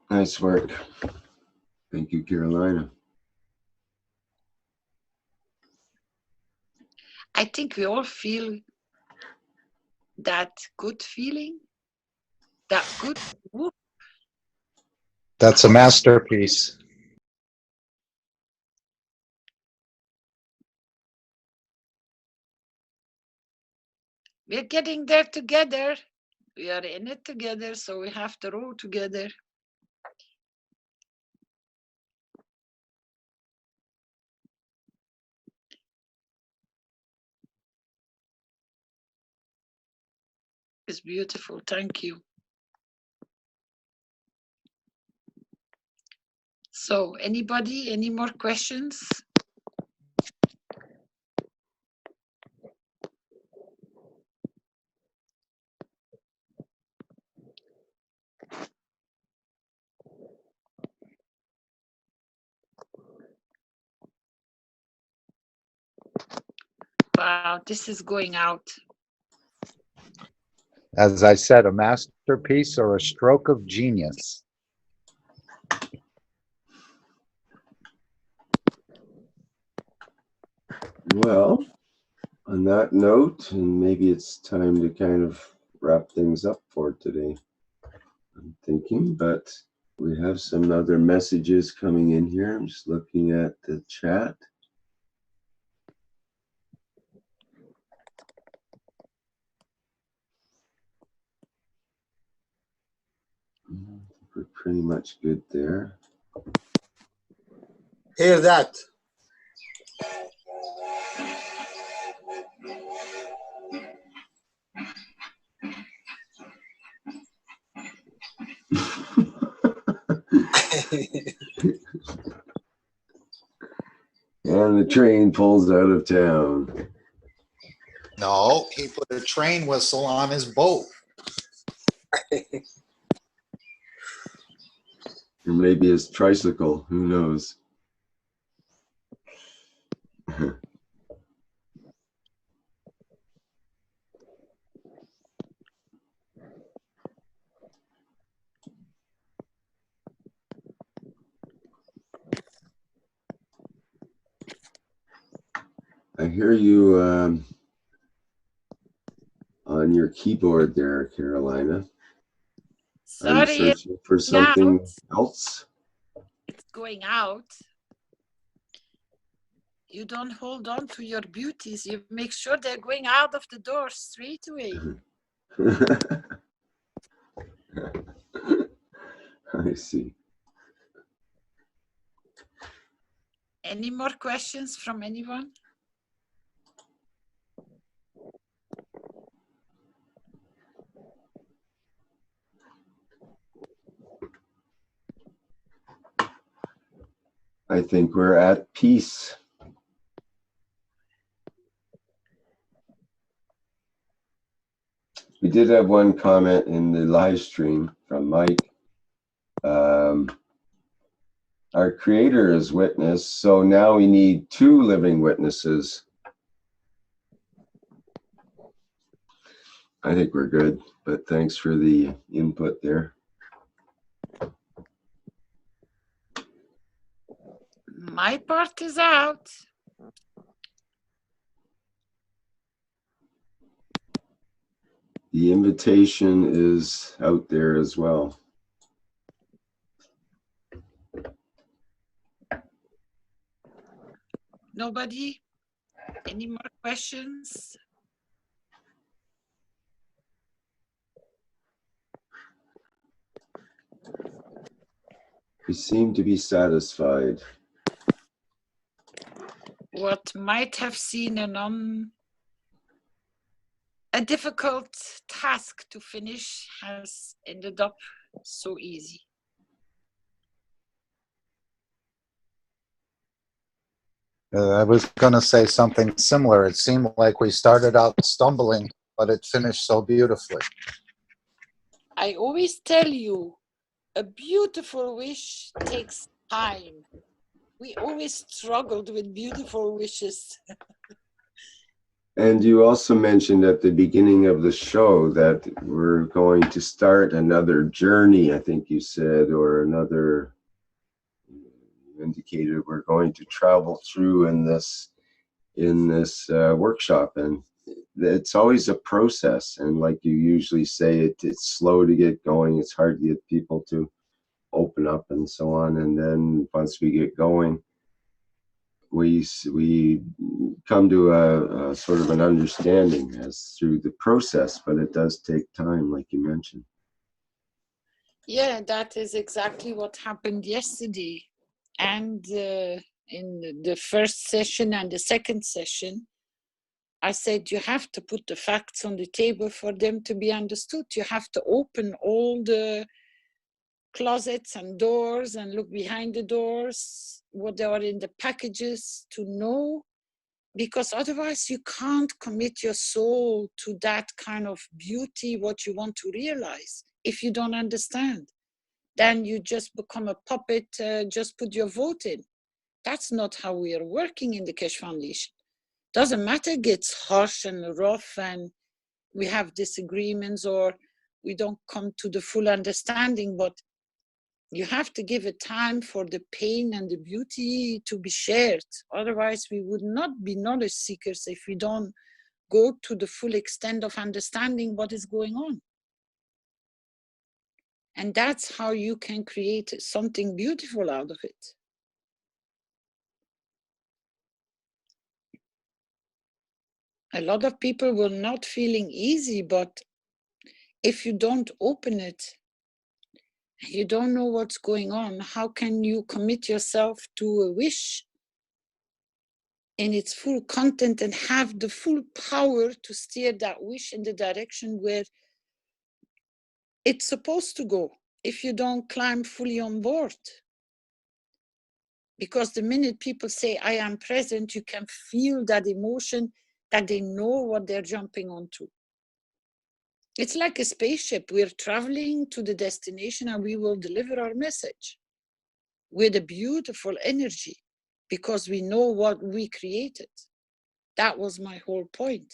Speaker 2: Nice work. Thank you, Carolina.
Speaker 3: I think we all feel that good feeling, that good whoop.
Speaker 19: That's a masterpiece.
Speaker 3: We're getting there together. We are in it together, so we have to roll together. It's beautiful. Thank you. So, anybody, any more questions? Wow, this is going out.
Speaker 19: As I said, a masterpiece or a stroke of genius.
Speaker 2: Well, on that note, and maybe it's time to kind of wrap things up for today, I'm thinking, but we have some other messages coming in here. I'm just looking at the chat. pretty much good there.
Speaker 15: Hear that.
Speaker 2: And the train pulls out of town.
Speaker 19: No, he put a train whistle on his boat.
Speaker 2: Or maybe his tricycle, who knows? I hear you on your keyboard there, Carolina. Are you
Speaker 3: Sorry,
Speaker 2: searching for
Speaker 3: it's going
Speaker 2: something
Speaker 3: out.
Speaker 2: else?
Speaker 3: It's going out. You don't hold on to your beauties. You make sure they're going out of the door straight away.
Speaker 2: I see.
Speaker 3: Any more questions from anyone?
Speaker 2: I think we're at peace. We did have one comment in the live stream from Mike. Our creator is witness, so now we need 2 living witnesses. I think we're good, but thanks for the input there.
Speaker 3: My part is out.
Speaker 2: The invitation is out there as well.
Speaker 3: Nobody? Any more questions?
Speaker 2: We seem to be satisfied.
Speaker 3: What might have seen a difficult task to finish has ended up so easy.
Speaker 19: I was going to say something similar. It seemed like we started out stumbling, but it finished so beautifully.
Speaker 3: I always tell you, a beautiful wish takes time. We always struggled with beautiful wishes.
Speaker 2: And you also mentioned at the beginning of the show that we're going to start another journey, I think you said, or another, you indicated we're going to travel through in this workshop. And it's always a process. And like you usually say, it's slow to get going. It's hard to get people to open up and so on. And then once we get going, we come to a sort of an understanding as through the process, but it does take time, like you mentioned.
Speaker 3: Yeah, that is exactly what happened yesterday. And in the first session and the second session, I said you have to put the facts on the table for them to be understood. You have to open all the closets and doors and look behind the doors, what they are in the packages to know, because otherwise you can't commit your soul to that kind of beauty, what you want to realize. If you don't understand, then you just become a puppet, just put your vote in. That's not how we are working in the Keshe Foundation. Doesn't matter, it gets harsh and rough and we have disagreements or we don't come to the full understanding, but you have to give it time for the pain and the beauty to be shared. Otherwise, we would not be knowledge seekers if we don't go to the full extent of understanding what is going on. And that's how you can create something beautiful out of it. A lot of people were not feeling easy, but if you don't open it You don't know what's going on. How can you commit yourself to a wish in its full content and have the full power to steer that wish in the direction where it's supposed to go if you don't climb fully on board? Because the minute people say, I am present, you can feel that emotion, that they know what they're jumping onto. It's like a spaceship. We're traveling to the destination and we will deliver our message with a beautiful energy because we know what we created. That was my whole point.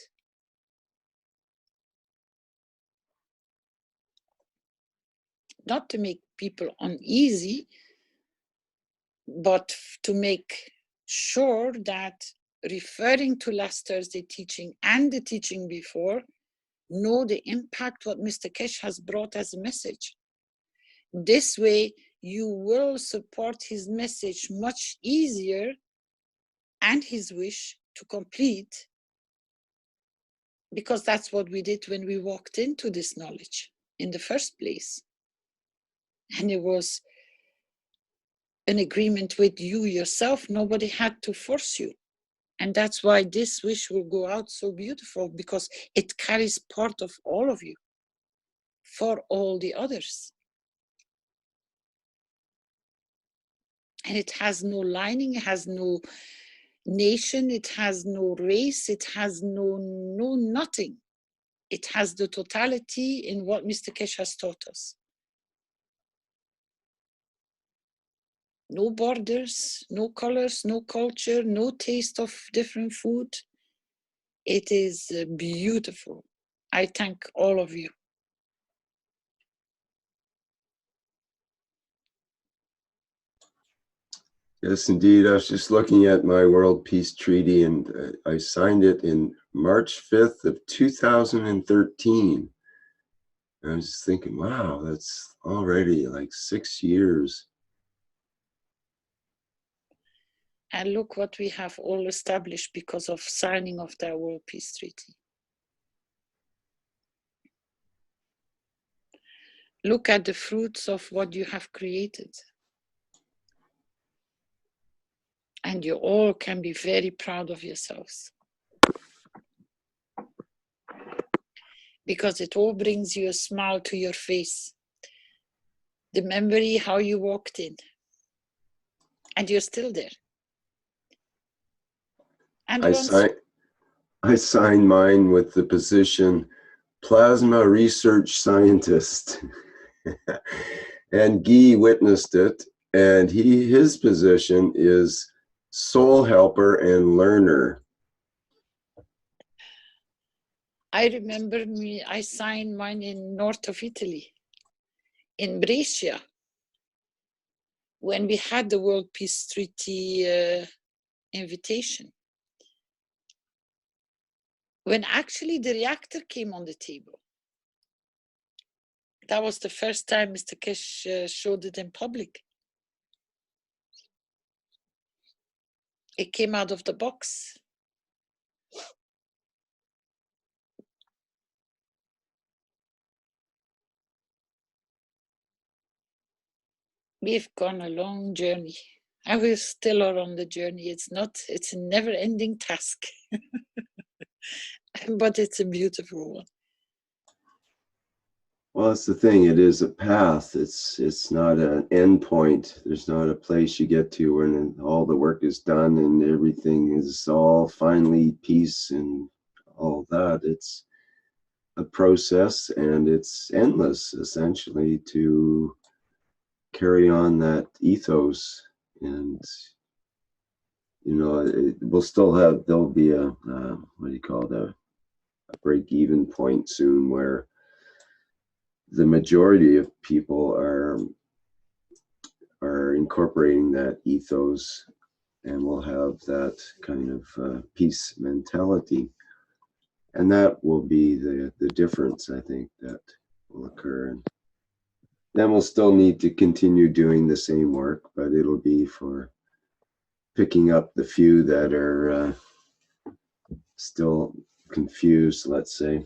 Speaker 3: Not to make people uneasy, but to make sure that referring to last Thursday teaching and the teaching before, know the impact what Mr. Keshe has brought as a message. This way, you will support his message much easier and his wish to complete, because that's what we did when we walked into this knowledge in the first place. And it was an agreement with you yourself. Nobody had to force you. And that's why this wish will go out so beautiful, because it carries part of all of you for all the others. And it has no lining, it has no nation, it has no race, it has no nothing. It has the totality in what Mr. Keshe has taught us. No borders, no colors, no culture, no taste of different food. It is beautiful. I thank all of you.
Speaker 2: Yes, indeed. I was just looking at my World Peace Treaty, and I signed it in March 5th of 2013. And I was just thinking, wow, that's already like 6 years.
Speaker 3: And look what we have all established because of signing of the World Peace Treaty. Look at the fruits of what you have created. And you all can be very proud of yourselves. Because it all brings you a smile to your face. The memory how you walked in. And you're still there. And
Speaker 2: I signed mine with the position Plasma Research Scientist. And Guy witnessed it, and his position is Soul Helper and Learner.
Speaker 3: I remember I signed mine in north of Italy, in Brescia, when we had the World Peace Treaty invitation. When actually the reactor came on the table. That was the first time Mr. Keshe showed it in public. It came out of the box. We've gone a long journey. And we still are on the journey. It's a never-ending task. But it's a beautiful one.
Speaker 2: Well, that's the thing. It is a path. It's not an end point. There's not a place you get to when all the work is done and everything is all finally peace and all that. It's a process, and it's endless, essentially, to carry on that ethos. And we'll still there'll be a what do you call it, a break-even point soon, where the majority of people are incorporating that ethos, and will have that kind of peace mentality, and that will be the difference, I think, that will occur. And then we'll still need to continue doing the same work, but it'll be for picking up the few that are still confused, let's say.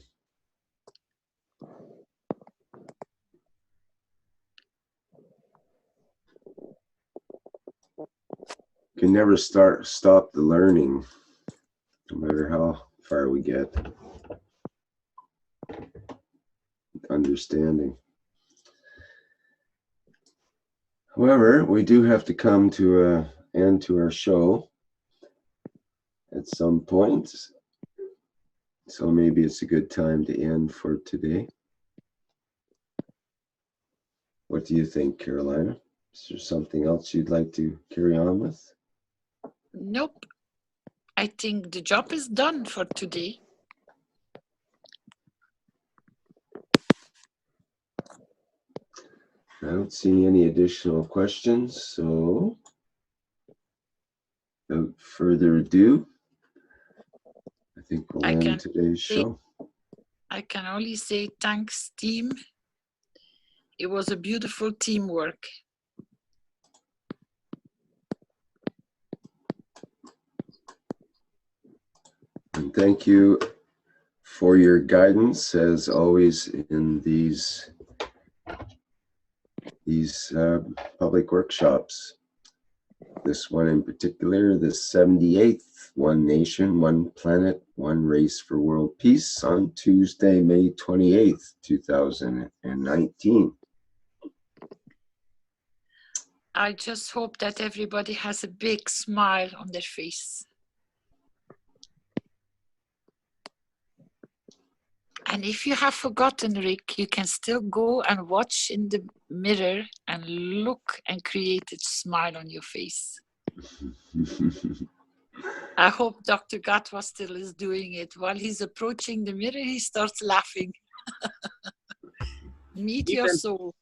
Speaker 2: can never stop the learning, no matter how far we get. Understanding. However, we do have to come to an end to our show at some point. So maybe it's a good time to end for today. What do you think, Carolina? Is there something else you'd like to carry on with?
Speaker 3: Nope. I think the job is done for today.
Speaker 2: I don't see any additional questions, so without further ado, I think we'll end today's show.
Speaker 3: I can only say thanks, team. It was a beautiful teamwork.
Speaker 2: And thank you for your guidance, as always, in these public workshops. This one in particular, the 78th One Nation, One Planet, One Race for World Peace on Tuesday, May 28th, 2019.
Speaker 3: I just hope that everybody has a big smile on their face. And if you have forgotten, Rick, you can still go and watch in the mirror and look and create a smile on your face. I hope Dr. Gatwa still is doing it. While he's approaching the mirror, he starts laughing. Meet your soul.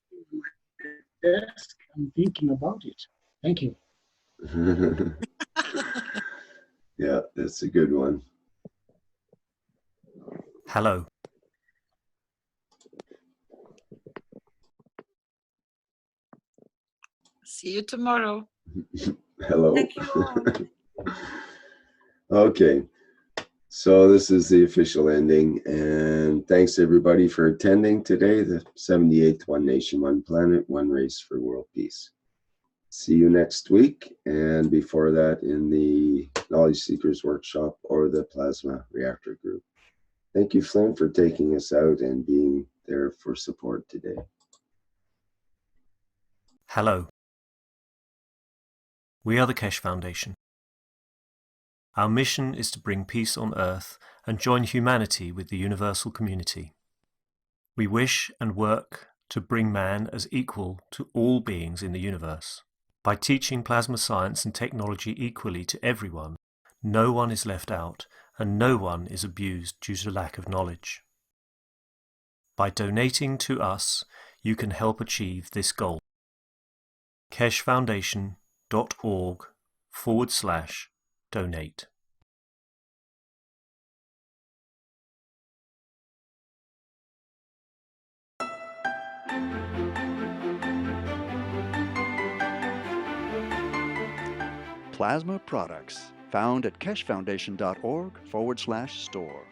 Speaker 6: Yes, I'm thinking about it. Thank you.
Speaker 2: Yeah, that's a good one.
Speaker 20: Hello.
Speaker 3: See you tomorrow.
Speaker 2: Hello. Okay, so this is the official ending, and thanks everybody for attending today, the 78th One Nation, One Planet, One Race for World Peace. See you next week, and before that in the Knowledge Seekers Workshop or the Plasma Reactor Group. Thank you, Flynn, for taking us out and being there for support today.
Speaker 20: Hello. We are the Keshe Foundation. Our mission is to bring peace on Earth and join humanity with the universal community. We wish and work to bring man as equal to all beings in the universe. By teaching plasma science and technology equally to everyone, no one is left out and no one is abused due to lack of knowledge. By donating to us, you can help achieve this goal. keshefoundation.org/donate.
Speaker 21: Plasma products found at keshefoundation.org/store.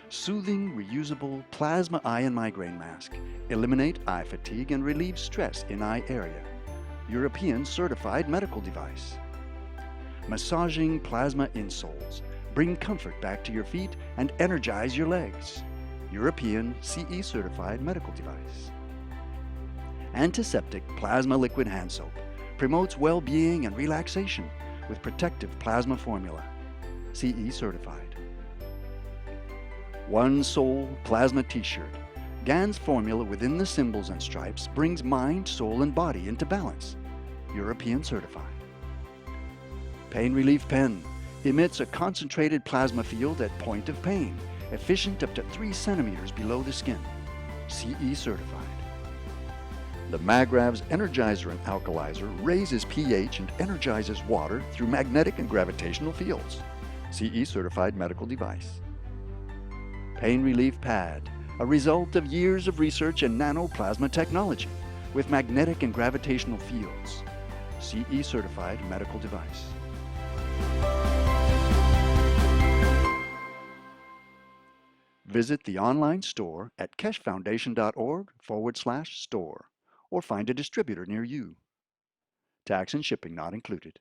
Speaker 21: Soothing, reusable plasma eye and migraine mask. Eliminate eye fatigue and relieve stress in eye area. European certified medical device. Massaging plasma insoles. Bring comfort back to your feet and energize your legs. European CE certified medical device. Antiseptic plasma liquid hand soap. Promotes well-being and relaxation with protective plasma formula. CE certified. One Soul Plasma T-shirt. GAN's formula within the symbols and stripes brings mind, soul, and body into balance. European certified. Pain Relief Pen. Emits a concentrated plasma field at point of pain, efficient up to 3 centimeters below the skin. CE certified. The Magrav's Energizer and Alkalizer raises pH and energizes water through magnetic and gravitational fields. CE certified medical device. Pain Relief Pad, a result of years of research in nanoplasma technology with magnetic and gravitational fields. CE certified medical device. Visit the online store at keshefoundation.org/store or find a distributor near you. Tax and shipping not included.